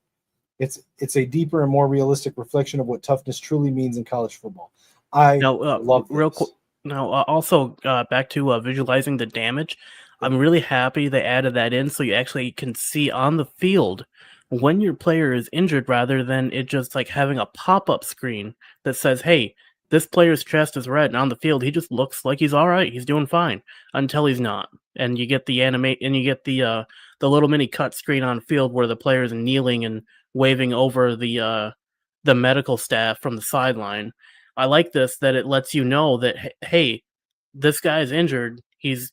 It's a deeper and more realistic reflection of what toughness truly means in college football. I love this. Now, also back to visualizing the damage. I'm really happy they added that in so you actually can see on the field when your player is injured rather than it just like having a pop-up screen that says, hey, this player's chest is red, and on the field he just looks like he's all right, he's doing fine, until he's not. And you get the little mini cut screen on field where the player is kneeling and waving over the medical staff from the sideline. I like this that it lets you know that, hey, this guy's injured. He's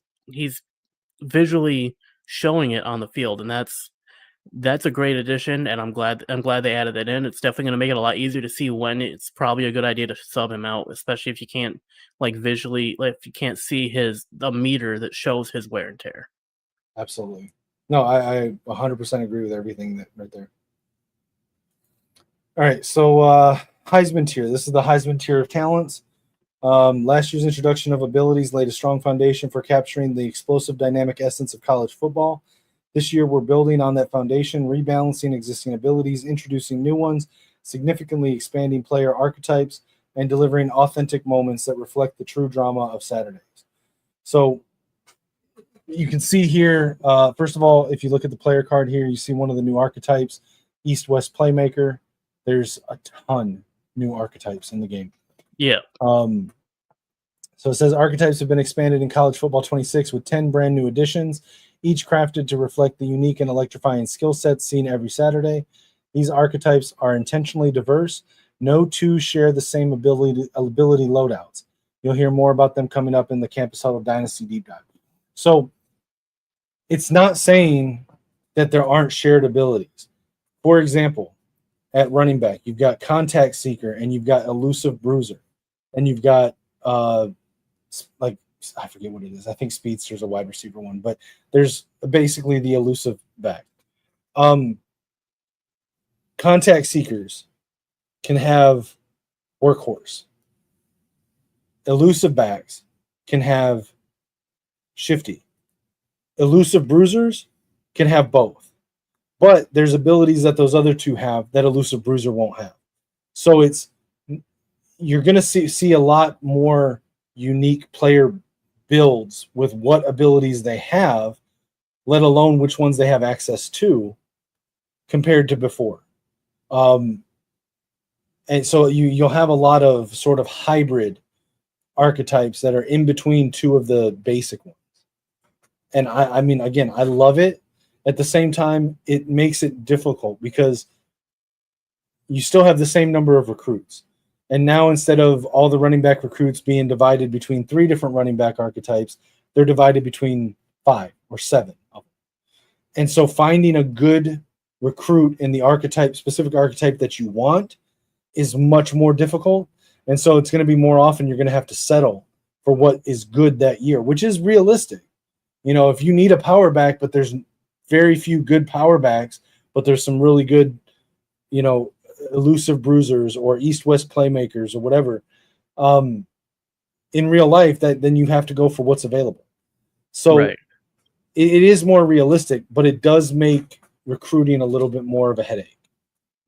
visually showing it on the field, and that's a great addition, and I'm glad they added that in. It's definitely going to make it a lot easier to see when it's probably a good idea to sub him out, especially if you can't if you can't see the meter that shows his wear and tear. Absolutely. No, I 100% agree with everything right there. All right, so Heisman tier. This is the Heisman tier of talents. Last year's introduction of abilities laid a strong foundation for capturing the explosive dynamic essence of college football. This year, we're building on that foundation, rebalancing existing abilities, introducing new ones, significantly expanding player archetypes, and delivering authentic moments that reflect the true drama of Saturdays. So you can see here, first of all, if you look at the player card here, you see one of the new archetypes, East-West Playmaker. There's a ton new archetypes in the game. Yeah. So it says archetypes have been expanded in College Football 26 with 10 brand new additions, each crafted to reflect the unique and electrifying skill sets seen every Saturday. These archetypes are intentionally diverse. No two share the same ability loadouts. You'll hear more about them coming up in the Campus Huddle Dynasty Deep Dive. So it's not saying that there aren't shared abilities. For example, at running back, you've got Contact Seeker and you've got Elusive Bruiser. And you've got, like, I forget what it is. I think Speedster's a wide receiver one, but there's basically the Elusive back. Contact Seekers can have Workhorse. Elusive backs can have Shifty. Elusive Bruisers can have both. But there's abilities that those other two have that Elusive Bruiser won't have. So you're going to see a lot more unique player builds with what abilities they have, let alone which ones they have access to compared to before. And so you'll have a lot of sort of hybrid archetypes that are in between two of the basic ones. And I mean, again, I love it. At the same time, it makes it difficult because you still have the same number of recruits. And now instead of all the running back recruits being divided between 3 different running back archetypes, they're divided between 5 or 7 of them. And so finding a good recruit in the specific archetype that you want is much more difficult. And so it's going to be more often you're going to have to settle for what is good that year, which is realistic. You know, if you need a power back, but there's very few good power backs, but there's some really good, you know, Elusive Bruisers or East-West Playmakers or whatever, in real life, then you have to go for what's available. So Right. it is more realistic, but it does make recruiting a little bit more of a headache.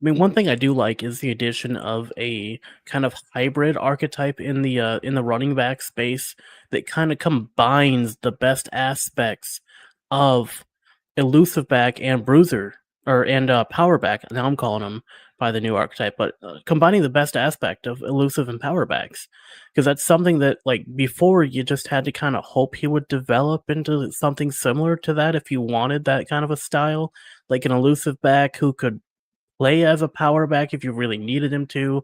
I mean, one thing I do like is the addition of a kind of hybrid archetype in the running back space that kind of combines the best aspects of elusive back and bruiser and power back. Now I'm calling them by the new archetype, but combining the best aspect of elusive and power backs, because that's something that, like, before you just had to kind of hope he would develop into something similar to that if you wanted that kind of a style, like an elusive back who could play as a power back if you really needed him to.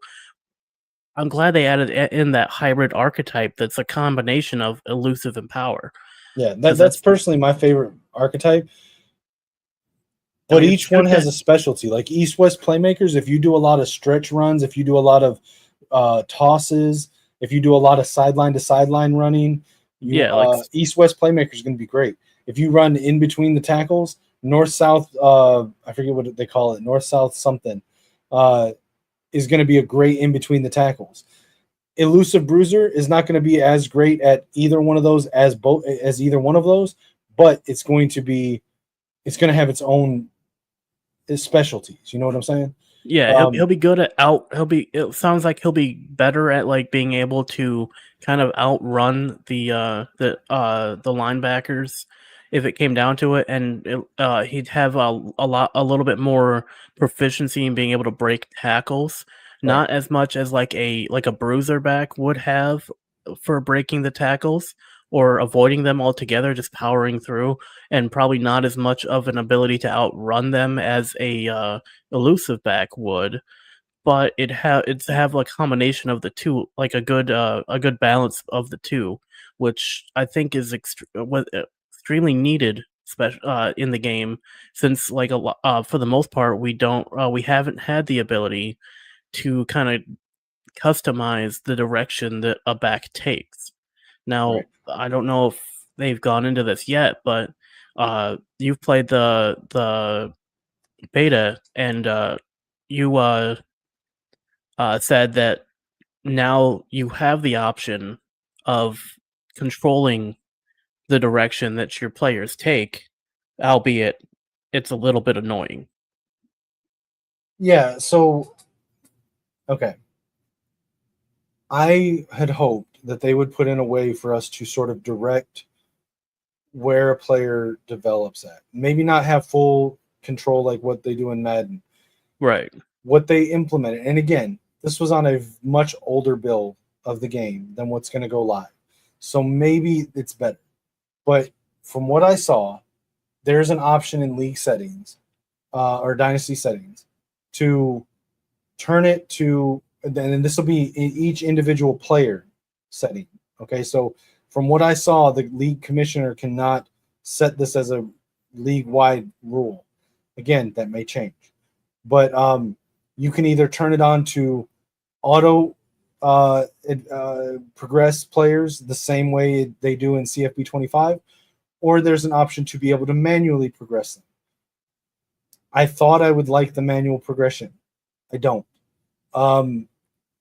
I'm glad they added in that hybrid archetype that's a combination of elusive and power. Yeah, that's personally my favorite archetype. But I mean, each one has a specialty. Like East-West Playmakers, if you do a lot of stretch runs, if you do a lot of tosses, if you do a lot of sideline to sideline running, East-West Playmakers is going to be great. If you run in between the tackles, north-south, I forget what they call it, north-south something, is going to be a great in between the tackles. Elusive Bruiser is not going to be as great at either one of those as either one of those, but it's going to have its own specialties. You know what I'm saying? Yeah, he'll be good at it sounds like he'll be better at, like, being able to kind of outrun the linebackers if it came down to it, and he'd have a little bit more proficiency in being able to break tackles, not as much as like a bruiser back would have for breaking the tackles or avoiding them altogether, just powering through, and probably not as much of an ability to outrun them as a elusive back would. But it's have a combination of the two, like a good balance of the two, which I think is extremely needed, in the game, since, like, for the most part we haven't had the ability to kind of customize the direction that a back takes. Now, Right. I don't know if they've gone into this yet, but you've played the beta, and you said that now you have the option of controlling the direction that your players take, albeit it's a little bit annoying. Yeah, so okay. I had hoped that they would put in a way for us to sort of direct where a player develops at. Maybe not have full control like what they do in Madden. Right. What they implemented, and again, this was on a much older build of the game than what's going to go live. So maybe it's better. But from what I saw, there's an option in league settings or dynasty settings to turn it to, and this will be in each individual player setting. Okay, so from what I saw, the league commissioner cannot set this as a league-wide rule. Again, that may change. But you can either turn it on to auto progress players the same way they do in CFB 25, or there's an option to be able to manually progress them. I thought I would like the manual progression. I don't.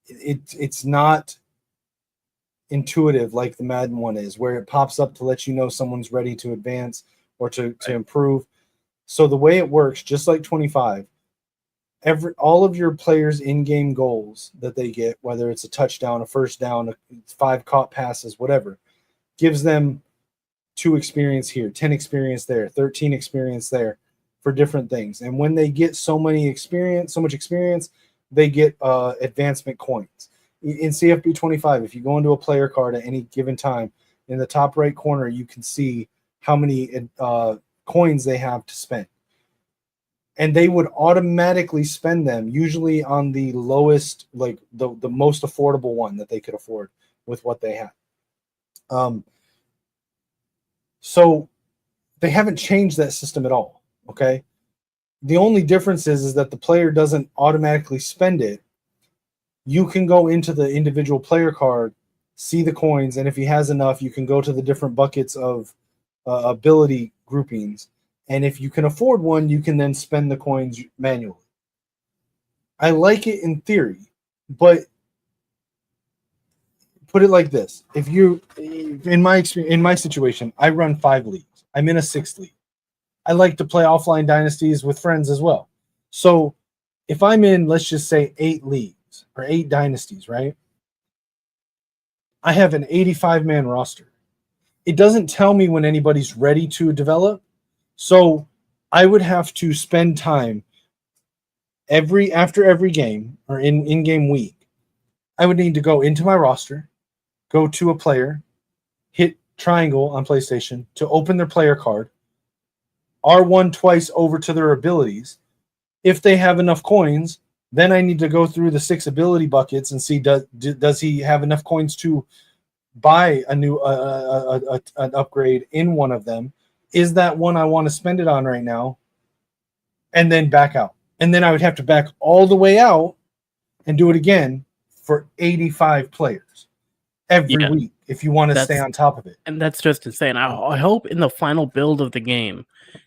It's not intuitive like the Madden one is, where it pops up to let you know someone's ready to advance or to improve. So the way it works, just like 25, all of your players' in-game goals that they get, whether it's a touchdown, a first down, 5 caught passes, whatever, gives them 2 experience here, 10 experience there, 13 experience there for different things. And when they get so much experience, they get advancement coins. In CFB 25, if you go into a player card at any given time, in the top right corner, you can see how many coins they have to spend. And they would automatically spend them, usually on the lowest, like the most affordable one that they could afford with what they have. So they haven't changed that system at all, okay? The only difference is that the player doesn't automatically spend it. You can go into the individual player card, see the coins, and if he has enough, you can go to the different buckets of ability groupings. And if you can afford one, you can then spend the coins manually. I like it in theory, but put it like this. If you, in my situation, I run 5 leagues. I'm in a 6th league. I like to play offline dynasties with friends as well. So if I'm in, let's just say 8 leagues or 8 dynasties, right? I have an 85-man roster. It doesn't tell me when anybody's ready to develop. So I would have to spend time after every game or in-game week. I would need to go into my roster, go to a player, hit triangle on PlayStation to open their player card, R1 twice over to their abilities. If they have enough coins, then I need to go through the 6 ability buckets and see does he have enough coins to buy a new an upgrade in one of them. Is that one I want to spend it on right now? And then back out. And then I would have to back all the way out and do it again for 85 players every week if you want to stay on top of it. And that's just insane. I hope in the final build of the game,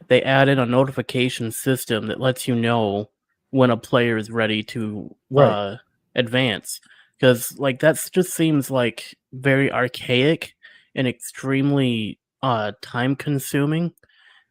they added a notification system that lets you know when a player is ready to advance. Because like that just seems like very archaic and extremely time consuming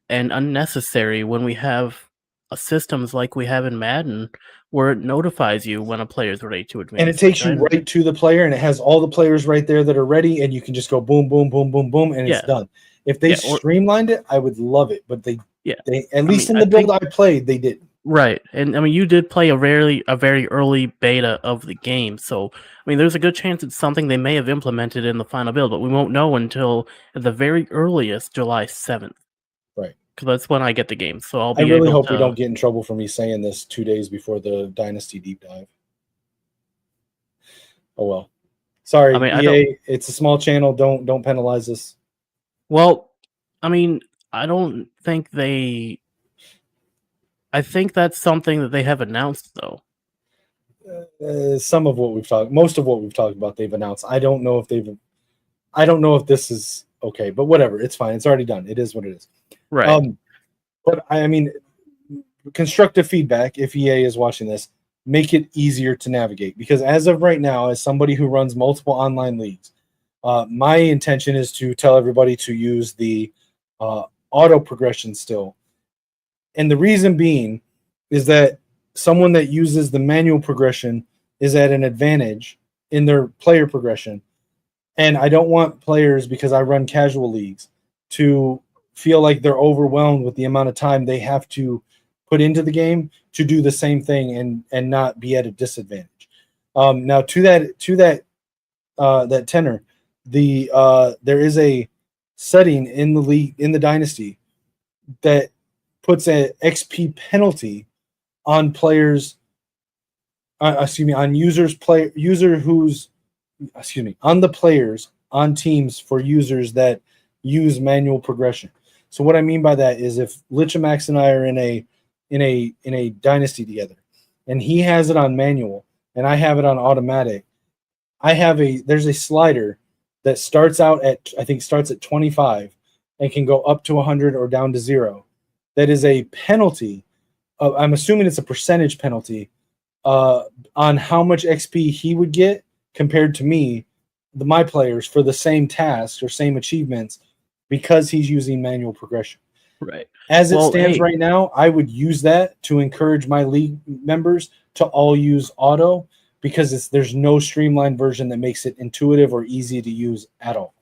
and unnecessary when we have systems like we have in Madden where it notifies you when a player is ready to advance. And it takes you right to the player, and it has all the players right there that are ready, and you can just go boom, boom, boom, boom, boom, and it's done. If they streamlined it, I would love it, but they at least in the build I played, they didn't. Right. And I mean, you did play a very early beta of the game. So, I mean, there's a good chance it's something they may have implemented in the final build, but we won't know until at the very earliest July 7th. Right. Because that's when I get the game. So I really hope we don't get in trouble for me saying this 2 days before the Dynasty deep dive. Oh, well. Sorry, I mean, EA, it's a small channel. Don't penalize us. Well, I mean, I don't think they... I think that's something that they have announced, though. Most of what we've talked about, they've announced. I don't know if this is okay, but whatever. It's fine. It's already done. It is what it is. Right. But I mean, constructive feedback, if EA is watching this, make it easier to navigate. Because as of right now, as somebody who runs multiple online leagues, my intention is to tell everybody to use the auto progression still. And the reason being is that someone that uses the manual progression is at an advantage in their player progression. And I don't want players, because I run casual leagues, to feel like they're overwhelmed with the amount of time they have to put into the game to do the same thing and not be at a disadvantage. Now to that tenor, there is a setting in the league, in the dynasty, that puts an XP penalty on players. On the players on teams for users that use manual progression. So what I mean by that is if Lichemax and I are in a dynasty together, and he has it on manual and I have it on automatic, there's a slider that starts at 25 and can go up to 100 or down to 0. That is a penalty. I'm assuming it's a percentage penalty on how much XP he would get compared to me, my players, for the same tasks or same achievements, because he's using manual progression. Right. As it stands right now, I would use that to encourage my league members to all use auto, because there's no streamlined version that makes it intuitive or easy to use at all.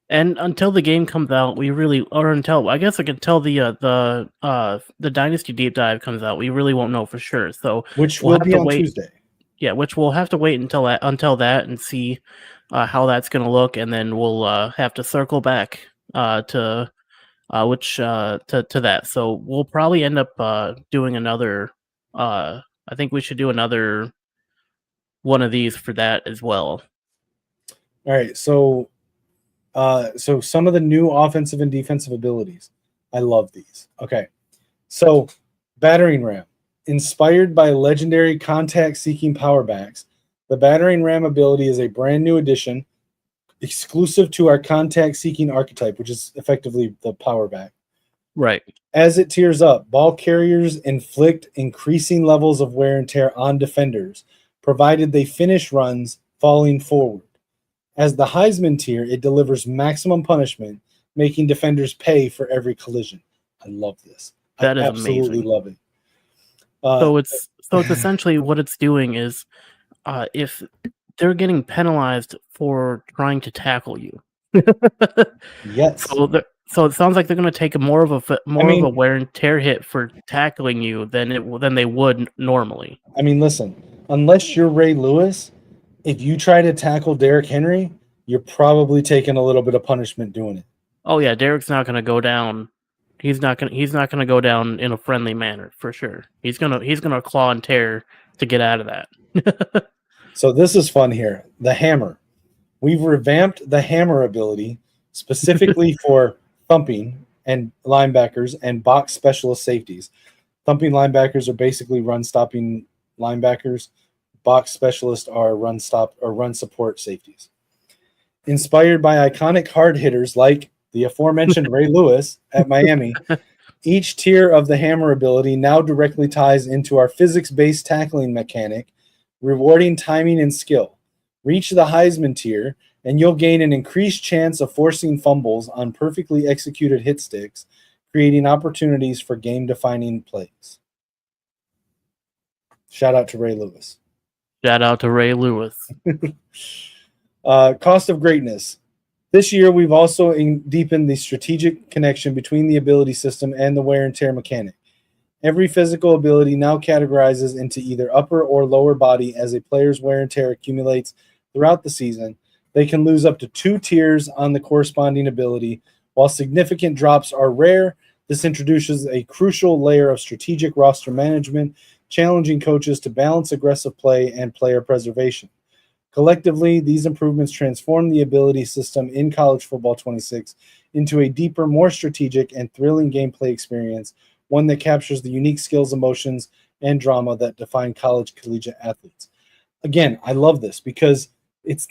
And until the game comes out, until the Dynasty Deep Dive comes out, we really won't know for sure. So which will be on Tuesday. Yeah, which we'll have to wait until that and see how that's going to look, and then we'll have to circle back to that. So we'll probably end up doing another. I think we should do another one of these for that as well. All right, so some of the new offensive and defensive abilities. I love these. Okay, so battering ram. Inspired by legendary contact-seeking powerbacks, the battering ram ability is a brand new addition exclusive to our contact-seeking archetype, which is effectively the powerback. Right. As it tiers up, ball carriers inflict increasing levels of wear and tear on defenders, provided they finish runs falling forward. As the Heisman tier, it delivers maximum punishment, making defenders pay for every collision. I love this. That is absolutely amazing. Love it. So it's essentially what it's doing is, if they're getting penalized for trying to tackle you, yes. So it sounds like they're going to take more of a wear and tear hit for tackling you than they would normally. I mean, listen, unless you're Ray Lewis, if you try to tackle Derrick Henry, you're probably taking a little bit of punishment doing it. Oh yeah, Derrick's not going to go down. He's not going to go down in a friendly manner for sure. He's gonna claw and tear to get out of that. So this is fun here. The hammer. We've revamped the hammer ability specifically for thumping and linebackers and box specialist safeties. Thumping linebackers are basically run stopping linebackers. Box specialists are run stop or run support safeties. Inspired by iconic hard hitters like the aforementioned Ray Lewis at Miami, each tier of the hammer ability now directly ties into our physics-based tackling mechanic, rewarding timing and skill. Reach the Heisman tier, and you'll gain an increased chance of forcing fumbles on perfectly executed hit sticks, creating opportunities for game-defining plays. Shout out to Ray Lewis. Shout out to Ray Lewis. Cost of greatness. This year, we've also deepened the strategic connection between the ability system and the wear and tear mechanic. Every physical ability now categorizes into either upper or lower body as a player's wear and tear accumulates throughout the season. They can lose up to 2 tiers on the corresponding ability. While significant drops are rare, this introduces a crucial layer of strategic roster management, challenging coaches to balance aggressive play and player preservation. Collectively, these improvements transform the ability system in College Football 26 into a deeper, more strategic, and thrilling gameplay experience, one that captures the unique skills, emotions, and drama that define college collegiate athletes. Again, I love this because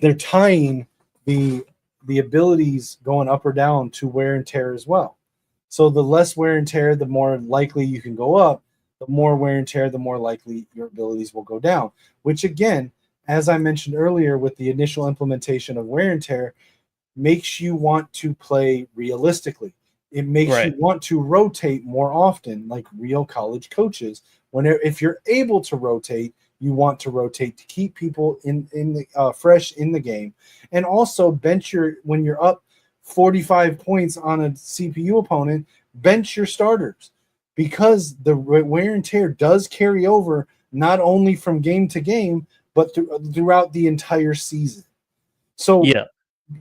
they're tying the abilities going up or down to wear and tear as well. So the less wear and tear, the more likely you can go up. The more wear and tear, the more likely your abilities will go down, which again, as I mentioned earlier with the initial implementation of wear and tear, makes you want to play realistically. It makes you want to rotate more often, like real college coaches. If you're able to rotate, you want to rotate to keep people fresh in the game, and also when you're up 45 points on a CPU opponent, bench your starters, because the wear and tear does carry over not only from game to game, but throughout the entire season. So Yeah.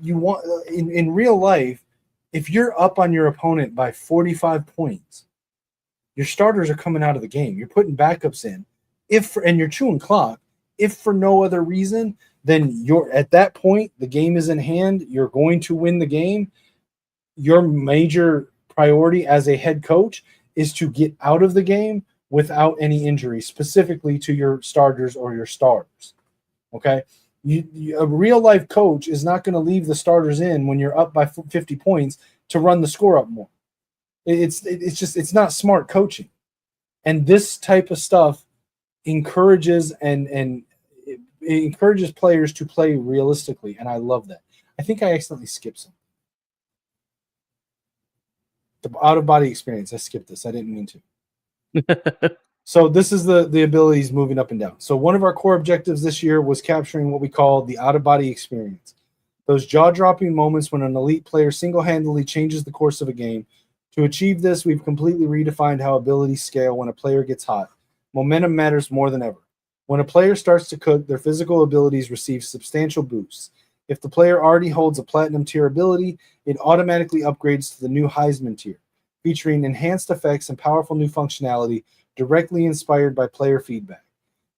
you want in real life, if you're up on your opponent by 45 points, your starters are coming out of the game. You're putting backups in. And you're chewing clock. If for no other reason, then you're at that point, the game is in hand. You're going to win the game. Your major priority as a head coach is to get out of the game without any injury, specifically to your starters or your stars. Okay? A real life coach is not going to leave the starters in when you're up by 50 points to run the score up more. It's not smart coaching. And this type of stuff encourages and it encourages players to play realistically, and I love that. I think I accidentally skipped something. The out-of-body experience. I skipped this. I didn't mean to. So this is the abilities moving up and down. So one of our core objectives this year was capturing what we call the out-of-body experience. Those jaw-dropping moments when an elite player single-handedly changes the course of a game. To achieve this, we've completely redefined how abilities scale when a player gets hot. Momentum matters more than ever. When a player starts to cook, their physical abilities receive substantial boosts. If the player already holds a platinum tier ability, it automatically upgrades to the new Heisman tier, featuring enhanced effects and powerful new functionality directly inspired by player feedback.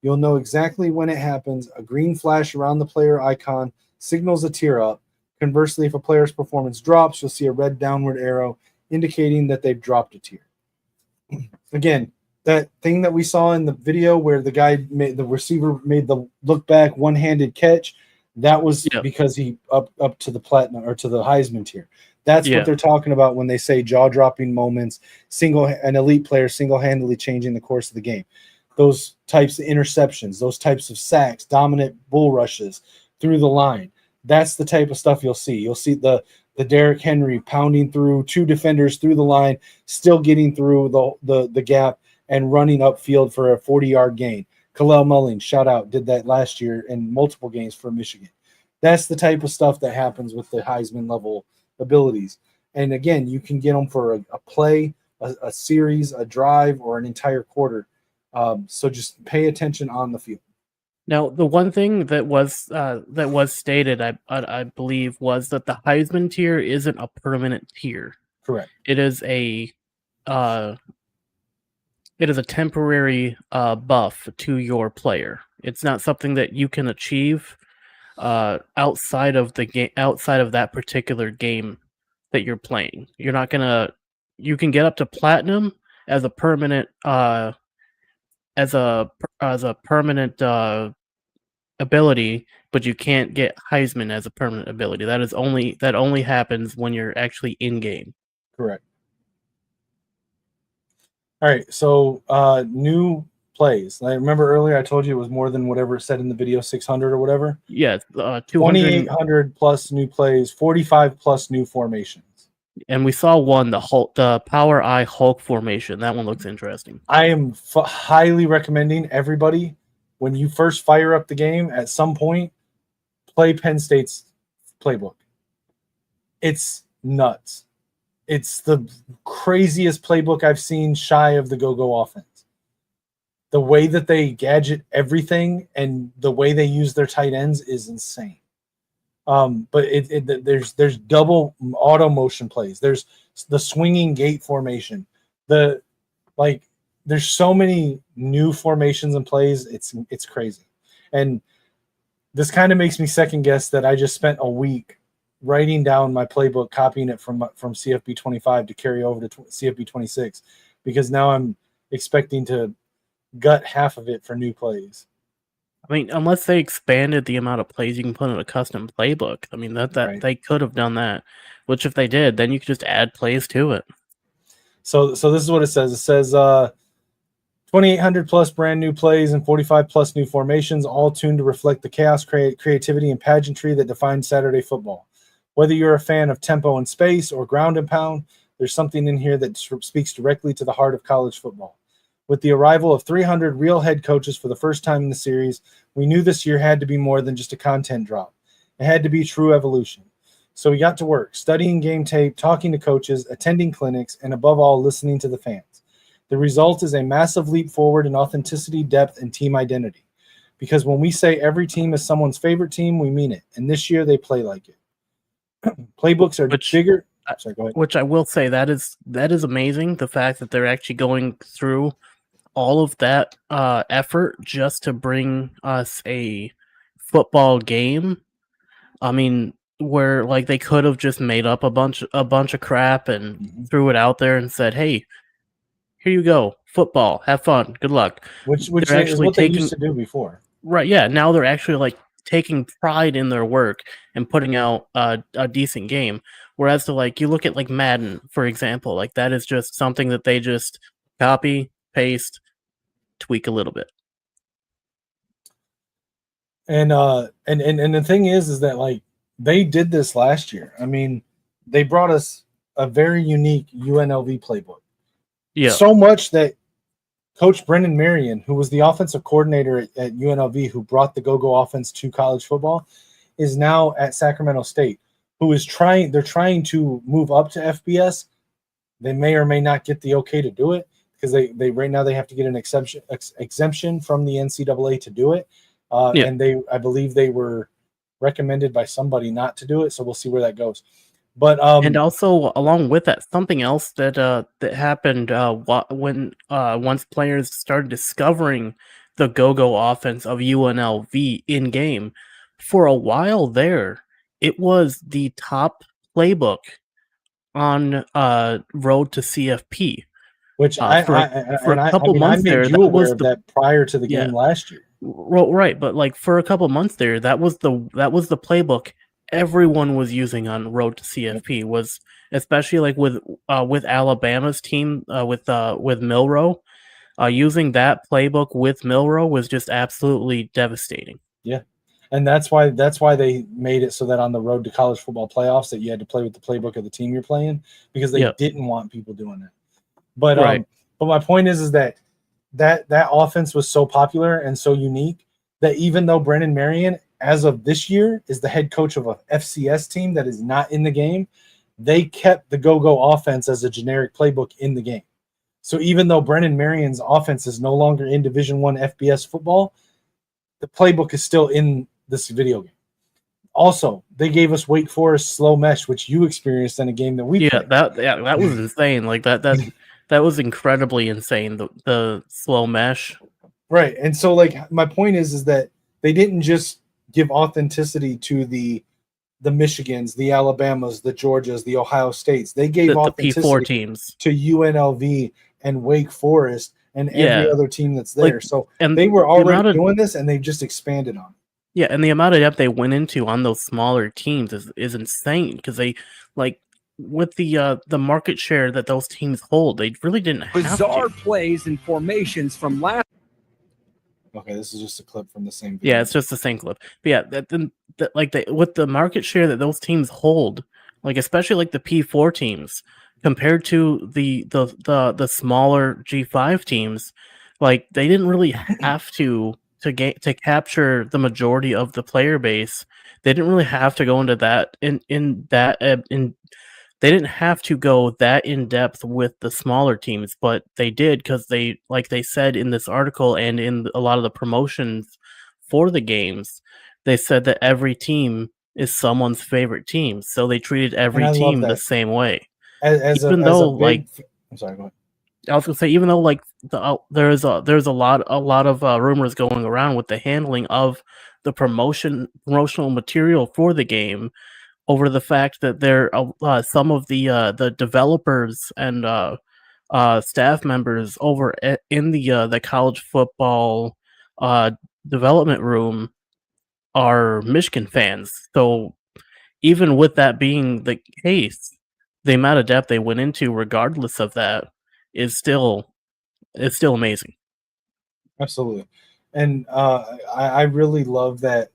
You'll know exactly when it happens. A green flash around the player icon signals a tier up. Conversely, if a player's performance drops, you'll see a red downward arrow indicating that they've dropped a tier. Again, that thing that we saw in the video where the receiver made the look back one-handed catch, that was because he up to the platinum or to the Heisman tier. That's what they're talking about when they say jaw-dropping moments, an elite player single-handedly changing the course of the game. Those types of interceptions, those types of sacks, dominant bull rushes through the line. That's the type of stuff you'll see. You'll see the Derrick Henry pounding through two defenders through the line, still getting through the gap and running upfield for a 40-yard gain. Khalil Mullings, shout out, did that last year in multiple games for Michigan. That's the type of stuff that happens with the Heisman level abilities. And again, you can get them for a play, a series, a drive, or an entire quarter. So just pay attention on the field. Now, the one thing that was stated, I believe, was that the Heisman tier isn't a permanent tier. Correct. It is a temporary buff to your player. It's not something that you can achieve outside of the game, outside of that particular game that you're playing. You're not gonna. You can get up to platinum as a permanent permanent ability, but you can't get Heisman as a permanent ability. That only happens when you're actually in game. Correct. All right, so new plays. I remember earlier I told you it was more than whatever it said in the video, 600 or whatever. Yeah, 2,800 plus new plays, 45 plus new formations. And we saw one, the Power Eye Hulk formation. That one looks interesting. I am highly recommending everybody, when you first fire up the game, at some point, play Penn State's playbook. It's nuts. It's the craziest playbook I've seen shy of the go-go offense. The way that they gadget everything and the way they use their tight ends is insane. But there's double auto motion plays. There's the swinging gate formation. There's so many new formations and plays. It's crazy. And this kind of makes me second guess that I just spent a week writing down my playbook, copying it from CFB 25 to carry over to CFB 26, because now I'm expecting to gut half of it for new plays. I mean, unless they expanded the amount of plays you can put in a custom playbook. I mean, that Right. They could have done that. Which if they did, then you could just add plays to it. So this is what it says. It says 2,800 plus brand new plays and 45 plus new formations, all tuned to reflect the chaos, creativity, and pageantry that define Saturday football. Whether you're a fan of tempo and space or ground and pound, there's something in here that speaks directly to the heart of college football. With the arrival of 300 real head coaches for the first time in the series, we knew this year had to be more than just a content drop. It had to be true evolution. So he got to work, studying game tape, talking to coaches, attending clinics, and above all, listening to the fans. The result is a massive leap forward in authenticity, depth, and team identity. Because when we say every team is someone's favorite team, we mean it. And this year they play like it. Playbooks are bigger. Sorry, go ahead. Which I will say that is amazing. The fact that they're actually going through all of that effort just to bring us a football game. I mean, where like they could have just made up a bunch of crap and threw it out there and said, "Hey, here you go, football, have fun, good luck." Which they're is what they used to do before. Right? Yeah. Now they're actually like taking pride in their work and putting out a decent game. Whereas to like you look at like Madden, for example, like that is just something that they just copy, paste, tweak a little bit. And the thing is that like they did this last year. I mean, they brought us a very unique UNLV playbook. Yeah. So much that Coach Brendan Marion, who was the offensive coordinator at UNLV, who brought the go-go offense to college football, is now at Sacramento State, who is trying to move up to FBS. They may or may not get the okay to do it because they right now they have to get an exemption from the NCAA to do it. And I believe they were recommended by somebody not to do it. So we'll see where that goes. But and also along with that, something else that happened when once players started discovering the go-go offense of UNLV in game, for a while there, it was the top playbook on Road to CFP. Which for a couple months there, that was that prior to the game last year. Right, but like for a couple months there, that was the playbook everyone was using on Road to CFP. Was especially like with Alabama's team with Milroe, using that playbook with Milroe was just absolutely devastating. Yeah, and that's why they made it so that on the road to college football playoffs that you had to play with the playbook of the team you're playing, because they didn't want people doing it. But but my point is that offense was so popular and so unique that even though Brendan Marion, as of this year, is the head coach of a FCS team that is not in the game, they kept the go-go offense as a generic playbook in the game. So even though Brendan Marion's offense is no longer in Division I FBS football, the playbook is still in this video game. Also, they gave us Wake Forest slow mesh, which you experienced in a game that we played. That was insane. Like that was incredibly insane. The slow mesh. Right. And so like my point is that they didn't just give authenticity to the Michigans, the Alabamas, the Georgias, the Ohio States. They gave authenticity the P4 teams to UNLV and Wake Forest and every other team that's there. Like, so and they were already doing this and they've just expanded on it. Yeah, and the amount of depth they went into on those smaller teams is insane, because they like with the market share that those teams hold, they really didn't have bizarre to. plays and formations from last. Okay, this is just a clip from the same video. Yeah, it's just the same clip. But yeah, with the market share that those teams hold, like especially like the P4 teams compared to the smaller G5 teams, like they didn't really have to capture the majority of the player base. They didn't really have to go into that they didn't have to go that in depth with the smaller teams, but they did, because they, like they said in this article and in a lot of the promotions for the games, they said that every team is someone's favorite team, so they treated every team the same way. I'm sorry, go ahead. I was gonna say, even though like there's a lot of rumors going around with the handling of the promotional material for the game, over the fact that there some of the developers and staff members over in the college football development room are Michigan fans. So even with that being the case, the amount of depth they went into, regardless of that, is still amazing. Absolutely. And I really love that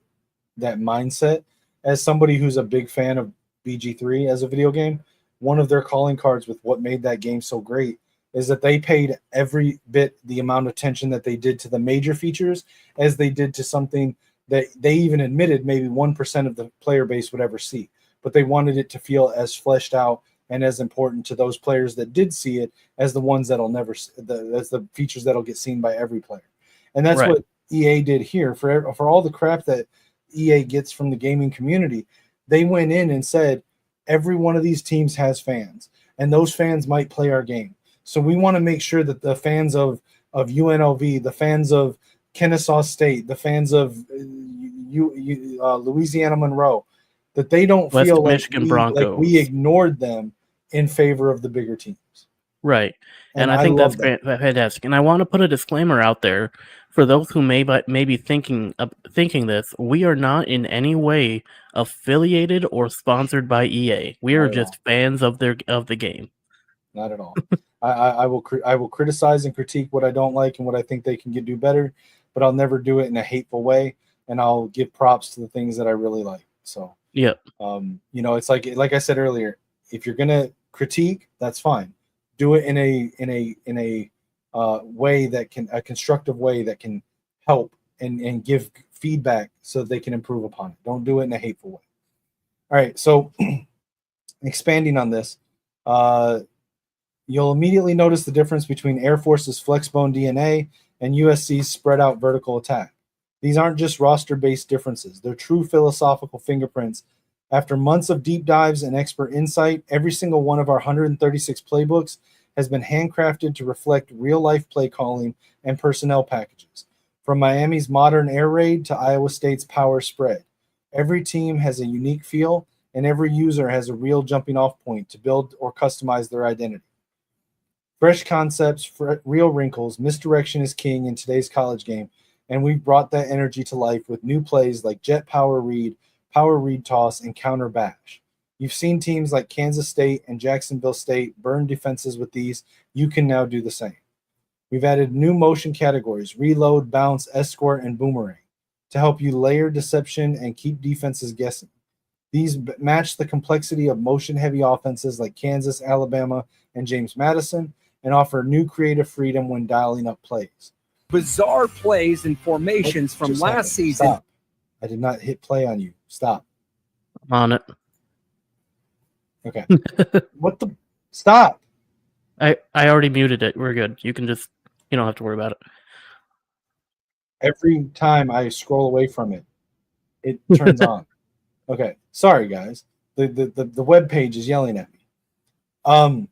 mindset. As somebody who's a big fan of BG3 as a video game, one of their calling cards with what made that game so great is that they paid every bit the amount of attention that they did to the major features as they did to something that they even admitted maybe 1% of the player base would ever see, but they wanted it to feel as fleshed out and as important to those players that did see it as the ones that'll never, as the features that'll get seen by every player. And that's what EA did here. For all the crap that EA gets from the gaming community, they went in and said, every one of these teams has fans, and those fans might play our game. So we want to make sure that the fans of UNLV, the fans of Kennesaw State, the fans of Louisiana Monroe, that they don't West feel Michigan like we ignored them in favor of the bigger teams. Right. And I think that's fantastic. And I want to put a disclaimer out there for those who may be thinking this. We are not in any way affiliated or sponsored by EA. We are just fans of the game. Not at all. I will criticize and critique what I don't like and what I think they can do better, but I'll never do it in a hateful way, and I'll give props to the things that I really like. So it's like I said earlier, if you're gonna critique, that's fine. Do it in a way that can, a constructive way that can help and give feedback so that they can improve upon it. Don't do it in a hateful way. All right, so expanding on this, you'll immediately notice the difference between Air Force's Flexbone DNA and USC's spread out vertical attack. These aren't just roster-based differences. They're true philosophical fingerprints. After months of deep dives and expert insight, every single one of our 136 playbooks has been handcrafted to reflect real-life play calling and personnel packages. From Miami's modern air raid to Iowa State's power spread, every team has a unique feel, and every user has a real jumping-off point to build or customize their identity. Fresh concepts, real wrinkles, misdirection is king in today's college game, and we've brought that energy to life with new plays like jet power read toss, and counter bash. You've seen teams like Kansas State and Jacksonville State burn defenses with these. You can now do the same. We've added new motion categories, reload, bounce, escort, and boomerang, to help you layer deception and keep defenses guessing. These match the complexity of motion-heavy offenses like Kansas, Alabama, and James Madison, and offer new creative freedom when dialing up plays. Bizarre plays and formations from last season. Stop. I did not hit play on you. Stop. I'm on it. Okay. What the? Stop. I already muted it. We're good. You don't have to worry about it. Every time I scroll away from it, it turns on. Okay. Sorry, guys. The web page is yelling at me.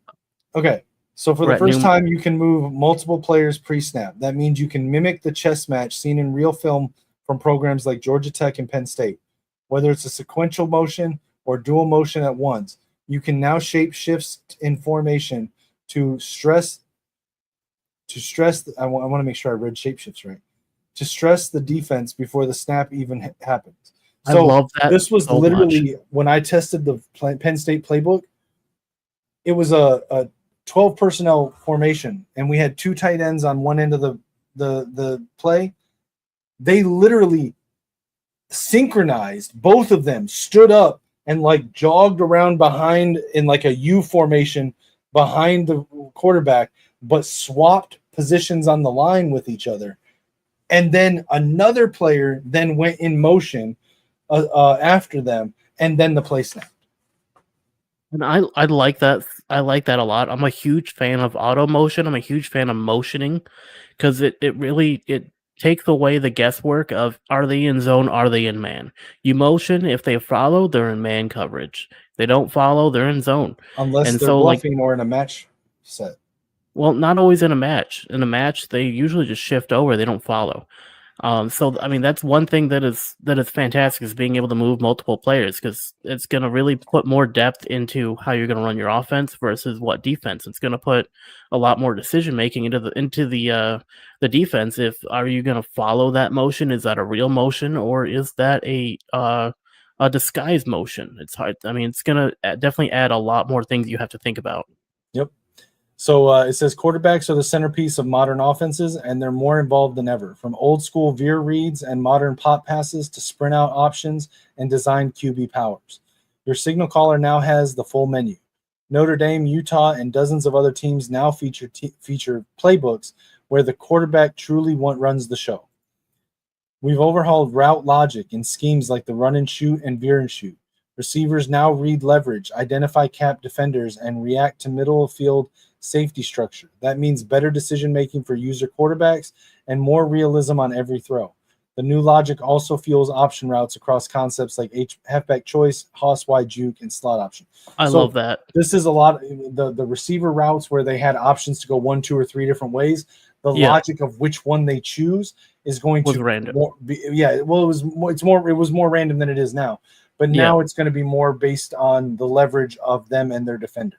Okay. So for the first time, you can move multiple players pre-snap. That means you can mimic the chess match seen in real film from programs like Georgia Tech and Penn State. Whether it's a sequential motion or dual motion at once, you can now shape shifts in formation to stress. I want to make sure I read shape shifts right. To stress the defense before the snap even happens. So I love that. This was so literally much. When I tested the Penn State playbook, it was a 12 personnel formation, and we had two tight ends on one end of the play. They literally synchronized, both of them stood up and like jogged around behind in like a U formation behind the quarterback, but swapped positions on the line with each other. And then another player then went in motion after them, and then the play snapped. And I like that. I like that a lot. I'm a huge fan of auto motion. I'm a huge fan of motioning because it really takes away the guesswork of are they in zone, are they in man. You motion, if they follow, they're in man coverage. If they don't follow, they're in zone. Unless they're bluffing or in a match set. Well, not always in a match. In a match, they usually just shift over. They don't follow. So I mean, that's one thing that is fantastic, is being able to move multiple players, because it's going to really put more depth into how you're going to run your offense versus what defense. It's going to put a lot more decision making into the defense. Are you going to follow that motion? Is that a real motion, or is that a disguised motion? It's hard. I mean, it's going to definitely add a lot more things you have to think about. Yep. So it says quarterbacks are the centerpiece of modern offenses, and they're more involved than ever. From old school veer reads and modern pop passes to sprint out options and designed QB powers. Your signal caller now has the full menu. Notre Dame, Utah, and dozens of other teams now feature playbooks where the quarterback truly runs the show. We've overhauled route logic in schemes like the run and shoot and veer and shoot. Receivers now read leverage, identify cap defenders, and react to middle of field safety structure. That means better decision making for user quarterbacks and more realism on every throw. The new logic also fuels option routes across concepts like halfback choice, Haas wide juke, and slot option. I love that. This is a lot of the receiver routes where they had options to go 1, 2, or 3 different ways. The logic of which one they choose is going to random. It was more random than it is now. But now it's going to be more based on the leverage of them and their defender.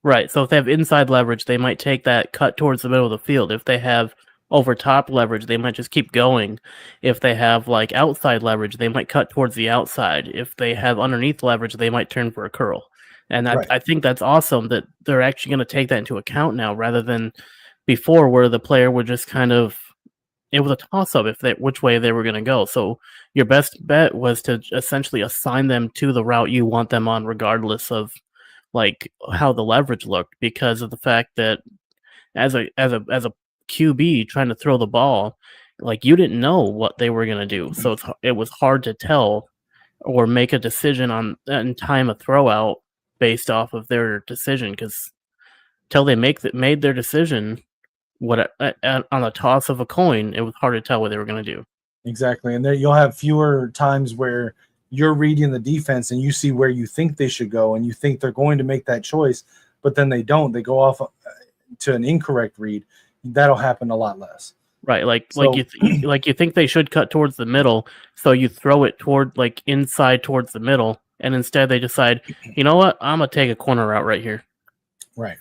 Right. So if they have inside leverage, they might take that cut towards the middle of the field. If they have over top leverage, they might just keep going. If they have like outside leverage, they might cut towards the outside. If they have underneath leverage, they might turn for a curl. And I think that's awesome that they're actually going to take that into account now, rather than before where the player would just kind of, it was a toss-up which way they were going to go. So your best bet was to essentially assign them to the route you want them on, regardless of like how the leverage looked, because of the fact that as a QB trying to throw the ball, like you didn't know what they were going to do. So it was hard to tell or make a decision on and time a throw out based off of their decision, because till they made their decision, on the toss of a coin, it was hard to tell what they were going to do. Exactly. And there you'll have fewer times where you're reading the defense and you see where you think they should go and you think they're going to make that choice, but then they don't. They go off to an incorrect read. That'll happen a lot less. Right. Like you think they should cut towards the middle, so you throw it toward like inside towards the middle, and instead they decide, you know what, I'm going to take a corner route right here. Right.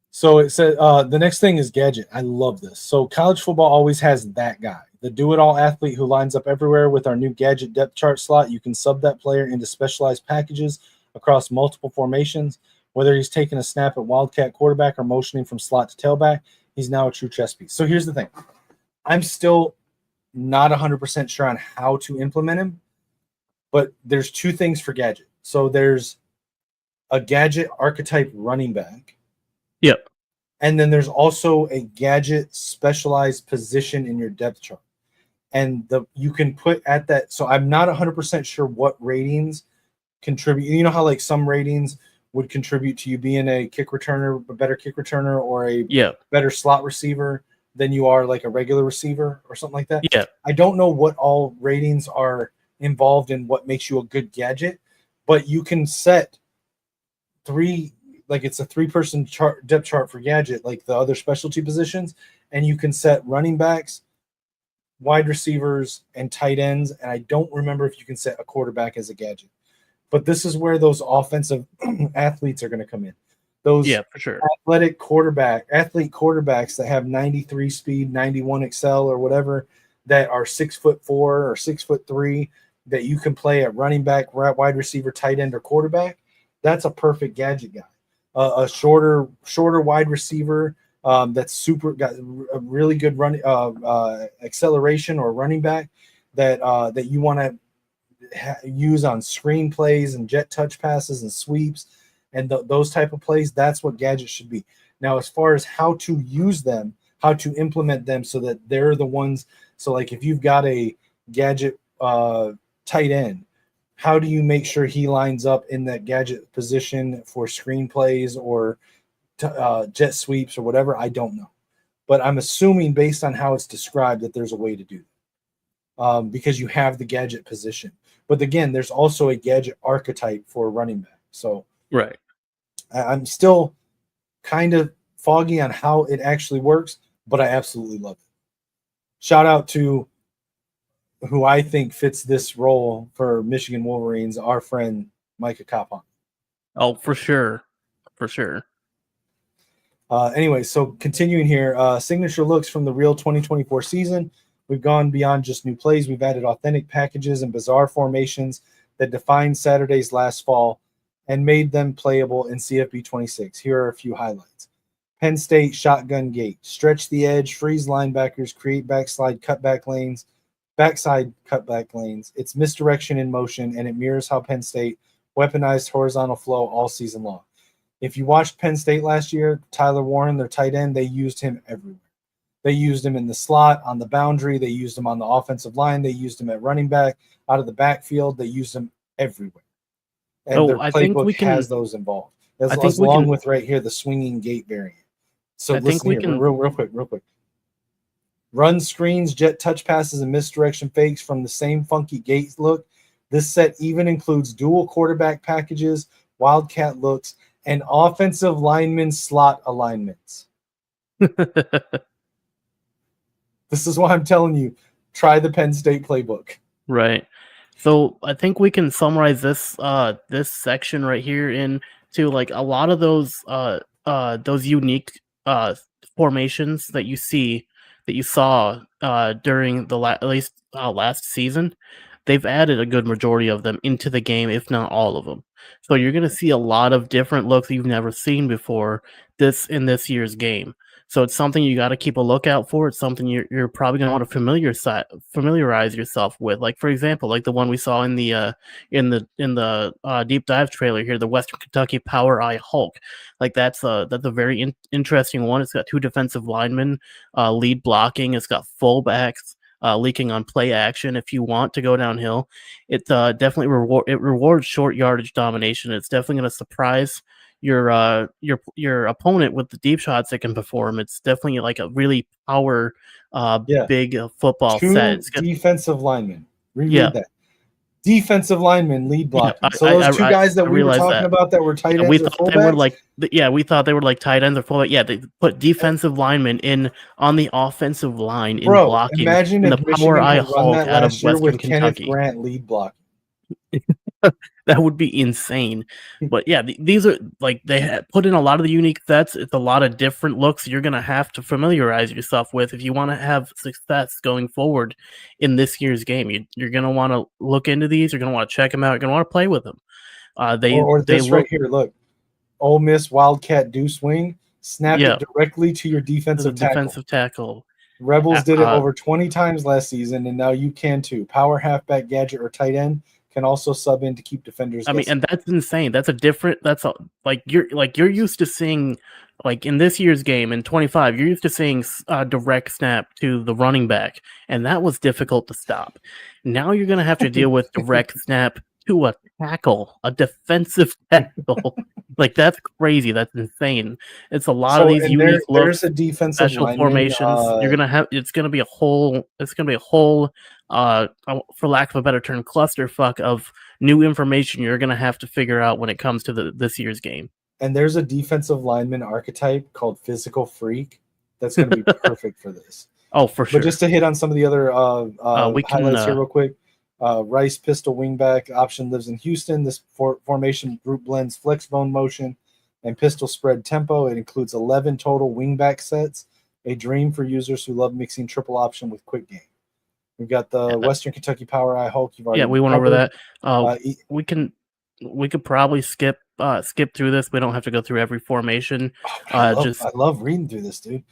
So it said the next thing is gadget. I love this. So college football always has that guy, the do-it-all athlete who lines up everywhere. With our new gadget depth chart slot, you can sub that player into specialized packages across multiple formations. Whether he's taking a snap at wildcat quarterback or motioning from slot to tailback, he's now a true chess piece. So here's the thing. I'm still not 100% sure on how to implement him, but there's 2 things for gadget. So there's a gadget archetype running back. Yep. And then there's also a gadget specialized position in your depth chart. And you can put at that. So I'm not 100% sure what ratings contribute. You know how like some ratings would contribute to you being a kick returner, a better kick returner, or a better slot receiver than you are like a regular receiver or something like that. Yeah. I don't know what all ratings are involved in what makes you a good gadget, but you can set 3, like it's a 3-person depth chart for gadget, like the other specialty positions, and you can set running backs, wide receivers, and tight ends. And I don't remember if you can set a quarterback as a gadget. But this is where those offensive athletes are going to come in. Those for sure. athlete quarterbacks that have 93 speed, 91 excel, or whatever, that are 6'4" or 6'3", that you can play at running back, wide receiver, tight end, or quarterback. That's a perfect gadget guy. A shorter wide receiver that's got a really good run acceleration, or running back that you want to use on screen plays and jet touch passes and sweeps and those type of plays. That's what gadgets should be. Now, as far as how to use them, how to implement them so that they're the ones. So like if you've got a gadget tight end, how do you make sure he lines up in that gadget position for screen plays or jet sweeps or whatever? I don't know. But I'm assuming based on how it's described that there's a way to do that because you have the gadget position. But again, there's also a gadget archetype for a running back. So right, I'm still kind of foggy on how it actually works, but I absolutely love it. Shout out to who I think fits this role for Michigan Wolverines, our friend Micah Coppon. Oh, for sure. For sure. Anyway, so continuing here, signature looks from the real 2024 season. We've gone beyond just new plays. We've added authentic packages and bizarre formations that defined Saturdays last fall and made them playable in CFB 26. Here are a few highlights. Penn State shotgun gate, stretch the edge, freeze linebackers, create backside cutback lanes, backside cutback lanes. It's misdirection in motion, and it mirrors how Penn State weaponized horizontal flow all season long. If you watched Penn State last year, Tyler Warren, their tight end, they used him everywhere. They used him in the slot, on the boundary. They used him on the offensive line. They used him at running back, out of the backfield. They used him everywhere. And Oh, their I think playbook we can. has those involved. I think we Along can. with right here, the swinging gate variant. So I think listen we here, can. real quick. Run screens, jet touch passes, and misdirection fakes from the same funky gate look. This set even includes dual quarterback packages, wildcat looks, and offensive lineman slot alignments. This is why I'm telling you, try the Penn State playbook. Right. So I think we can summarize this section right here into like a lot of those unique formations that you saw during the at least last season. They've added a good majority of them into the game, if not all of them. So you're going to see a lot of different looks you've never seen before in this year's game. So it's something you got to keep a lookout for. It's something you're probably going to want to familiarize yourself with. Like for example, like the one we saw in the deep dive trailer here, the Western Kentucky Power Eye Hulk. Like that's a very interesting one. It's got two defensive linemen lead blocking. It's got fullbacks leaking on play action. If you want to go downhill, it definitely rewards short yardage domination. It's definitely going to surprise your opponent with the deep shots it can perform. It's definitely like a really power big football set. It's defensive linemen. Yeah. Reread that. Defensive linemen lead blocking. Yeah, So those two guys that we were talking that. about that were tight ends we or thought they were fullbacks. we thought they were like tight ends or fullback. Yeah, they put defensive linemen in on the offensive line in blocking. Imagine in if the Michigan Power Eye had run Hulk that out of last year Western with Kentucky. Kenneth Grant lead blocking. That would be insane. But yeah, these are like they put in a lot of the unique sets. It's a lot of different looks you're going to have to familiarize yourself with if you want to have success going forward in this year's game. You're going to want to look into these. You're going to want to check them out. You're going to want to play with them. Right here, look. Ole Miss Wildcat do swing. Snap it directly to your defensive tackle. Rebels did it over 20 times last season, and now you can too. Power halfback, gadget, or tight end can also sub in to keep defenders guessing. And that's insane. You're used to seeing, like in this year's game in 25, you're used to seeing direct snap to the running back, and that was difficult to stop. Now you're going to have to deal with direct snap to a tackle, a defensive tackle. Like that's crazy. That's insane. It's a lot of these unique looks. There's a defensive special formations. You're gonna have. It's gonna be a whole. For lack of a better term, clusterfuck of new information you're gonna have to figure out when it comes to this year's game. And there's a defensive lineman archetype called Physical Freak that's gonna be perfect for this. Oh, for sure. But just to hit on some of the other highlights here real quick. Rice pistol wingback option lives in Houston. This formation group blends flex bone motion and pistol spread tempo. It includes 11 total wingback sets, a dream for users who love mixing triple option with quick game. We've got the Western Kentucky Power Eye Hulk. We went over that. We could probably skip through this. We don't have to go through every formation. I love reading through this, dude.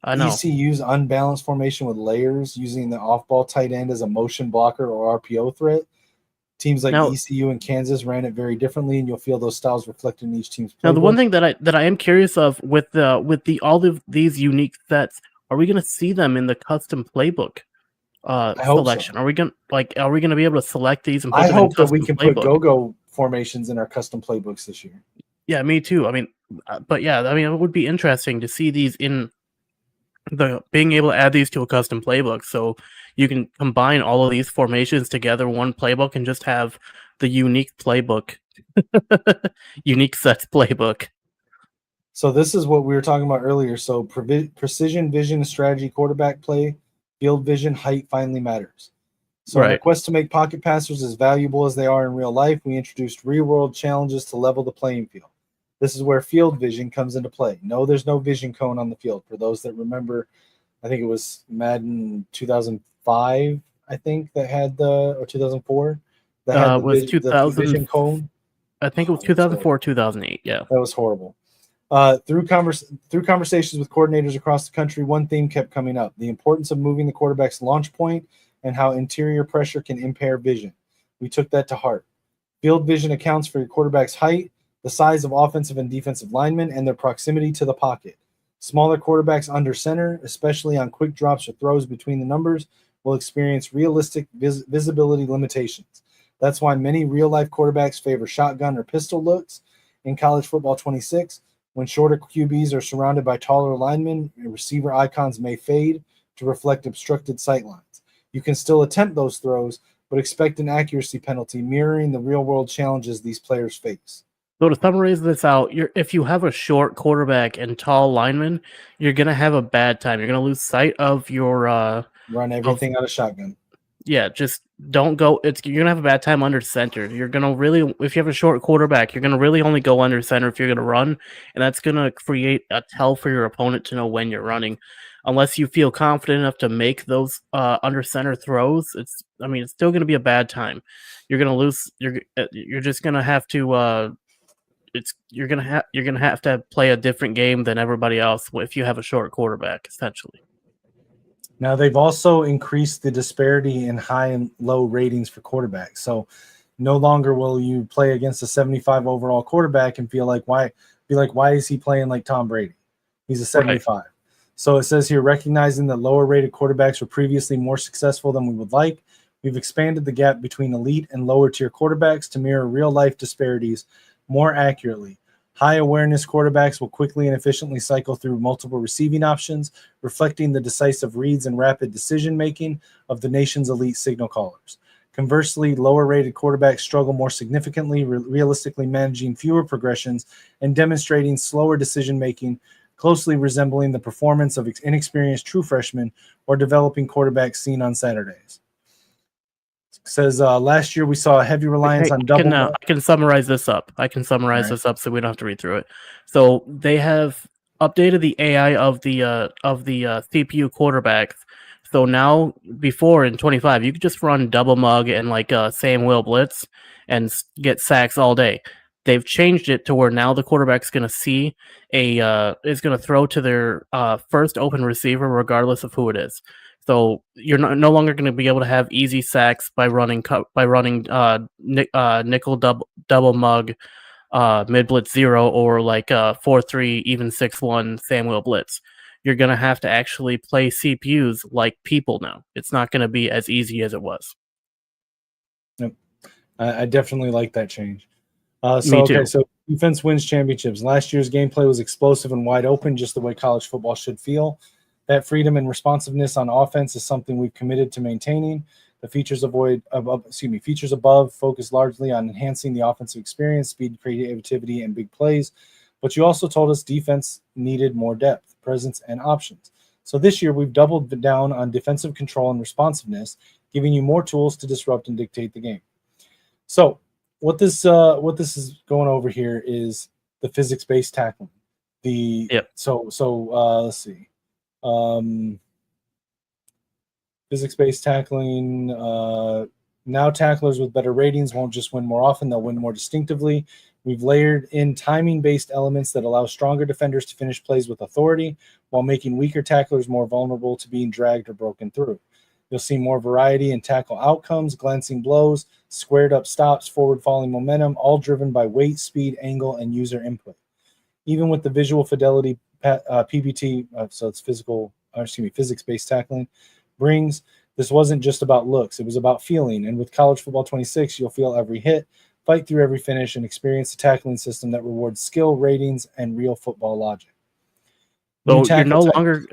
I know. ECU's unbalanced formation with layers, using the off-ball tight end as a motion blocker or RPO threat. Teams like ECU and Kansas ran it very differently, and you'll feel those styles reflected in each team's playbook. Now, the one thing that I am curious of with all of these unique sets, are we going to see them in the custom playbook selection? So. Are we going to be able to select these and put them in custom playbook? I hope that we can put go-go formations in our custom playbooks this year. Yeah, me too. It would be interesting to see these in being able to add these to a custom playbook, so you can combine all of these formations together in one playbook and just have the unique playbook, unique sets playbook. So this is what we were talking about earlier. So precision, vision, strategy, quarterback play, field vision, height finally matters. So in the quest to make pocket passers as valuable as they are in real life, we introduced real-world challenges to level the playing field. This is where field vision comes into play. No, there's no vision cone on the field. For those that remember, I think it was Madden 2005, I think, that had or 2004, that had the vision cone. I think it was 2004, 2008, yeah. That was horrible. Through conversations with coordinators across the country, one theme kept coming up: the importance of moving the quarterback's launch point and how interior pressure can impair vision. We took that to heart. Field vision accounts for your quarterback's height, the size of offensive and defensive linemen, and their proximity to the pocket. Smaller quarterbacks under center, especially on quick drops or throws between the numbers, will experience realistic visibility limitations. That's why many real-life quarterbacks favor shotgun or pistol looks in college football 26. When shorter QBs are surrounded by taller linemen, receiver icons may fade to reflect obstructed sight lines. You can still attempt those throws, but expect an accuracy penalty mirroring the real-world challenges these players face. So to summarize this out, if you have a short quarterback and tall linemen, you're gonna have a bad time. You're gonna lose sight of your Run everything out of shotgun. yeah, just don't go. You're gonna have a bad time under center. You're gonna really, if you have a short quarterback, you're gonna really only go under center if you're gonna run, and that's gonna create a tell for your opponent to know when you're running. Unless you feel confident enough to make those under center throws, it's still gonna be a bad time. You're gonna lose. You're just gonna have to. You're gonna have to play a different game than everybody else if you have a short quarterback, essentially. Now, they've also increased the disparity in high and low ratings for quarterbacks. So no longer will you play against a 75 overall quarterback and feel like, why is he playing like Tom Brady? He's a 75. Right. So it says here, recognizing that lower rated quarterbacks were previously more successful than we would like, we've expanded the gap between elite and lower tier quarterbacks to mirror real life disparities more accurately. High awareness quarterbacks will quickly and efficiently cycle through multiple receiving options, reflecting the decisive reads and rapid decision-making of the nation's elite signal callers. Conversely, lower-rated quarterbacks struggle more significantly, realistically managing fewer progressions and demonstrating slower decision-making, closely resembling the performance of inexperienced true freshmen or developing quarterbacks seen on Saturdays. Says last year we saw a heavy reliance on double. I can summarize this up. This up so we don't have to read through it. So they have updated the AI of the CPU quarterbacks. So now, before in 25, you could just run double mug and Sam Will blitz and get sacks all day. They've changed it to where now the quarterback's going to see is going to throw to their first open receiver regardless of who it is. So you're no longer going to be able to have easy sacks by running nickel double mug mid blitz 0 or 4-3 even 6-1 Samuel blitz. You're going to have to actually play CPUs like people now. It's not going to be as easy as it was. Yep. I definitely like that change. Me too. So defense wins championships. Last year's gameplay was explosive and wide open, just the way college football should feel. That freedom and responsiveness on offense is something we've committed to maintaining. The features above focus largely on enhancing the offensive experience, speed, creativity, and big plays. But you also told us defense needed more depth, presence, and options. So this year we've doubled down on defensive control and responsiveness, giving you more tools to disrupt and dictate the game. So what this is going over here is the physics-based tackling. Let's see. Physics-based tackling. Now tacklers with better ratings won't just win more often, they'll win more distinctively. We've layered in timing-based elements that allow stronger defenders to finish plays with authority while making weaker tacklers more vulnerable to being dragged or broken through. You'll see more variety in tackle outcomes, glancing blows, squared-up stops, forward-falling momentum, all driven by weight, speed, angle, and user input. Even with the visual fidelity PBT, so it's physics-based tackling, brings, this wasn't just about looks, it was about feeling. And with College Football 26, you'll feel every hit, fight through every finish, and experience a tackling system that rewards skill, ratings, and real football logic. So you're no longer,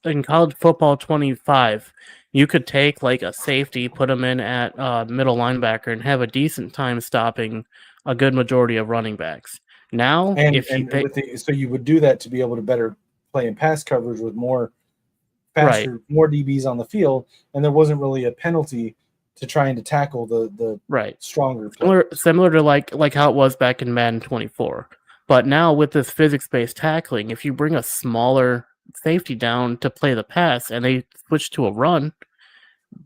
in College Football 25, you could take a safety, put them in at middle linebacker, and have a decent time stopping a good majority of running backs. Now, so you would do that to be able to better play in pass coverage with more faster, more DBs on the field, and there wasn't really a penalty to trying to tackle the stronger players. Similar to like how it was back in Madden 24. But now with this physics-based tackling, if you bring a smaller safety down to play the pass and they switch to a run,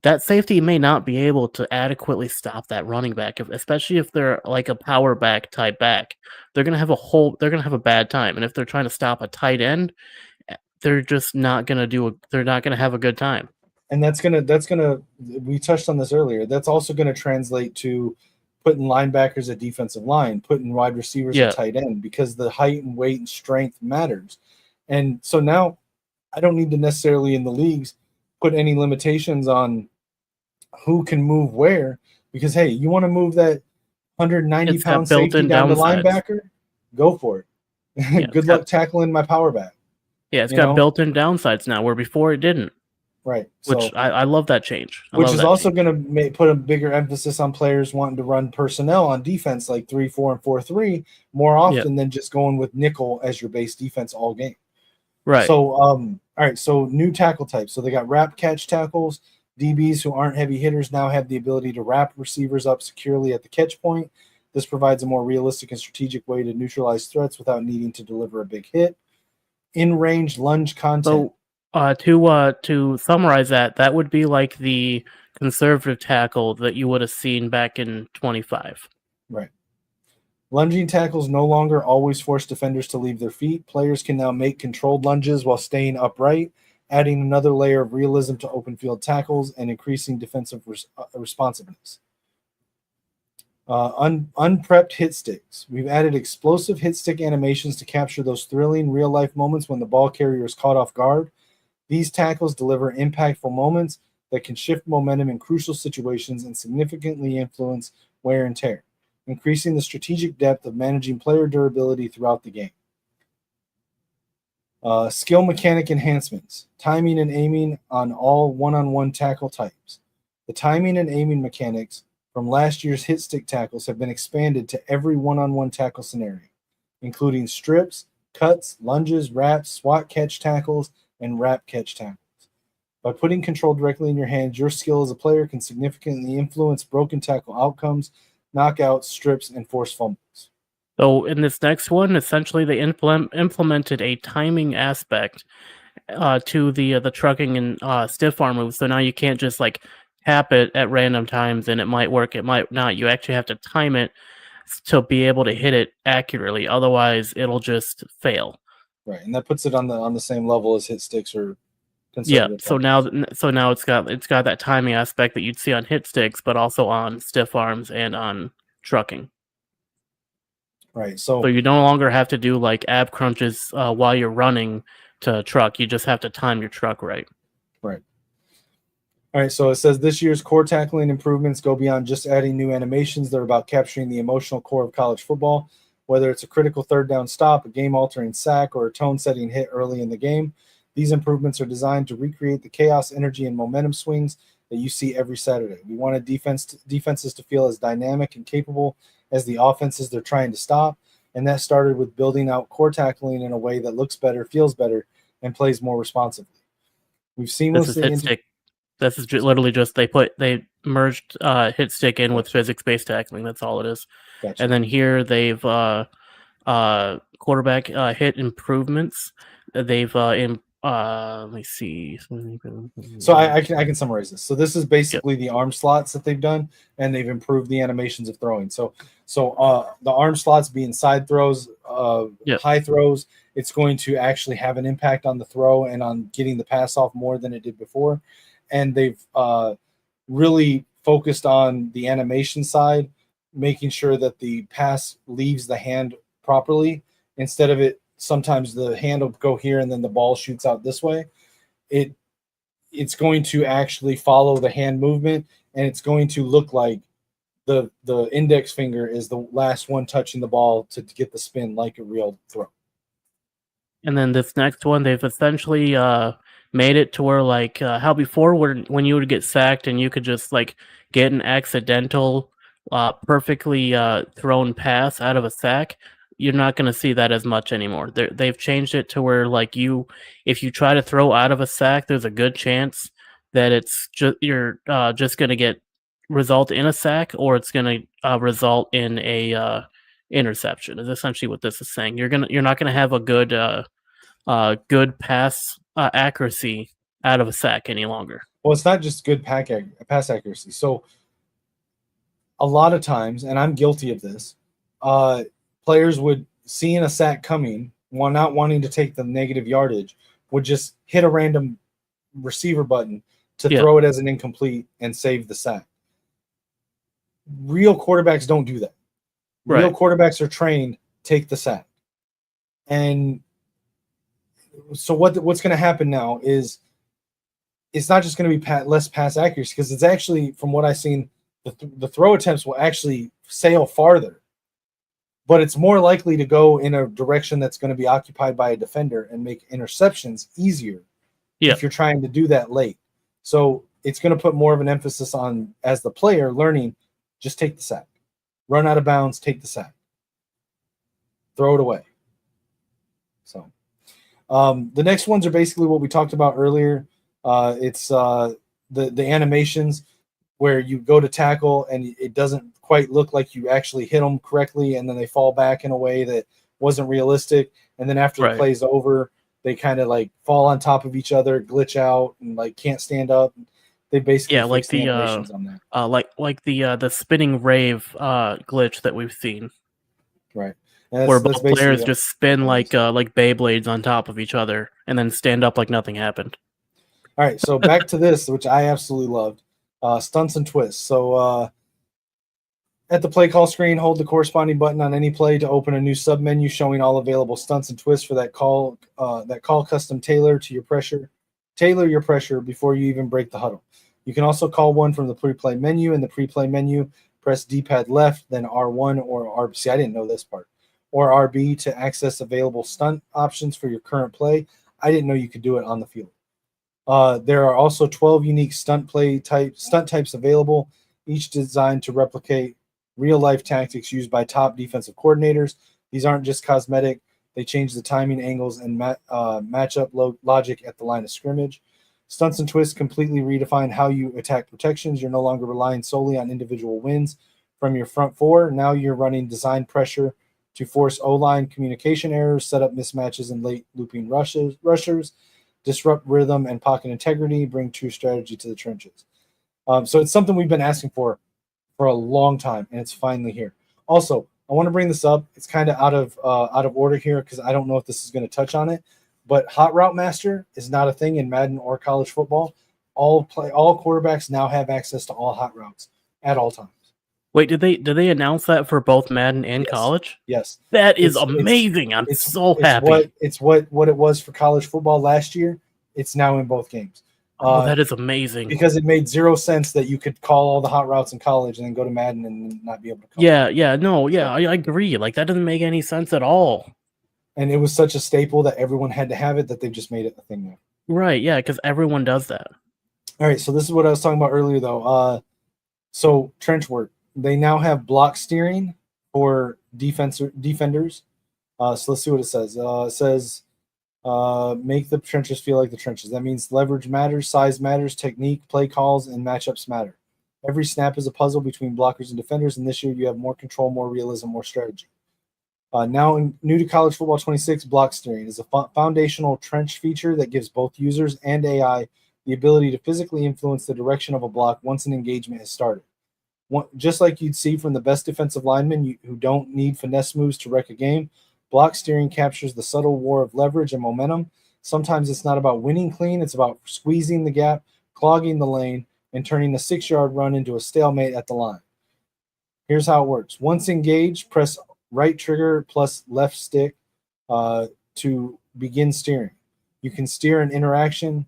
that safety may not be able to adequately stop that running back, especially if they're like a power back type back. They're gonna have a bad time. And if they're trying to stop a tight end, they're just not gonna they're not gonna have a good time. And that's gonna we touched on this earlier. That's also gonna translate to putting linebackers at defensive line, putting wide receivers at tight end, because the height and weight and strength matters. And so now I don't need to necessarily in the leagues put any limitations on who can move where, Because, hey, you want to move that 190-pound safety built-in down to downsides. linebacker? Go for it. Yeah, Good luck tackling my power back. Yeah, it's got built-in downsides now, where before it didn't. Right. Which So, I love that change. which is also going to put a bigger emphasis on players wanting to run personnel on defense, like 3-4 and 4-3, more often than just going with nickel as your base defense all game. Right. So, all right. So, new tackle types. So they got wrap catch tackles. DBs who aren't heavy hitters now have the ability to wrap receivers up securely at the catch point. This provides a more realistic and strategic way to neutralize threats without needing to deliver a big hit. In-range lunge content. So, to summarize that would be like the conservative tackle that you would have seen back in 25. Right. Lunging tackles no longer always force defenders to leave their feet. Players can now make controlled lunges while staying upright, adding another layer of realism to open field tackles and increasing defensive responsiveness. Unprepped hit sticks. We've added explosive hit stick animations to capture those thrilling real-life moments when the ball carrier is caught off guard. These tackles deliver impactful moments that can shift momentum in crucial situations and significantly influence wear and tear, increasing the strategic depth of managing player durability throughout the game. Skill mechanic enhancements. Timing and aiming on all one-on-one tackle types. The timing and aiming mechanics from last year's hit stick tackles have been expanded to every one-on-one tackle scenario, including strips, cuts, lunges, wraps, swat catch tackles, and wrap catch tackles. By putting control directly in your hands, your skill as a player can significantly influence broken tackle outcomes, knockouts, strips, and forced fumbles. So in this next one, essentially they implemented a timing aspect to the trucking and stiff arm moves. So now you can't just like tap it at random times and it might work, it might not. You actually have to time it to be able to hit it accurately. Otherwise, it'll just fail. Right, and that puts it on the same level as hit sticks or conservative. Yeah, so now it's got that timing aspect that you'd see on hit sticks, but also on stiff arms and on trucking. Right. So you no longer have to do like ab crunches while you're running to truck. You just have to time your truck right. Right. All right. So it says this year's core tackling improvements go beyond just adding new animations. They're about capturing the emotional core of college football, whether it's a critical third down stop, a game-altering sack, or a tone-setting hit early in the game. These improvements are designed to recreate the chaos, energy, and momentum swings that you see every Saturday. We wanted defenses to feel as dynamic and capable as the offenses they're trying to stop, and that started with building out core tackling in a way that looks better, feels better, and plays more responsibly. We've seamlessly This is literally just they merged hit stick in with physics-based tackling. That's all it is. Gotcha. And then here they've quarterback hit improvements. They've let me see. So I can summarize this. So this is basically the arm slots that they've done, and they've improved the animations of throwing. So the arm slots being side throws, high throws, it's going to actually have an impact on the throw and on getting the pass off more than it did before. And they've really focused on the animation side, making sure that the pass leaves the hand properly instead of it. Sometimes the hand will go here and then the ball shoots out this way. It's going to actually follow the hand movement, and it's going to look like the index finger is the last one touching the ball to get the spin like a real throw. And then this next one, they've essentially made it to where like how before when you would get sacked and you could just like get an accidental perfectly thrown pass out of a sack, you're not going to see that as much anymore. They've changed it to where like if you try to throw out of a sack, there's a good chance that you're just going to result in a sack, or it's going to result in a interception. Is essentially what this is saying. You're not going to have a good pass accuracy out of a sack any longer. Well, it's not just good pass accuracy. So a lot of times, and I'm guilty of this, players would, seeing a sack coming, not wanting to take the negative yardage, would just hit a random receiver button to throw it as an incomplete and save the sack. Real quarterbacks don't do that. Real quarterbacks are trained, take the sack. And so what's going to happen now is it's not just going to be less pass accuracy, because it's actually, from what I've seen, the throw attempts will actually sail farther, but it's more likely to go in a direction that's going to be occupied by a defender and make interceptions easier if you're trying to do that late. So it's going to put more of an emphasis on, as the player, learning, just take the sack. Run out of bounds, take the sack. Throw it away. So the next ones are basically what we talked about earlier. It's the animations where you go to tackle and it doesn't quite look like you actually hit them correctly, and then they fall back in a way that wasn't realistic. And then after the play's over, they kind of like fall on top of each other, glitch out, and like can't stand up. They basically like the animations on that. like the spinning rave glitch that we've seen, right? Where both players just spin like Beyblades on top of each other and then stand up like nothing happened. All right, so back to this, which I absolutely loved, stunts and twists. So at the play call screen, hold the corresponding button on any play to open a new submenu showing all available stunts and twists for that call. Custom tailor your pressure before you even break the huddle. You can also call one from the pre-play menu. In the pre-play menu, press D-pad left, then R1 or RB. See, I didn't know this part. Or RB to access available stunt options for your current play. I didn't know you could do it on the field. There are also 12 unique stunt types available, each designed to replicate real-life tactics used by top defensive coordinators. These aren't just cosmetic. They change the timing, angles, and matchup logic at the line of scrimmage. Stunts and twists completely redefine how you attack protections. You're no longer relying solely on individual wins from your front four. Now you're running design pressure to force O-line communication errors, set up mismatches and late looping rushers, disrupt rhythm and pocket integrity, bring true strategy to the trenches. So it's something we've been asking for a long time, and it's finally here. Also, I want to bring this up. It's kind of out of order here because I don't know if this is going to touch on it, but Hot Route Master is not a thing in Madden or college football. All quarterbacks now have access to all hot routes at all times. Wait, did they announce that for both Madden and college? Yes. That is amazing. I'm so happy. It's what it was for college football last year. It's now in both games. That is amazing. Because it made zero sense that you could call all the hot routes in college and then go to Madden and not be able to call I agree. Like, that doesn't make any sense at all. And it was such a staple that everyone had to have it that they've just made it a thing now. Right, yeah, because everyone does that. All right, so this is what I was talking about earlier, though. So trench work. They now have block steering for defenders. So let's see what it says. It says, make the trenches feel like the trenches. That means leverage matters, size matters, technique, play calls, and matchups matter. Every snap is a puzzle between blockers and defenders, and this year you have more control, more realism, more strategy. Now, new to College Football 26, block steering is a foundational trench feature that gives both users and AI the ability to physically influence the direction of a block once an engagement has started. Just like you'd see from the best defensive linemen who don't need finesse moves to wreck a game, block steering captures the subtle war of leverage and momentum. Sometimes it's not about winning clean, it's about squeezing the gap, clogging the lane, and turning a 6-yard run into a stalemate at the line. Here's how it works. Once engaged, press right trigger plus left stick to begin steering. You can steer an interaction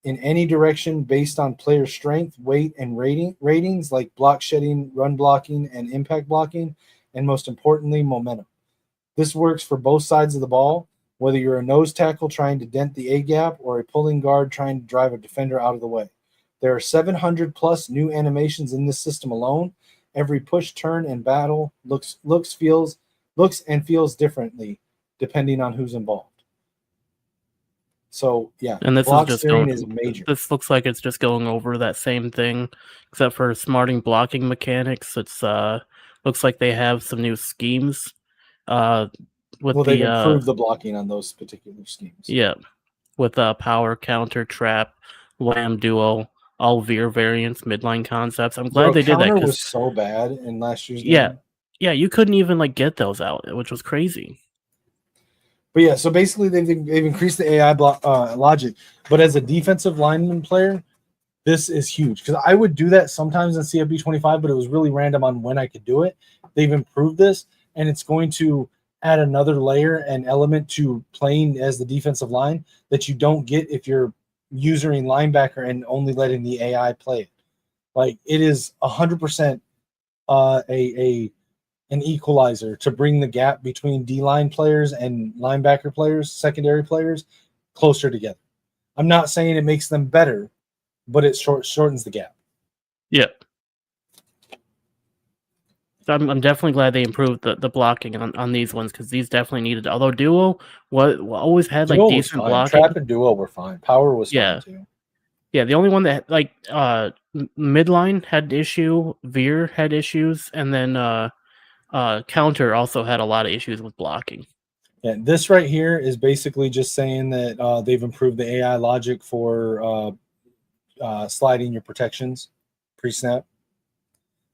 in any direction based on player strength, weight, and ratings like block shedding, run blocking, and impact blocking, and most importantly, momentum. This works for both sides of the ball, whether you're a nose tackle trying to dent the A-gap or a pulling guard trying to drive a defender out of the way. There are 700 plus new animations in this system alone. Every push, turn, and battle looks and feels differently depending on who's involved. So yeah, and this block is just steering is major. This looks like it's just going over that same thing, except for smarting blocking mechanics. It's looks like they have some new schemes. They've improved the blocking on those particular schemes. Yeah, with power, counter, trap, lamb duo, all veer variants, midline concepts. I'm glad they did that. Counter was so bad in last year's game. Yeah, you couldn't even get those out, which was crazy. But yeah, so basically they've increased the AI logic. But as a defensive lineman player, this is huge because I would do that sometimes in CFB 25, but it was really random on when I could do it. They've improved this, and it's going to add another layer and element to playing as the defensive line that you don't get if you're using linebacker and only letting the AI play it. Like it is 100% an equalizer to bring the gap between D-line players and linebacker players, secondary players, closer together. I'm not saying it makes them better, but it shortens the gap. Yeah. So I'm definitely glad they improved the blocking on these ones, because these definitely needed. Although Duo always had like Duo was decent fine. blocking. Trap and Duo were fine. Power was Yeah. fine too. Yeah, the only one that like midline had issue, Veer had issues, and then Counter also had a lot of issues with blocking. Yeah, this right here is basically just saying that they've improved the AI logic for sliding your protections pre-snap.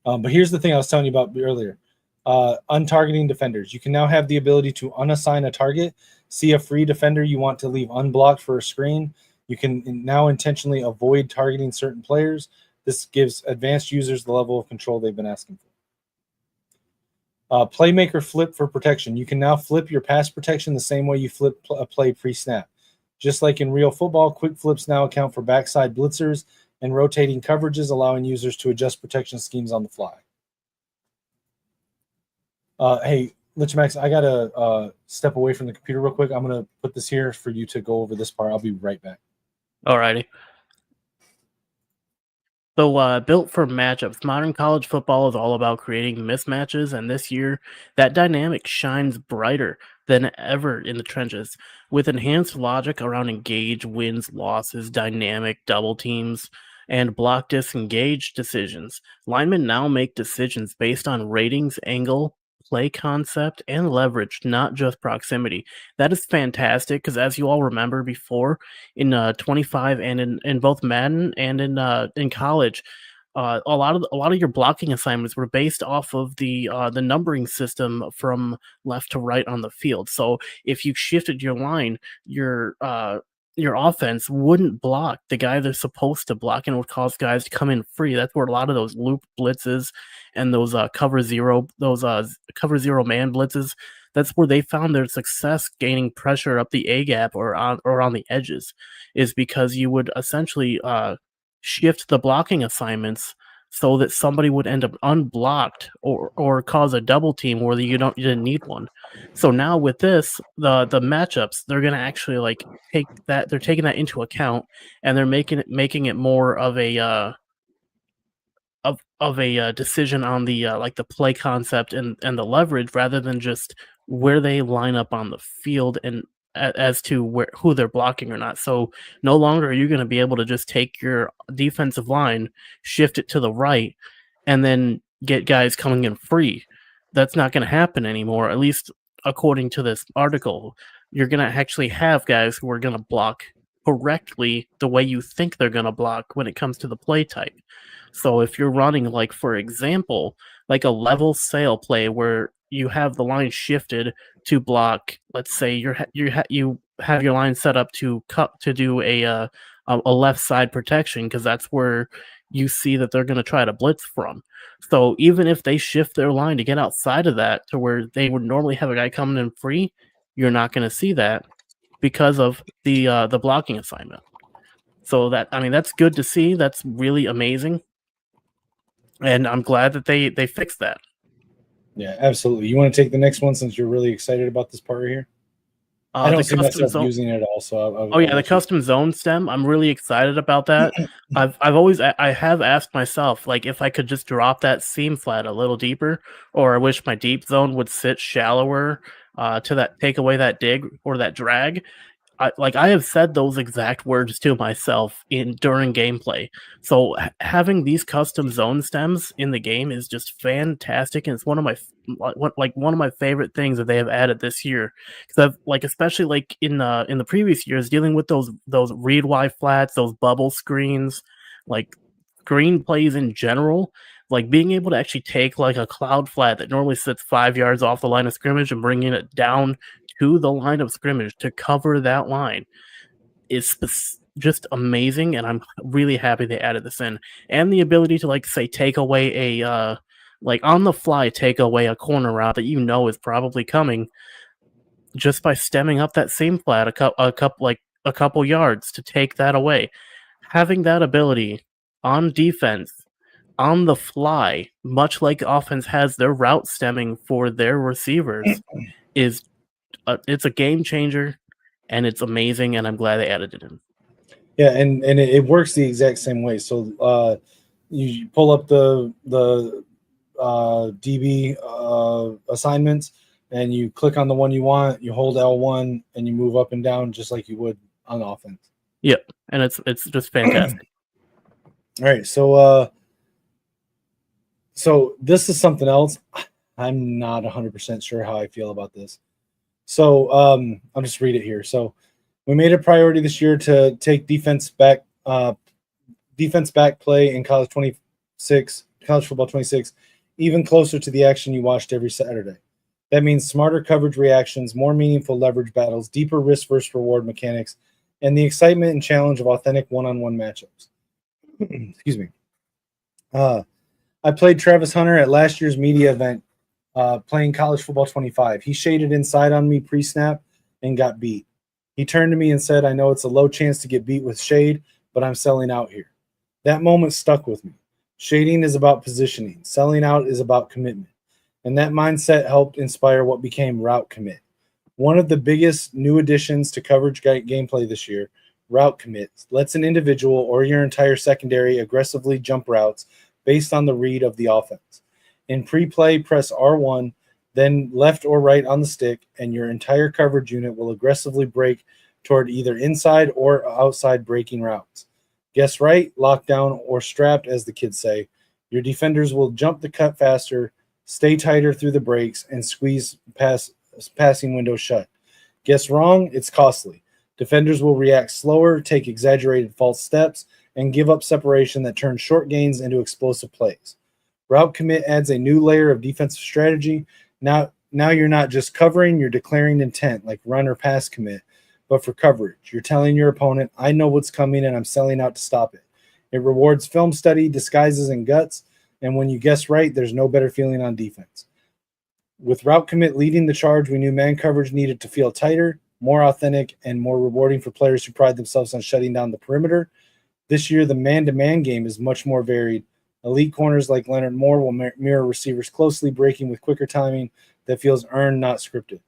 But here's the thing I was telling you about earlier. Untargeting defenders. You can now have the ability to unassign a target, see a free defender you want to leave unblocked for a screen. You can now intentionally avoid targeting certain players. This gives advanced users the level of control they've been asking for. Playmaker flip for protection. You can now flip your pass protection the same way you flip a play pre-snap. Just like in real football, quick flips now account for backside blitzers and rotating coverages, allowing users to adjust protection schemes on the fly. Hey, Lichemax, I got to step away from the computer real quick. I'm going to put this here for you to go over this part. I'll be right back. Alrighty. So, built for matchups, modern college football is all about creating mismatches, and this year, that dynamic shines brighter than ever in the trenches. With enhanced logic around engage, wins, losses, dynamic double teams, and block disengage decisions, linemen now make decisions based on ratings, angle, play concept, and leverage, not just proximity. That is fantastic, because as you all remember before, in 25 and in both Madden and in college, a lot of your blocking assignments were based off of the numbering system from left to right on the field. So if you shifted your line, your offense wouldn't block the guy they're supposed to block, and would cause guys to come in free. That's where a lot of those loop blitzes and those cover zero man blitzes, that's where they found their success gaining pressure up the A gap or on the edges, is because you would essentially shift the blocking assignments so that somebody would end up unblocked or cause a double team where you didn't need one. So now with this, the matchups, they're gonna actually like take that, they're taking that into account, and they're making it more of a decision on the like the play concept and the leverage, rather than just where they line up on the field and as to who they're blocking or not. So no longer are you going to be able to just take your defensive line, shift it to the right, and then get guys coming in free. That's not going to happen anymore, at least according to this article. You're going to actually have guys who are going to block correctly the way you think they're going to block when it comes to the play type. So if you're running, like, for example, like a level sail play where you have the line shifted to block, let's say you have your line set up to do a left side protection, because that's where you see that they're going to try to blitz from. So even if they shift their line to get outside of that to where they would normally have a guy coming in free, you're not going to see that because of the blocking assignment. So that's good to see. That's really amazing. And I'm glad that they fixed that. Yeah, absolutely. You want to take the next one since you're really excited about this part right here? I don't see myself using it also. The custom zone stem. I'm really excited about that. I have asked myself, like, if I could just drop that seam flat a little deeper, or I wish my deep zone would sit shallower to take away that dig or that drag. I have said those exact words to myself during gameplay. So having these custom zone stems in the game is just fantastic, and it's one of my favorite things that they have added this year. Because especially like in the previous years, dealing with those read Y flats, those bubble screens, like screen plays in general. Like being able to actually take like a cloud flat that normally sits 5 yards off the line of scrimmage and bringing it down to the line of scrimmage to cover that line is just amazing, and I'm really happy they added this in. And the ability to, like, say, take away a on the fly, take away a corner route that is probably coming, just by stemming up that seam flat a couple yards to take that away. Having that ability on defense on the fly, much like offense has their route stemming for their receivers, it's a game changer, and it's amazing, and I'm glad they added it in. Yeah, and it works the exact same way. So you pull up the DB assignments, and you click on the one you want. You hold L1, and you move up and down just like you would on offense. Yep, and it's just fantastic. All right, so this is something else. I'm not 100% sure how I feel about this. So I'll just read it here. So we made a priority this year to take defense back play in college football 26, even closer to the action you watched every Saturday. That means smarter coverage reactions, more meaningful leverage battles, deeper risk versus reward mechanics, and the excitement and challenge of authentic one-on-one matchups. Excuse me. I played Travis Hunter at last year's media event playing college football 25. He shaded inside on me pre-snap and got beat. He turned to me and said, I know it's a low chance to get beat with shade, but I'm selling out here. That moment stuck with me. Shading is about positioning. Selling out is about commitment. And that mindset helped inspire what became route commit. One of the biggest new additions to coverage gameplay this year, route commit, lets an individual or your entire secondary aggressively jump routes based on the read of the offense. In pre-play, press R1, then left or right on the stick, and your entire coverage unit will aggressively break toward either inside or outside breaking routes. Guess right, locked down, or strapped, as the kids say. Your defenders will jump the cut faster, stay tighter through the breaks, and squeeze passing windows shut. Guess wrong, it's costly. Defenders will react slower, take exaggerated false steps, and give up separation that turns short gains into explosive plays. Route commit adds a new layer of defensive strategy. Now you're not just covering, you're declaring intent like run or pass commit, but for coverage. You're telling your opponent, I know what's coming and I'm selling out to stop it. It rewards film study, disguises, and guts, and when you guess right, there's no better feeling on defense. With route commit leading the charge, we knew man coverage needed to feel tighter, more authentic, and more rewarding for players who pride themselves on shutting down the perimeter. This year, the man-to-man game is much more varied. Elite corners like Leonard Moore will mirror receivers closely, breaking with quicker timing that feels earned, not scripted.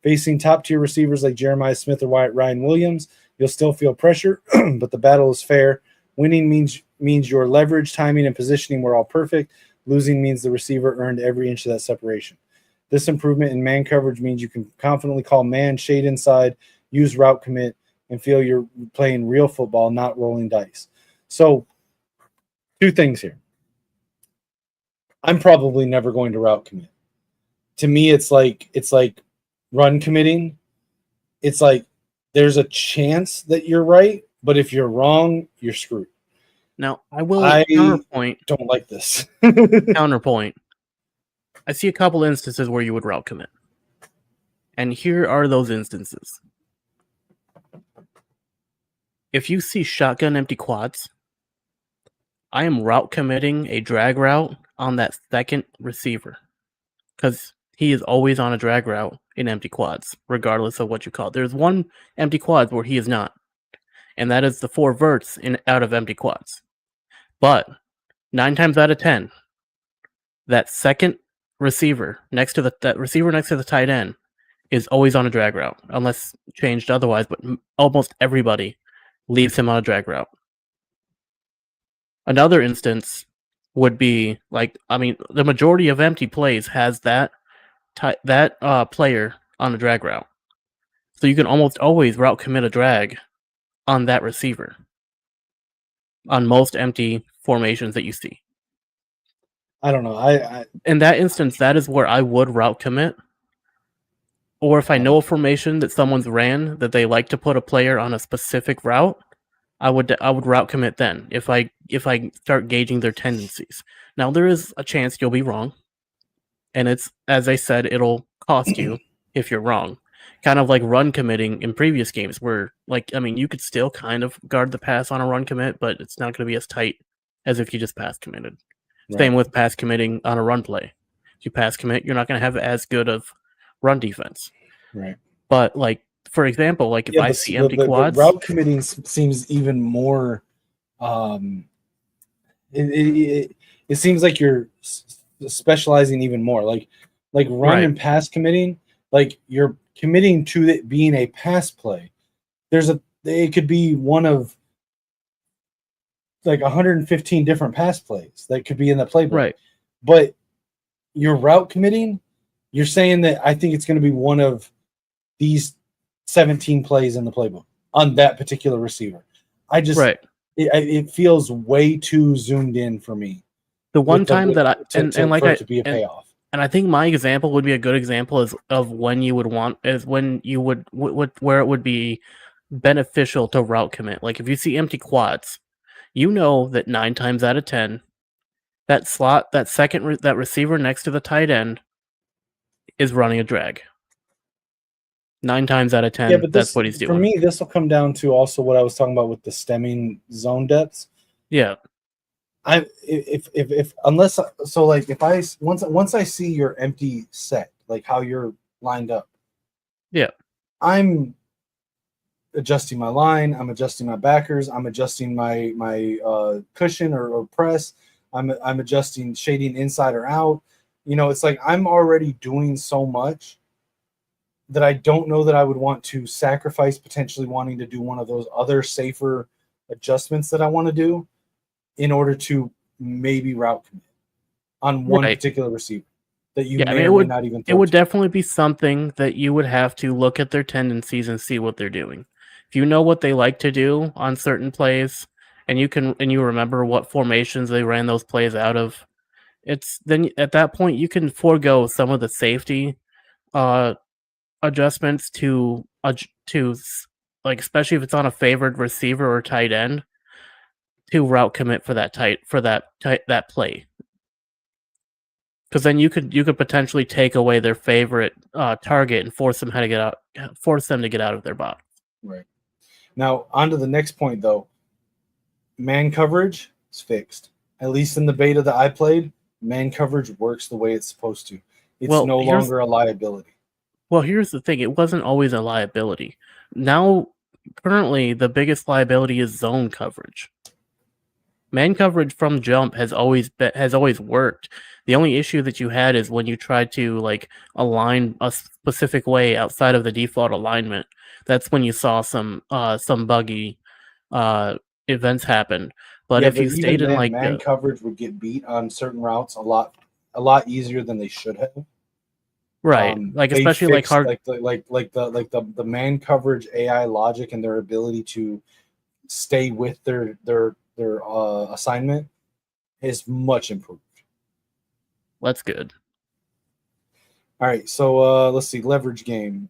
Facing top-tier receivers like Jeremiah Smith or Ryan Williams, you'll still feel pressure, but the battle is fair. Winning means your leverage, timing, and positioning were all perfect. Losing means the receiver earned every inch of that separation. This improvement in man coverage means you can confidently call man, shade inside, use route commit, and feel you're playing real football, not rolling dice. So, two things here. I'm probably never going to route commit. To me, it's like run committing. It's like there's a chance that you're right, but if you're wrong, you're screwed. Now, I will counterpoint. Don't like this. Counterpoint. I see a couple instances where you would route commit. And here are those instances. If you see shotgun empty quads, I am route committing a drag route on that second receiver. Because he is always on a drag route in empty quads, regardless of what you call it. There's one empty quads where he is not. And that is the 4 verts out of empty quads. But 9 times out of 10, that second receiver next to the tight end is always on a drag route, unless changed otherwise, but almost everybody leaves him on a drag route. Another instance would be the majority of empty plays has that player on a drag route. So you can almost always route commit a drag on that receiver on most empty formations that you see. I don't know. In that instance, that is where I would route commit. Or if I know a formation that someone's ran that they like to put a player on a specific route, I would route commit then if I start gauging their tendencies. Now there is a chance you'll be wrong, and it's, as I said, it'll cost you if you're wrong. Kind of like run committing in previous games where, you could still kind of guard the pass on a run commit, but it's not going to be as tight as if you just pass committed. Right. Same with pass committing on a run play. If you pass commit, you're not going to have as good of run defense. Right. But, for example, if I see empty quads... route committing seems even more... it seems like you're specializing even more. Like run Right. and pass committing, like you're committing to it being a pass play. It could be one of like 115 different pass plays that could be in the playbook. Right. But your route committing, you're saying that I think it's going to be one of these 17 plays in the playbook on that particular receiver. Right. It feels way too zoomed in for me. The one time that I for it to be a payoff. And I think my example would be a good example of when you would want is when you would where it would be beneficial to route commit. Like if you see empty quads, you know that 9 times out of 10, that slot, that receiver next to the tight end is running a drag. 9 times out of 10, Yeah, but that's what he's doing. For me, this will come down to also what I was talking about with the stemming zone depths. Yeah. Once I see your empty set, like how you're lined up. Yeah. I'm adjusting my line, I'm adjusting my backers, I'm adjusting my cushion or press, I'm adjusting shading inside or out. It's like I'm already doing so much that I don't know that I would want to sacrifice potentially wanting to do one of those other safer adjustments that I want to do in order to maybe route commit on one particular receiver that you may or may not even throw it would to. definitely be something that you would have to look at their tendencies and see what they're doing. If you know what they like to do on certain plays and you remember what formations they ran those plays out of, then at that point you can forego some of the safety adjustments to like, especially if it's on a favored receiver or tight end, to route commit for that play. Because then you could potentially take away their favorite target and force them to get out of their box. Right. Now, on to the next point, though. Man coverage is fixed. At least in the beta that I played, man coverage works the way it's supposed to. It's no longer a liability. Well, here's the thing. It wasn't always a liability. Now, currently, the biggest liability is zone coverage. Man coverage from jump has always worked. The only issue that you had is when you tried to like align a specific way outside of the default alignment. That's when you saw some buggy events happen. But if you stayed in like man coverage would get beat on certain routes a lot easier than they should have. Right, like especially like hard, the man coverage AI logic and their ability to stay with their assignment is much improved. That's good. All right, so let's see, leverage game.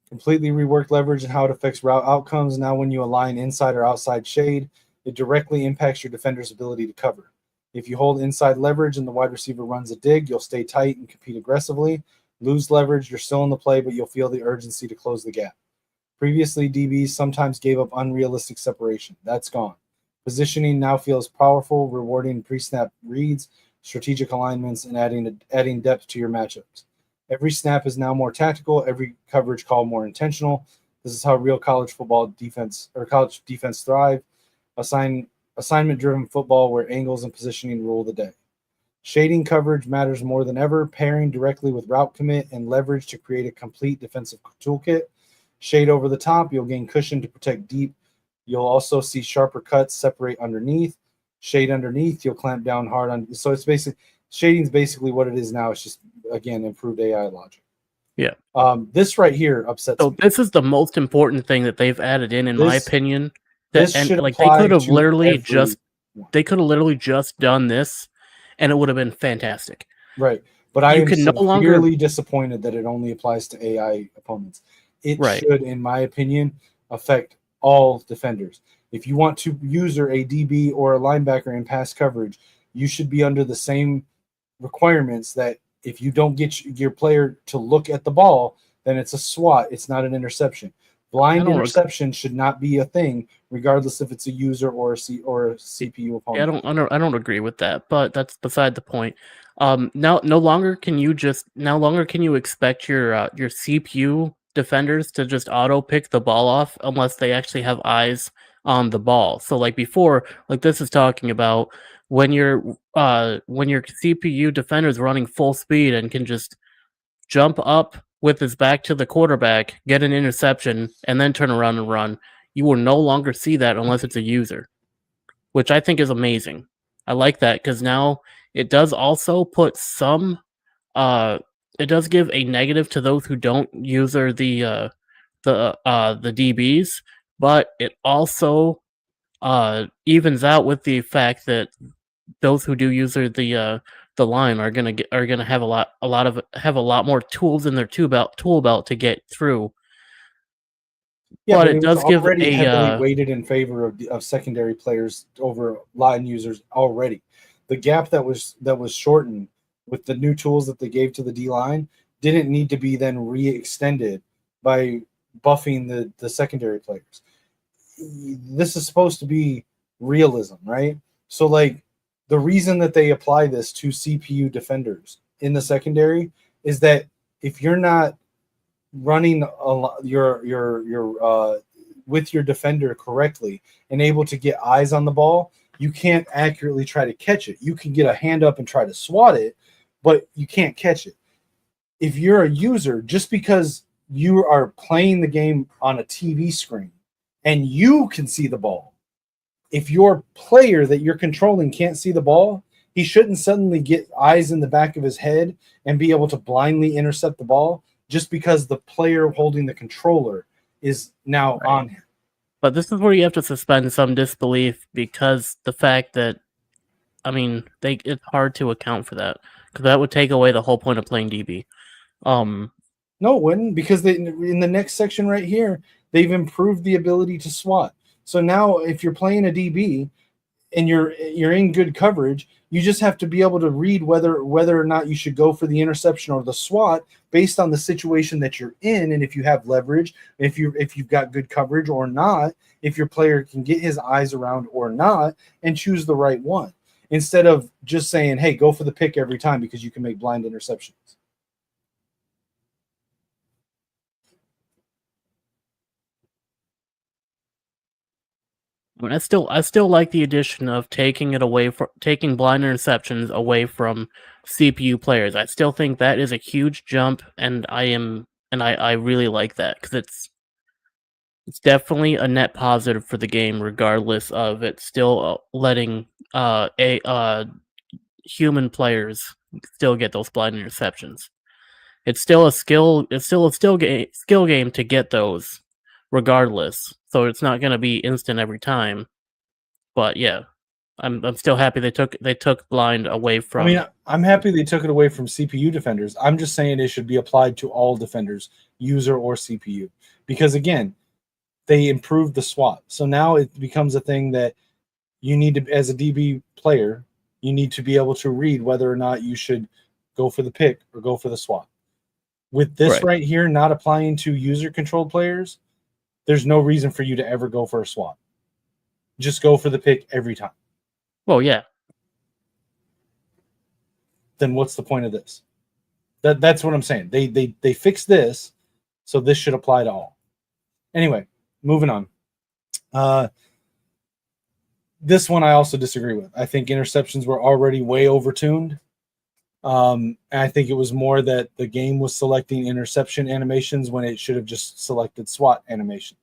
Completely reworked leverage and how it affects route outcomes. Now, when you align inside or outside shade, it directly impacts your defender's ability to cover. If you hold inside leverage and the wide receiver runs a dig, you'll stay tight and compete aggressively. Lose leverage, you're still in the play, but you'll feel the urgency to close the gap. Previously, DBs sometimes gave up unrealistic separation. That's gone. Positioning now feels powerful, rewarding pre-snap reads, strategic alignments, and adding depth to your matchups. Every snap is now more tactical, every coverage call more intentional. This is how real college defense thrive. Assignment-driven football where angles and positioning rule the day. Shading coverage matters more than ever, pairing directly with route commit and leverage to create a complete defensive toolkit. Shade over the top, you'll gain cushion to protect deep. You'll also see sharper cuts separate underneath. Shade underneath, you'll clamp down hard on. So it's basically, shading's basically what it is now. It's just, again, improved AI logic. Yeah. This right here upsets me. This is the most important thing that they've added in my opinion. They could have literally just done this, and it would have been fantastic. Right. But I am severely disappointed that it only applies to AI opponents. It should, in my opinion, affect all defenders. If you want to user a DB or a linebacker in pass coverage, you should be under the same requirements that if you don't get your player to look at the ball, then it's a swat. It's not an interception. Blind interception should not be a thing, regardless if it's a user or a CPU opponent. Yeah, I don't agree with that, but that's beside the point. No longer can you expect your CPU defenders to just auto pick the ball off unless they actually have eyes on the ball. So like before, like this is talking about when your CPU defender is running full speed and can just jump up with his back to the quarterback, get an interception, and then turn around and run, you will no longer see that unless it's a user, which I think is amazing. I like that because now it does also put some, it does give a negative to those who don't user the DBs, but it also evens out with the fact that those who do user the line are gonna have a lot more tools in their tool belt to get through. Yeah, But but it it was does give already heavily a weighted in favor of secondary players over line users already. The gap that was shortened with the new tools that they gave to the D line didn't need to be then re-extended by buffing the secondary players. This is supposed to be realism, right? So like the reason that they apply this to CPU defenders in the secondary is that if you're not running your with your defender correctly and able to get eyes on the ball, you can't accurately try to catch it. You can get a hand up and try to swat it, but you can't catch it. If you're a user, just because you are playing the game on a TV screen and you can see the ball, if your player that you're controlling can't see the ball, he shouldn't suddenly get eyes in the back of his head and be able to blindly intercept the ball just because the player holding the controller is now on him. But this is where you have to suspend some disbelief because the fact that, I mean, it's hard to account for that because that would take away the whole point of playing DB. No, it wouldn't, because in the next section right here, they've improved the ability to SWAT. So now if you're playing a DB and you're in good coverage, you just have to be able to read whether or not you should go for the interception or the SWAT based on the situation that you're in, and if you have leverage, if you've got good coverage or not, if your player can get his eyes around or not, and choose the right one instead of just saying, hey, go for the pick every time because you can make blind interceptions. I mean, I still like the addition of taking blind interceptions away from CPU players. I still think that is a huge jump, and I really like that because it's definitely a net positive for the game, regardless of it still letting human players still get those blind interceptions. It's still a skill game to get those, regardless. So it's not going to be instant every time. But yeah, I'm still happy they took blind away from. I mean, I'm happy they took it away from CPU defenders. I'm just saying it should be applied to all defenders, user or CPU, because again, they improved the SWAT. So now it becomes a thing that you need to, as a DB player, you need to be able to read whether or not you should go for the pick or go for the SWAT. With this right here not applying to user-controlled players, there's no reason for you to ever go for a SWAT. Just go for the pick every time. Well, yeah. Then what's the point of this? That's what I'm saying. They fixed this, so this should apply to all. Anyway, moving on. This one I also disagree with. I think interceptions were already way overtuned. And I think it was more that the game was selecting interception animations when it should have just selected SWAT animations.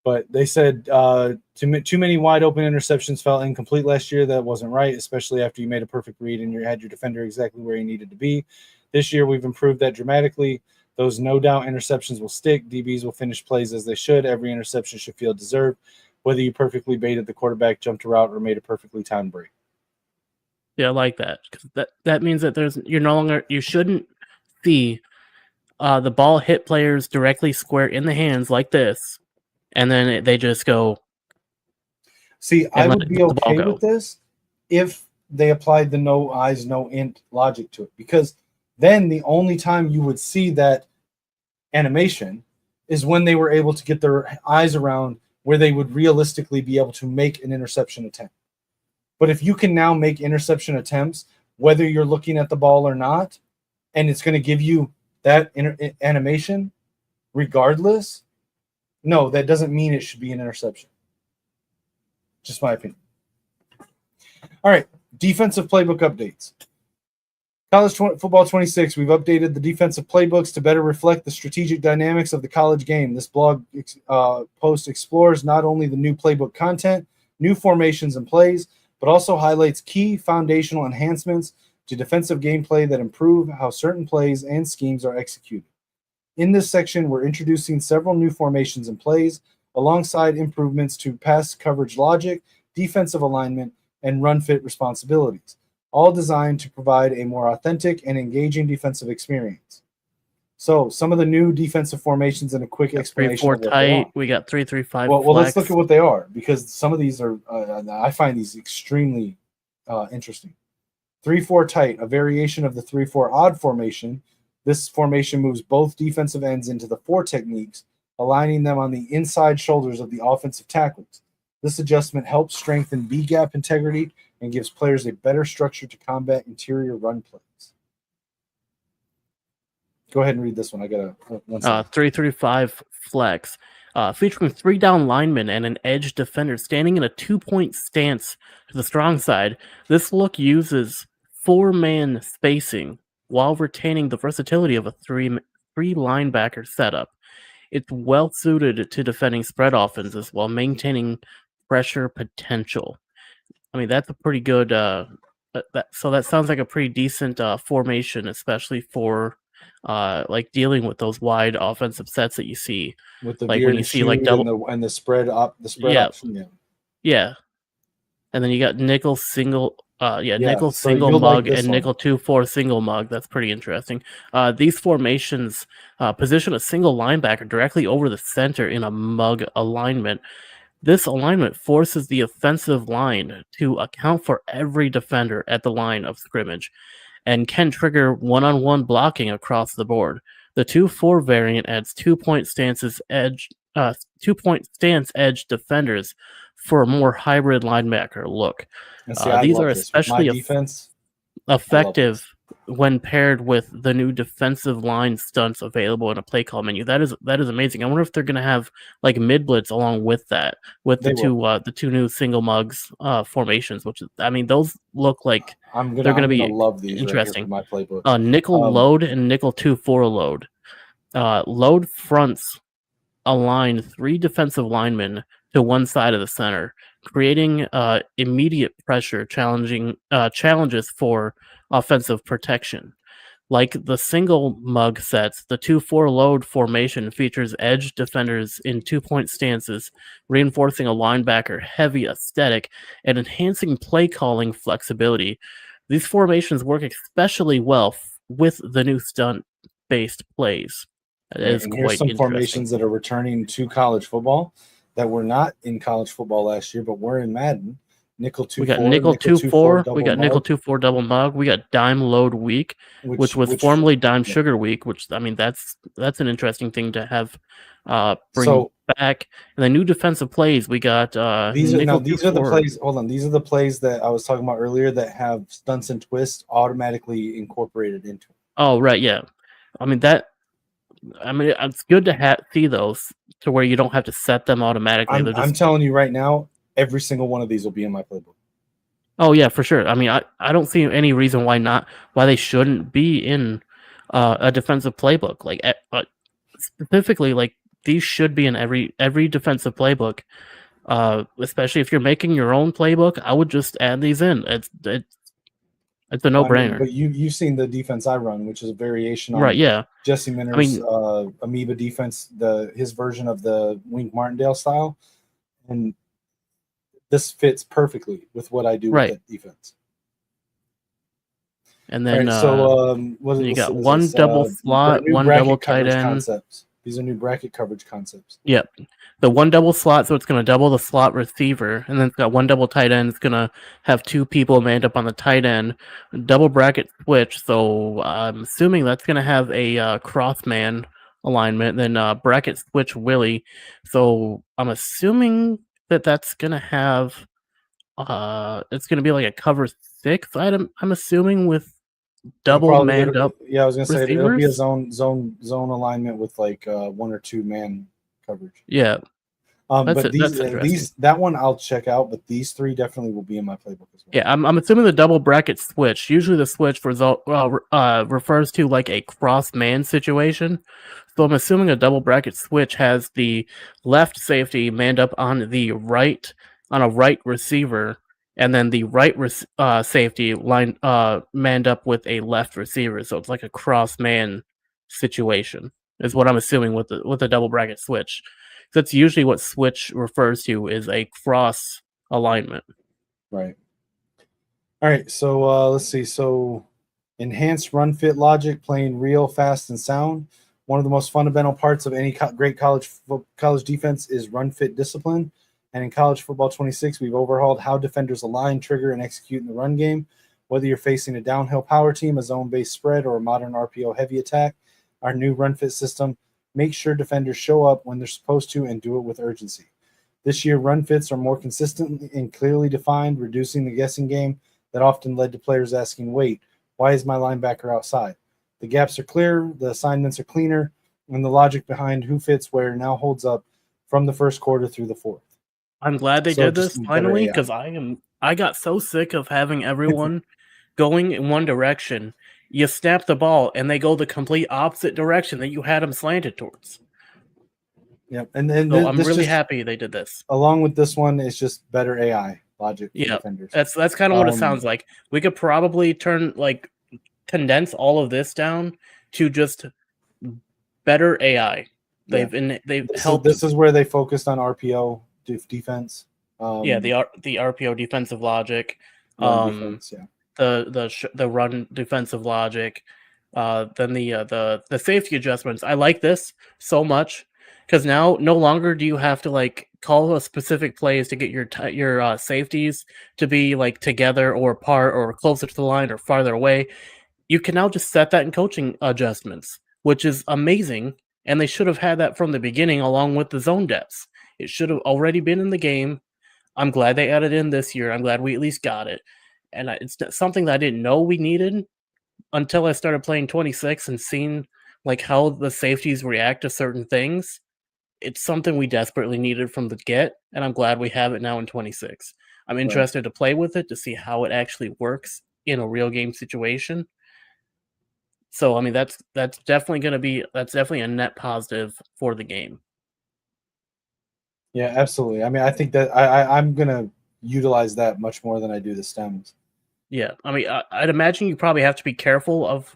But they said too many wide open interceptions felt incomplete last year. That wasn't right, especially after you made a perfect read and you had your defender exactly where he needed to be. This year, we've improved that dramatically. Those no doubt interceptions will stick. DBs will finish plays as they should. Every interception should feel deserved, whether you perfectly baited the quarterback, jumped a route, or made a perfectly timed break. Yeah, I like that because that means that you shouldn't see the ball hit players directly square in the hands like this, and then they just go. See, I would be okay with this if they applied the no eyes, no int logic to it, because then the only time you would see that animation is when they were able to get their eyes around where they would realistically be able to make an interception attempt. But if you can now make interception attempts, whether you're looking at the ball or not, and it's going to give you that animation regardless, no, that doesn't mean it should be an interception. Just my opinion. All right, Defensive playbook updates. College Football 26, we've updated the defensive playbooks to better reflect the strategic dynamics of the college game. This blog post explores not only the new playbook content, new formations and plays, but also highlights key foundational enhancements to defensive gameplay that improve how certain plays and schemes are executed. In this section, we're introducing several new formations and plays, alongside improvements to pass coverage logic, defensive alignment, and run fit responsibilities, all designed to provide a more authentic and engaging defensive experience. So, some of the new defensive formations and a quick explanation. 3-4 tight. We got 3-3-5. Well, let's look at what they are, because some of these are. I find these extremely interesting. 3-4 tight, a variation of the 3-4 odd formation. This formation moves both defensive ends into the 4 techniques, aligning them on the inside shoulders of the offensive tackles. This adjustment helps strengthen B-gap integrity and gives players a better structure to combat interior run plays. Go ahead and read this one. I got one second. 3-3-5 flex, featuring 3 down linemen and an edge defender standing in a 2-point stance to the strong side. This look uses 4-man spacing while retaining the versatility of a 3 linebacker setup. It's well suited to defending spread offenses while maintaining pressure potential. I mean, that's a pretty good. So that sounds like a pretty decent formation, especially for like dealing with those wide offensive sets that you see. With the like when you see like double and the spread option. Yeah. And then you got nickel single. Nickel so single you'll mug like this and one. nickel 2-4 single mug. That's pretty interesting. These formations position a single linebacker directly over the center in a mug alignment. This alignment forces the offensive line to account for every defender at the line of scrimmage and can trigger one-on-one blocking across the board. The 2-4 variant adds 2-point stance edge defenders for a more hybrid linebacker look. And see, These are this. With especially my defense, effective when paired with the new defensive line stunts available in a play call menu. That is amazing. I wonder if they're going to have like mid blitz along with that, with the two new single mugs formations. Which is, I mean, those look like they're going to be love these interesting. Right here for my playbook. Nickel load and nickel 2-4 load. Load fronts align 3 defensive linemen to one side of the center, creating immediate pressure challenges for offensive protection. Like the single mug sets, the 2-4 load formation features edge defenders in 2-point stances, reinforcing a linebacker-heavy aesthetic and enhancing play calling flexibility. These formations work especially well with the new stunt-based plays. And here's some formations that are returning to college football that were not in college football last year, but were in Madden. Nickel 2-4. We got nickel 2-4. We got nickel 2-4 double mug. We got dime load week, which was formerly dime sugar week. Which, I mean, that's an interesting thing to have bring back. And the new defensive plays we got. These are the plays. Hold on, these are the plays that I was talking about earlier that have stunts and twists automatically incorporated into it. Oh right, yeah. I mean it's good to see those to where you don't have to set them automatically. I'm telling you right now, every single one of these will be in my playbook. Oh yeah, for sure. I mean, I don't see any reason why they shouldn't be in a defensive playbook. Like specifically, like these should be in every defensive playbook. Especially if you're making your own playbook, I would just add these in. It's a no-brainer. But you've seen the defense I run, which is a variation on Jesse Minter's Amoeba defense, his version of the Wink Martindale style, and this fits perfectly with what I do with that defense. And then you got one double slot, one double tight end. Concepts. These are new bracket coverage concepts. Yep. The one double slot, so it's going to double the slot receiver, and then it's got one double tight end. It's going to have 2 people manned up on the tight end. Double bracket switch, so I'm assuming that's going to have a cross man alignment. Then bracket switch Willie. So I'm assuming that's going to have it's going to be like a cover 6 item. I'm assuming with double manned up. Yeah, I was going to say it'll be a zone alignment with like 1 or 2 man coverage. Yeah. That's But it. That's interesting. that one I'll check out. But these three definitely will be in my playbook as well. Yeah, I'm assuming the double bracket switch. Usually, the switch refers to like a cross man situation. So I'm assuming a double bracket switch has the left safety manned up on the right on a right receiver, and then the right safety line manned up with a left receiver. So it's like a cross man situation. Is what I'm assuming with the double bracket switch. That's usually what switch refers to, is a cross alignment. Right. All right. So let's see. So enhanced run fit logic, playing real, fast, and sound. One of the most fundamental parts of any great college defense is run fit discipline. And in College Football 26, we've overhauled how defenders align, trigger, and execute in the run game. Whether you're facing a downhill power team, a zone-based spread, or a modern RPO heavy attack, our new run fit system makes sure defenders show up when they're supposed to and do it with urgency. This year, run fits are more consistent and clearly defined, reducing the guessing game that often led to players asking, wait, why is my linebacker outside? The gaps are clear, the assignments are cleaner, and the logic behind who fits where now holds up from the first quarter through the fourth. I'm glad they did this finally, because I got so sick of having everyone going in one direction. You snap the ball and they go the complete opposite direction that you had them slanted towards. Yep, and then so I'm really happy they did this. Along with this one, it's just better AI logic for defenders. That's kind of what it sounds like. We could probably condense all of this down to just better AI. They've helped. This is where they focused on RPO defense. The RPO defensive logic. Defense, the run defensive logic. Then the safety adjustments. I like this so much because now no longer do you have to call a specific plays to get your safeties to be together or apart or closer to the line or farther away. You can now just set that in coaching adjustments, which is amazing. And they should have had that from the beginning along with the zone depths. It should have already been in the game. I'm glad they added in this year. I'm glad we at least got it. And it's something that I didn't know we needed until I started playing 26 and seeing how the safeties react to certain things. It's something we desperately needed from the get, and I'm glad we have it now in 26. I'm interested to play with it to see how it actually works in a real game situation. So, I mean, that's definitely a net positive for the game. Yeah, absolutely. I mean, I think that I'm going to utilize that much more than I do the stems. Yeah, I mean, I'd imagine you probably have to be careful of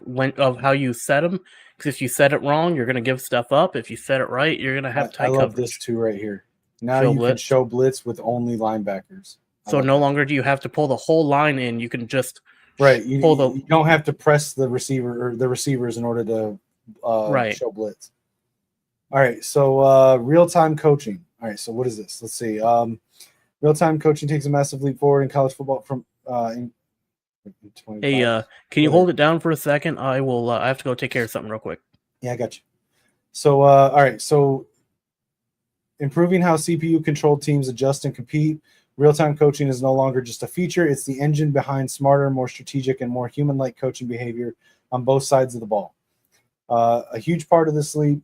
how you set them, because if you set it wrong, you're going to give stuff up. If you set it right, you're going to have tight coverage. I love this too right here. Now you can show blitz with only linebackers. So no longer do you have to pull the whole line in. You can just you don't have to press the receiver or the receivers in order to show blitz. All right, so real-time coaching. All right, so what is this? Let's see. Real-time coaching takes a massive leap forward in college football from Hey, can you hold it down for a second? I will. I have to go take care of something real quick. Yeah, I got you. So, all right. So, improving how CPU-controlled teams adjust and compete. Real-time coaching is no longer just a feature; it's the engine behind smarter, more strategic, and more human-like coaching behavior on both sides of the ball. A huge part of this leap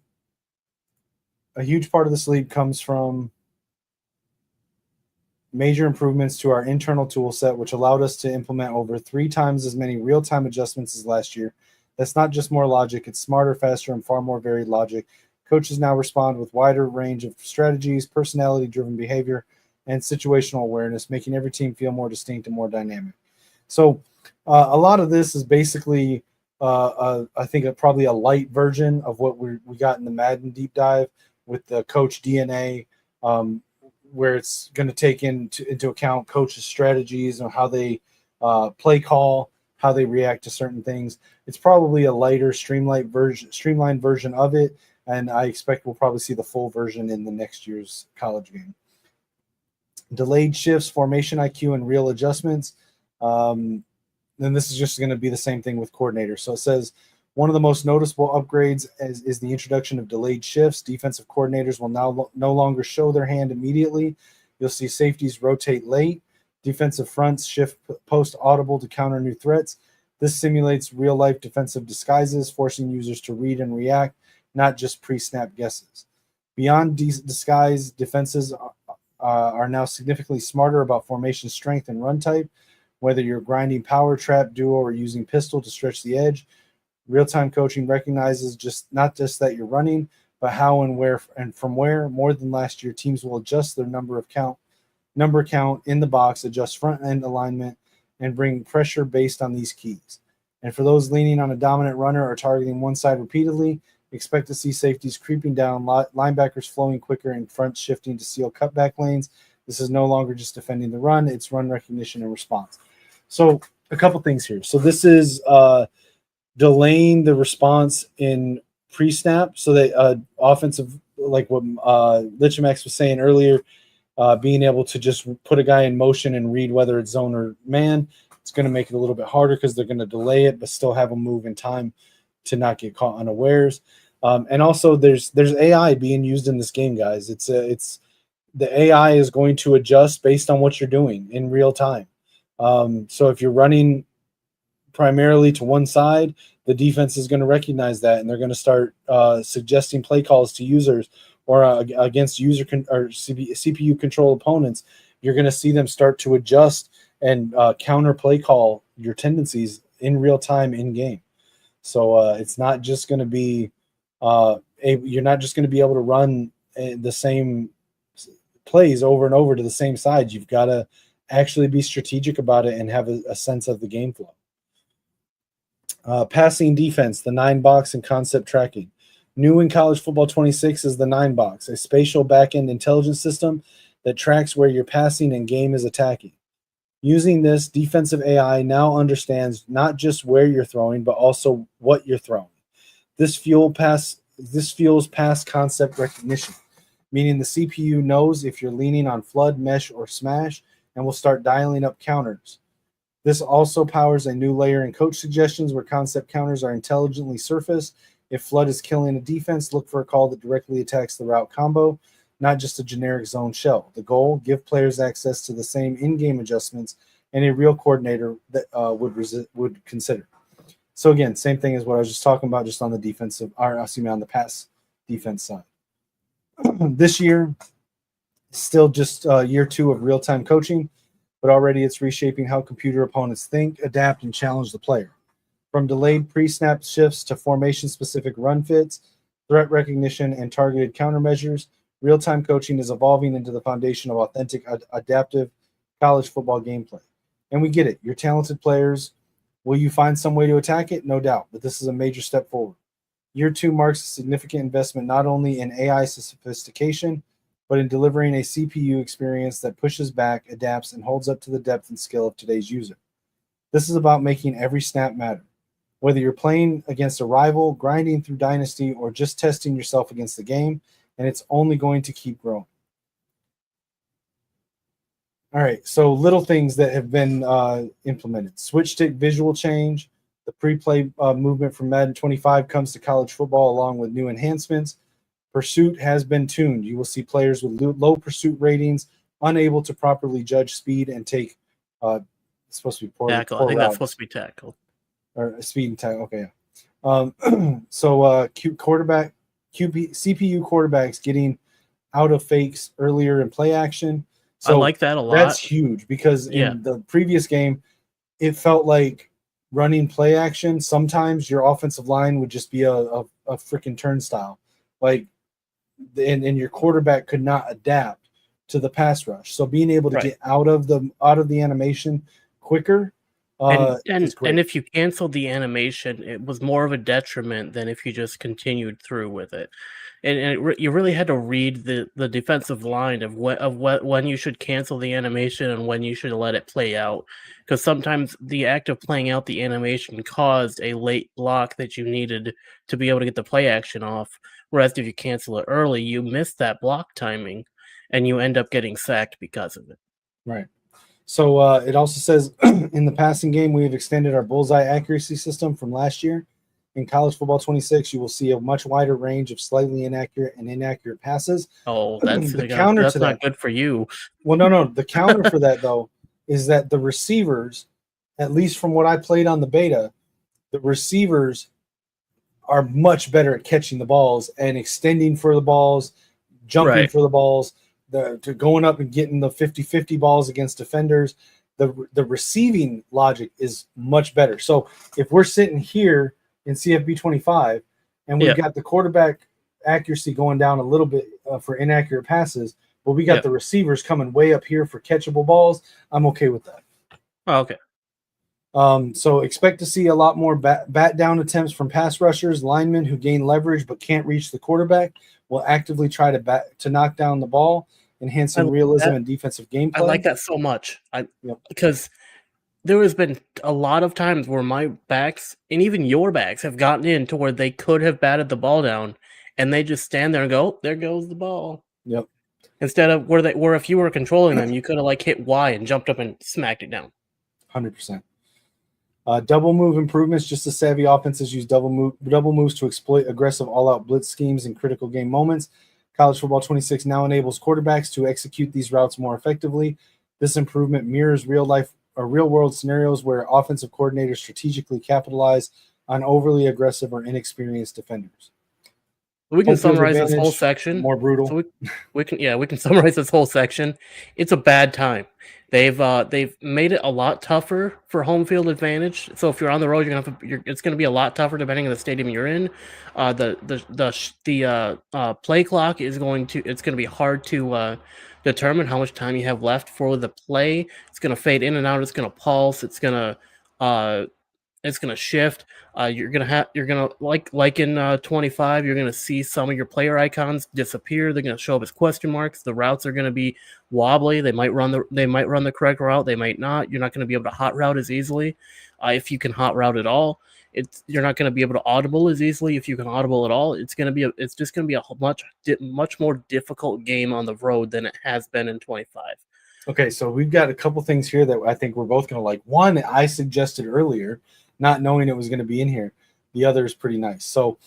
comes from major improvements to our internal tool set, which allowed us to implement over 3 times as many real-time adjustments as last year. That's not just more logic, it's smarter, faster, and far more varied logic. Coaches now respond with wider range of strategies, personality-driven behavior, and situational awareness, making every team feel more distinct and more dynamic. So a lot of this is basically, I think, probably a light version of what we got in the Madden deep dive with the coach DNA, where it's going to take into account coaches' strategies and how they play call, how they react to certain things. It's probably a lighter, streamlined version of it, and I expect we'll probably see the full version in the next year's college game. Delayed shifts, formation IQ, and real adjustments. Then this is just going to be the same thing with coordinators. So it says, one of the most noticeable upgrades is the introduction of delayed shifts. Defensive coordinators will now no longer show their hand immediately. You'll see safeties rotate late. Defensive fronts shift post-audible to counter new threats. This simulates real-life defensive disguises, forcing users to read and react, not just pre-snap guesses. Beyond disguise, defenses are now significantly smarter about formation strength and run type, whether you're grinding power, trap, duo, or using pistol to stretch the edge. Real-time coaching recognizes not just that you're running, but how and where and from where. More than last year, teams will adjust their number count in the box, adjust front-end alignment, and bring pressure based on these keys. And for those leaning on a dominant runner or targeting one side repeatedly, expect to see safeties creeping down, linebackers flowing quicker, and front shifting to seal cutback lanes. This is no longer just defending the run, it's run recognition and response. So a couple things here. So this is delaying the response in pre-snap so that offensive, like what Lichemax was saying earlier, being able to just put a guy in motion and read whether it's zone or man. It's going to make it a little bit harder because they're going to delay it, but still have a move in time to not get caught unawares. And also, there's AI being used in this game, guys. It's the AI is going to adjust based on what you're doing in real time. So if you're running primarily to one side, the defense is going to recognize that, and they're going to start suggesting play calls to users or against user or CPU control opponents. You're going to see them start to adjust and counter play call your tendencies in real time in game. So it's not just going to be you're not just going to be able to run the same plays over and over to the same side. You've got to actually be strategic about it and have a sense of the game flow. Passing defense, the 9-box and concept tracking. New in College Football 26 is the 9-box, a spatial back-end intelligence system that tracks where you're passing and game is attacking. Using this, defensive AI now understands not just where you're throwing, but also what you're throwing. This fuels pass concept recognition, meaning the CPU knows if you're leaning on flood, mesh, or smash, and will start dialing up counters. This also powers a new layer in coach suggestions where concept counters are intelligently surfaced. If flood is killing a defense, look for a call that directly attacks the route combo, not just a generic zone shell. The goal, give players access to the same in-game adjustments and a real coordinator that would consider. So again, same thing as what I was just talking about, just on the defensive, or on the pass defense side. This year, still just year 2 of real-time coaching, but already it's reshaping how computer opponents think, adapt, and challenge the player. From delayed pre-snap shifts to formation-specific run fits, threat recognition, and targeted countermeasures, real-time coaching is evolving into the foundation of authentic, adaptive college football gameplay. And we get it. You're talented players. Will you find some way to attack it? No doubt, but this is a major step forward. Year 2 marks a significant investment not only in AI sophistication, but in delivering a CPU experience that pushes back, adapts, and holds up to the depth and skill of today's user. This is about making every snap matter. Whether you're playing against a rival, grinding through Dynasty, or just testing yourself against the game, and it's only going to keep growing. All right, so little things that have been implemented. Switch stick visual change. The pre-play movement from Madden 25 comes to college football along with new enhancements. Pursuit has been tuned. You will see players with low pursuit ratings unable to properly judge speed and take it's supposed to be tackle. I think that's supposed to be tackle. Or speed and tackle. Okay, yeah. So CPU quarterbacks getting out of fakes earlier in play action. So I like that a lot. That's huge because in the previous game, it felt like running play action. Sometimes your offensive line would just be a freaking turnstile, like, and your quarterback could not adapt to the pass rush. So being able to get out of the animation quicker. And if you canceled the animation, it was more of a detriment than if you just continued through with it. And you really had to read the defensive line of when you should cancel the animation and when you should let it play out. Because sometimes the act of playing out the animation caused a late block that you needed to be able to get the play action off. Whereas if you cancel it early, you miss that block timing and you end up getting sacked because of it. Right. So it also says in the passing game, we have extended our bullseye accuracy system from last year. In College Football 26, you will see a much wider range of slightly inaccurate and inaccurate passes. Oh, that's the counter that's to not that. Good for you. Well, no. The counter for that, though, is that the receivers, at least from what I played on the beta, the receivers are much better at catching the balls and extending for the balls, jumping Right. for the balls, to going up and getting the 50-50 balls against defenders. The receiving logic is much better. So if we're sitting here in CFB 25 and we've got the quarterback accuracy going down a little bit for inaccurate passes, but we got the receivers coming way up here for catchable balls, I'm okay with that. Oh, okay. So expect to see a lot more bat down attempts from pass rushers. Linemen who gain leverage but can't reach the quarterback will actively try to knock down the ball, enhancing realism and defensive gameplay. I like that so much. Because there has been a lot of times where my backs and even your backs have gotten in to where they could have batted the ball down, and they just stand there and go, "There goes the ball." Yep. Instead of where if you were controlling them, you could have like hit Y and jumped up and smacked it down. 100%. Double move improvements. Just as savvy offenses use double moves to exploit aggressive all-out blitz schemes in critical game moments. College Football 26 now enables quarterbacks to execute these routes more effectively. This improvement mirrors real-world scenarios where offensive coordinators strategically capitalize on overly aggressive or inexperienced defenders. We can summarize this whole section. More brutal. So we can summarize this whole section. It's a bad time. They've made it a lot tougher for home field advantage. So if you're on the road, it's going to be a lot tougher depending on the stadium you're in. The play clock is going to be hard to determine how much time you have left for the play. It's going to fade in and out. It's going to pulse. It's going to shift. You're gonna like in 25. You're gonna see some of your player icons disappear. They're gonna show up as question marks. The routes are gonna be wobbly. They might run the correct route. They might not. You're not gonna be able to hot route as easily, if you can hot route at all. You're not gonna be able to audible as easily if you can audible at all. It's just gonna be a much more difficult game on the road than it has been in 25. Okay, so we've got a couple things here that I think we're both gonna like. One, I suggested earlier, not knowing it was going to be in here. The other is pretty nice. So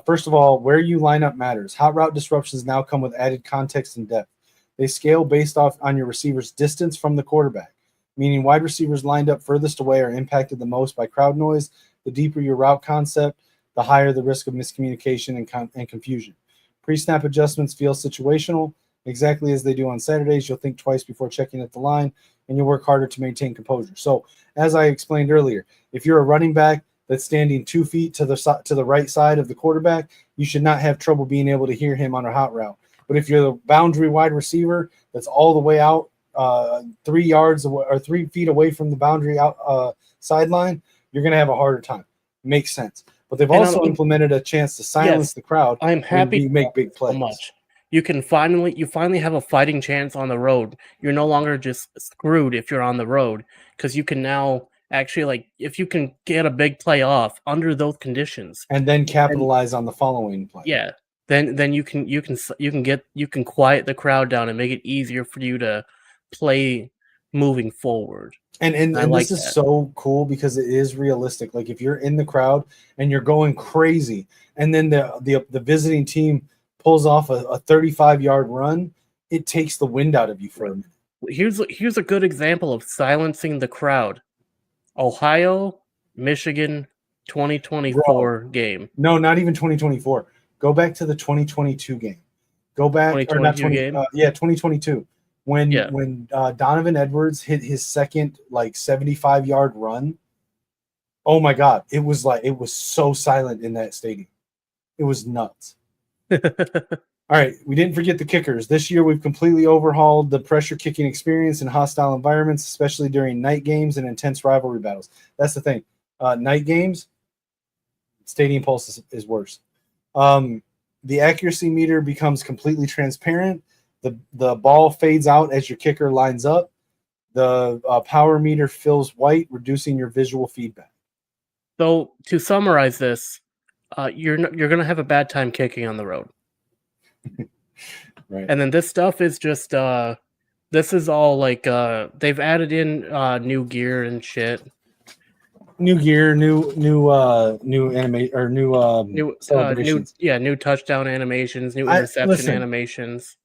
first of all, where you line up matters. Hot route disruptions now come with added context and depth. They scale based off on your receiver's distance from the quarterback, meaning wide receivers lined up furthest away are impacted the most by crowd noise. The deeper your route concept, the higher the risk of miscommunication and confusion. Pre-snap adjustments feel situational, exactly as they do on Saturdays. You'll think twice before checking at the line, and you'll work harder to maintain composure. So as I explained earlier, if you're a running back that's standing 2 feet to the right side of the quarterback, you should not have trouble being able to hear him on a hot route. But if you're the boundary wide receiver that's all the way out 3 yards away, or 3 feet away from the boundary out sideline, you're going to have a harder time. Makes sense. But they've also implemented a chance to silence the crowd. I'm happy when we make big plays. So much. You finally have a fighting chance on the road. You're no longer just screwed if you're on the road, because you can now actually, if you can get a big play off under those conditions and then capitalize on the following play. Yeah. Then you can quiet the crowd down and make it easier for you to play moving forward. And this is so cool because it is realistic. Like if you're in the crowd and you're going crazy, and then the visiting team pulls off a 35-yard run, it takes the wind out of you for a minute. Here's a good example of silencing the crowd. Ohio, Michigan, 2024 game. No, not even 2024. Go back to the 2022 game. Go back, or not 2022. When Donovan Edwards hit his second 75-yard run. Oh my God! It was so silent in that stadium. It was nuts. All right, we didn't forget the kickers. This year, we've completely overhauled the pressure kicking experience in hostile environments, especially during night games and intense rivalry battles. That's the thing. Night games, stadium pulse is worse. The accuracy meter becomes completely transparent. The ball fades out as your kicker lines up. The power meter fills white, reducing your visual feedback. So to summarize this, you're going to have a bad time kicking on the road. Right. And then this stuff is just this is all they've added in new gear and shit. New gear, new anime or new celebrations. New touchdown animations, new interception animations.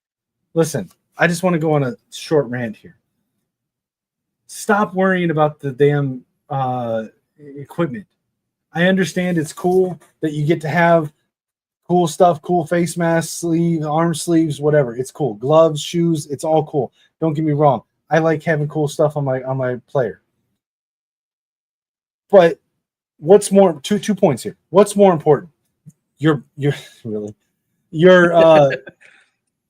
Listen, I just want to go on a short rant here. Stop worrying about the damn equipment. I understand it's cool that you get to have Cool stuff, cool face mask, sleeve, arm sleeves, whatever. It's cool. Gloves, shoes, it's all cool. Don't get me wrong. I like having cool stuff on my player. But what's more, two points here. What's more important? You're really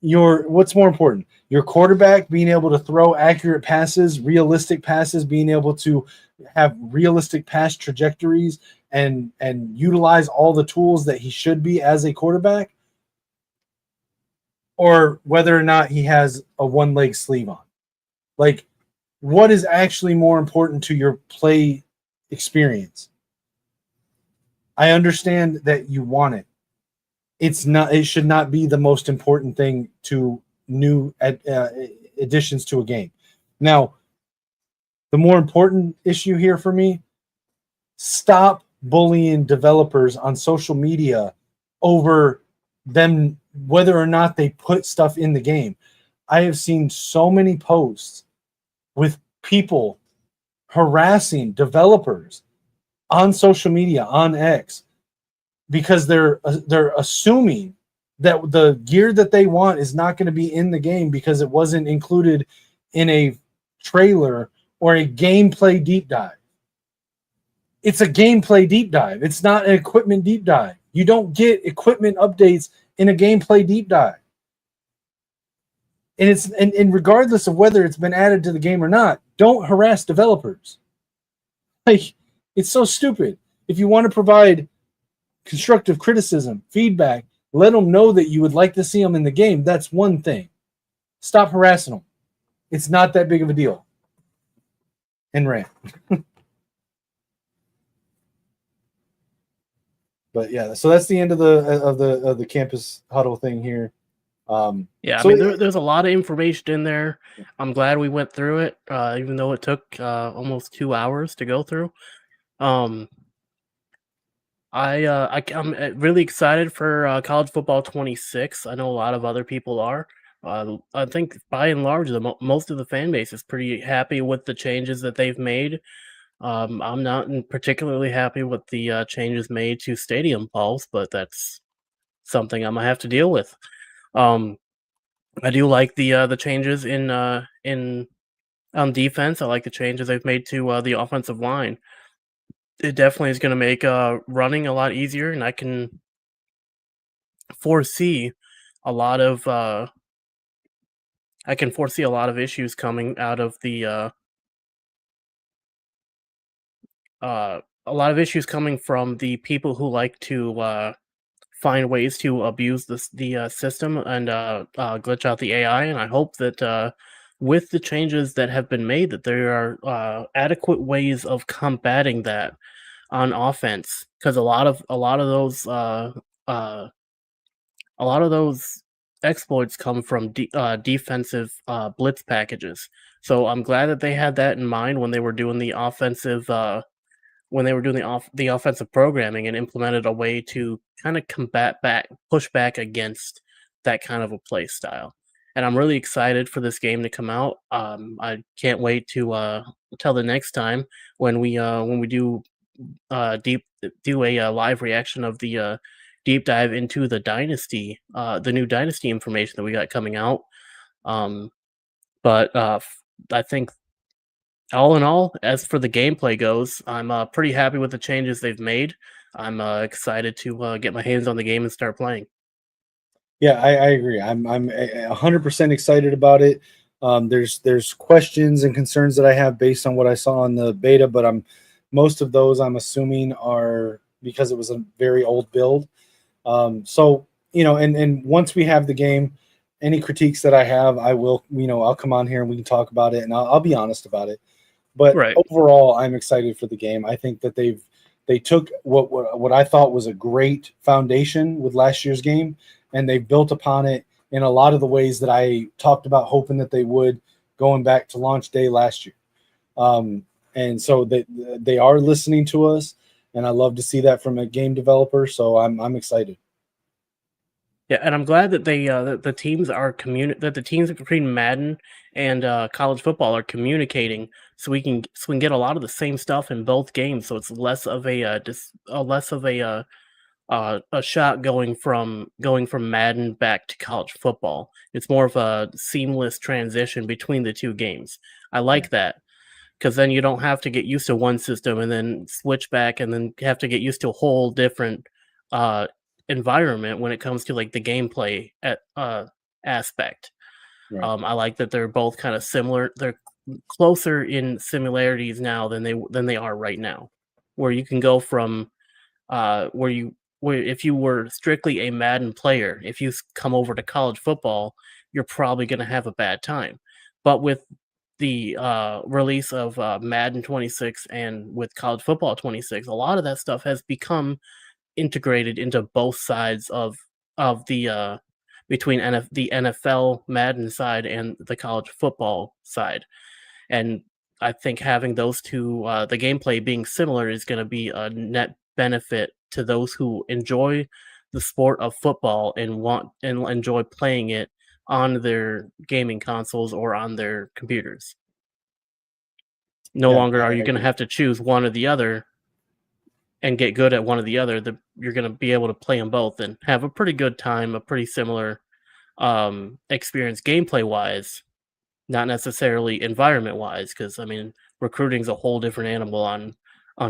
your what's more important? Your quarterback being able to throw accurate passes, realistic passes, being able to have realistic pass trajectories and utilize all the tools that he should be as a quarterback, or whether or not he has a one-leg sleeve on. Like, what is actually more important to your play experience? I understand that you want it. It should not be the most important thing to new additions to a game. Now, the more important issue here for me, stop bullying developers on social media over them, whether or not they put stuff in the game. I have seen so many posts with people harassing developers on social media, on X, because they're assuming that the gear that they want is not going to be in the game because it wasn't included in a trailer or a gameplay deep dive. It's a gameplay deep dive. It's not an equipment deep dive. You don't get equipment updates in a gameplay deep dive. And it's and regardless of whether it's been added to the game or not, don't harass developers. Like, it's so stupid. If you want to provide constructive criticism, feedback, let them know that you would like to see them in the game. That's one thing. Stop harassing them. It's not that big of a deal. And rant. But yeah, so that's the end of the campus huddle thing here. Yeah, so I mean, there's a lot of information in there. I'm glad we went through it, even though it took almost 2 hours to go through. I'm really excited for college football 26. I know a lot of other people are. I think by and large, most of the fan base is pretty happy with the changes that they've made. I'm not particularly happy with the changes made to Stadium Pulse, but that's something I'm gonna have to deal with. I do like the changes in defense. I like the changes they've made to the offensive line. It definitely is going to make running a lot easier, and I can foresee a lot of issues coming out of the a lot of issues coming from the people who like to find ways to abuse the system and glitch out the AI. And I hope that with the changes that have been made, that there are adequate ways of combating that on offense, because a lot of those exploits come from defensive blitz packages. So I'm glad that they had that in mind when they were doing the offensive the offensive programming, and implemented a way to kind of push back against that kind of a play style. And I'm really excited for this game to come out. I can't wait to till the next time when we do a live reaction of the deep dive into the dynasty, the new dynasty information that we got coming out. But I think all in all, as for the gameplay goes, I'm pretty happy with the changes they've made. I'm excited to get my hands on the game and start playing. Yeah, I agree. I'm 100% excited about it. There's questions and concerns that I have based on what I saw in the beta, but most of those I'm assuming are because it was a very old build. So and once we have the game, any critiques that I have, I will I'll come on here and we can talk about it, and I'll be honest about it. But Right. Overall, I'm excited for the game. I think that they took what I thought was a great foundation with last year's game, and they built upon it in a lot of the ways that I talked about hoping that they would going back to launch day last year. And so they are listening to us, and I love to see that from a game developer. So I'm excited. Yeah, and I'm glad that the teams between Madden and college football are communicating, so we can get a lot of the same stuff in both games. So it's less of a a shot going from Madden back to college football. It's more of a seamless transition between the two games. I like that because then you don't have to get used to one system and then switch back and then have to get used to a whole different uh, environment when it comes to like the gameplay aspect. Right. I like that they're both kind of similar. They're closer in similarities now than they are right now, where you can go from where if you were strictly a Madden player, if you come over to college football, you're probably going to have a bad time. But with the release of Madden 26 and with college football 26, a lot of that stuff has become integrated into both sides of the between the NFL Madden side and the college football side. And I think having those two, the gameplay being similar, is going to be a net benefit to those who enjoy the sport of football and want and enjoy playing it on their gaming consoles or on their computers. No Yeah, longer I are you going to agree. have to choose one or the other and get good at one or the other. You're going to be able to play them both and have a pretty good time, a pretty similar experience gameplay wise, not necessarily environment wise, because I mean recruiting's a whole different animal on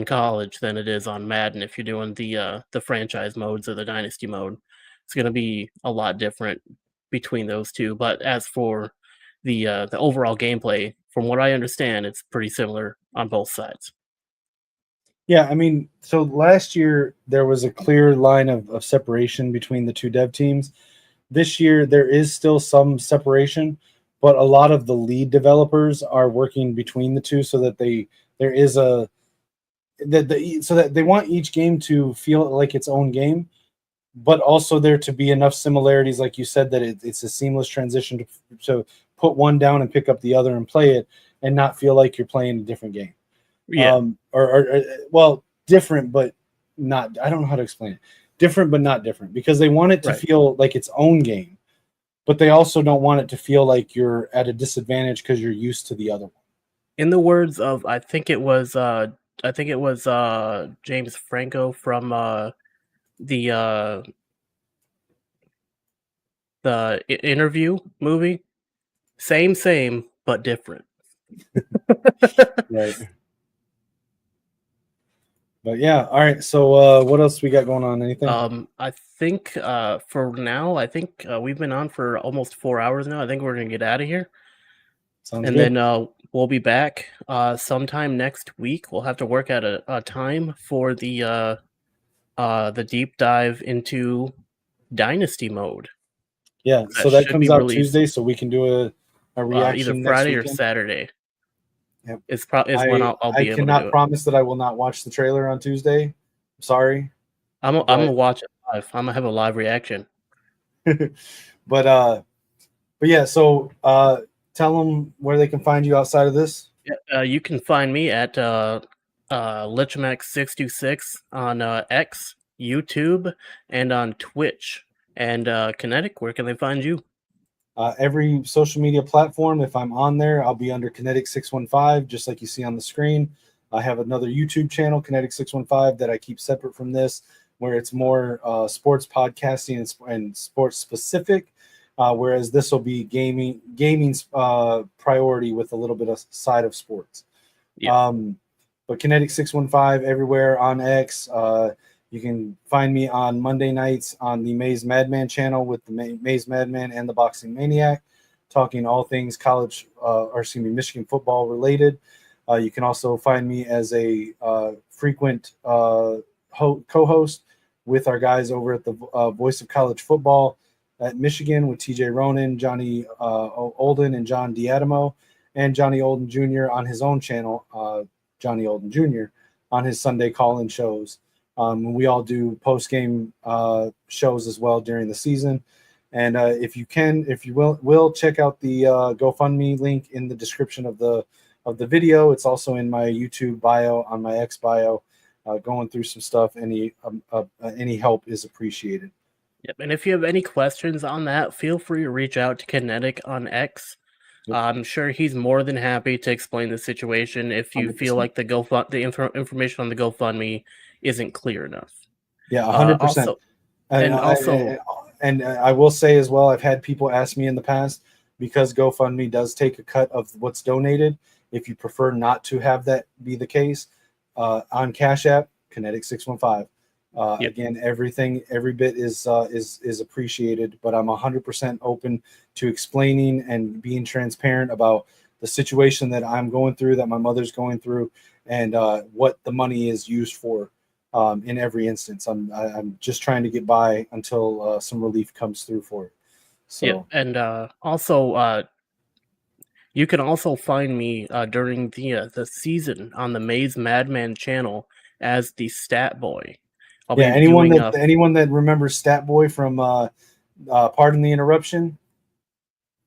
college than it is on Madden. If you're doing the franchise modes or the dynasty mode, it's going to be a lot different between those two. But as for the overall gameplay, from what I understand, it's pretty similar on both sides. Yeah, I mean, so last year there was a clear line of separation between the two dev teams. This year there is still some separation, but a lot of the lead developers are working between the two so that there is a so that they want each game to feel like its own game, but also there to be enough similarities, like you said, that it's a seamless transition to put one down and pick up the other and play it, and not feel like you're playing a different game. Yeah, Well, different but not. I don't know how to explain it. Different but not different, because they want it to right. feel like its own game, but they also don't want it to feel like you're at a disadvantage because you're used to the other one. In the words of I think it was James Franco from the interview movie. Same, but different. Right. But yeah, all right. So what else we got going on? Anything? I think for now, I think we've been on for almost 4 hours now. I think we're gonna get out of here, Sounds and good. then we'll be back sometime next week. We'll have to work out a time for the deep dive into Dynasty mode. Yeah. So That that should be comes out released Tuesday, so we can do a either reaction next Friday or weekend. Saturday. Yep. Is when I'll be able to cannot do it. promise that I will not watch the trailer on Tuesday. I'm sorry. I'm gonna watch it live. I'm gonna have a live reaction. but yeah, so tell them where they can find you outside of this. Yeah, you can find me at Lichemax626 on X, YouTube, and on Twitch. And Kinetik, where can they find you? Every social media platform, if I'm on there, I'll be under Kinetik615, just like you see on the screen. I have another YouTube channel, Kinetik615, that I keep separate from this, where it's more sports podcasting and sports specific, whereas this will be gaming's priority with a little bit of side of sports. Yeah. But Kinetik615 everywhere on X. You can find me on Monday nights on the Maze Madman channel with the Maze Madman and the Boxing Maniac, talking all things college, Michigan football related. You can also find me as a frequent co-host with our guys over at the Voice of College Football at Michigan with TJ Ronan, Johnny Olden, and John Diadamo, and Johnny Olden Jr. on his own channel, Johnny Olden Jr., on his Sunday call-in shows. We all do post-game shows as well during the season. And if you will check out the GoFundMe link in the description of the video. It's also in my YouTube bio, on my X bio, going through some stuff. Any help is appreciated. Yep. And if you have any questions on that, feel free to reach out to Kinetik on X. Yep. I'm sure he's more than happy to explain the situation if you 100%. feel like the information on the GoFundMe isn't clear enough. Yeah, 100%. Also, and also, and I will say as well, I've had people ask me in the past, because GoFundMe does take a cut of what's donated. If you prefer not to have that be the case, on Cash App, Kinetik615. Yep. Again, every bit is appreciated, but I'm 100% open to explaining and being transparent about the situation that I'm going through, that my mother's going through, and what the money is used for. In every instance, I'm just trying to get by until some relief comes through for it. So, yeah, and also, you can also find me during the season on the Maze Madman channel as the Stat Boy. I'll yeah, be anyone doing, anyone that remembers Stat Boy from Pardon the Interruption.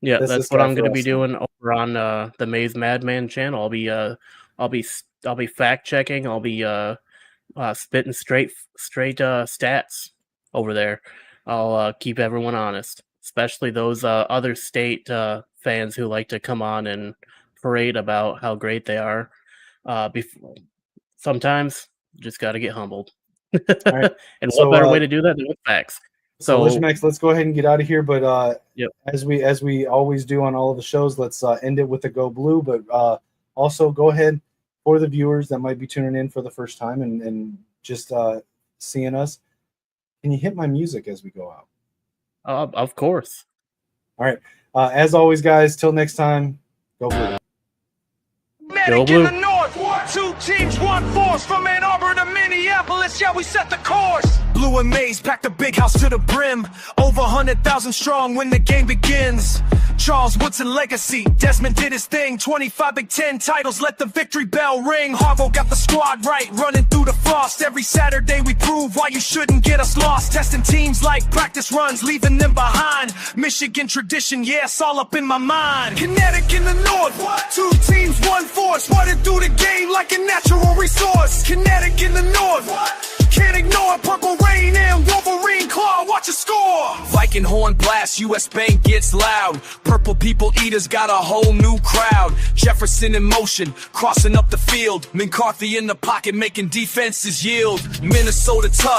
yeah, That's that's this what guy I'm for going to be wrestling. doing over on the Maze Madman channel. I'll be fact checking. I'll be spitting straight stats over there. I'll keep everyone honest, especially those other state fans who like to come on and parade about how great they are. Sometimes you just got to get humbled. All right. And So, what better way to do that than with facts? So, So, Lichemax, let's go ahead and get out of here. But yep. as we always do on all of the shows, let's end it with a Go Blue. But also go ahead, for the viewers that might be tuning in for the first time and just seeing us, can you hit my music as we go out? Of course. All right. As always, guys, till next time, Go Blue. Go In Blue. the north, 2 teams, 1 force, from Ann Arbor to Minneapolis. Yeah, we set the course. Blue and Maze packed the big house to the brim. Over 100,000 strong when the game begins. Charles Woodson legacy, Desmond did his thing. 25 Big Ten titles, let the victory bell ring. Harbaugh got the squad right, running through the frost. Every Saturday we prove why you shouldn't get us lost. Testing teams like practice runs, leaving them behind. Michigan tradition, yeah, it's all up in my mind. Kinetic in the north, 2 teams, 1 force. Running through the game like a natural resource. Kinetic in the north, can't ignore it. Purple rain and Wolverine claw, watch it score. Viking horn blast, US Bank gets loud. Purple people eaters got a whole new crowd. Jefferson in motion, crossing up the field. McCarthy in the pocket, making defenses yield. Minnesota tough,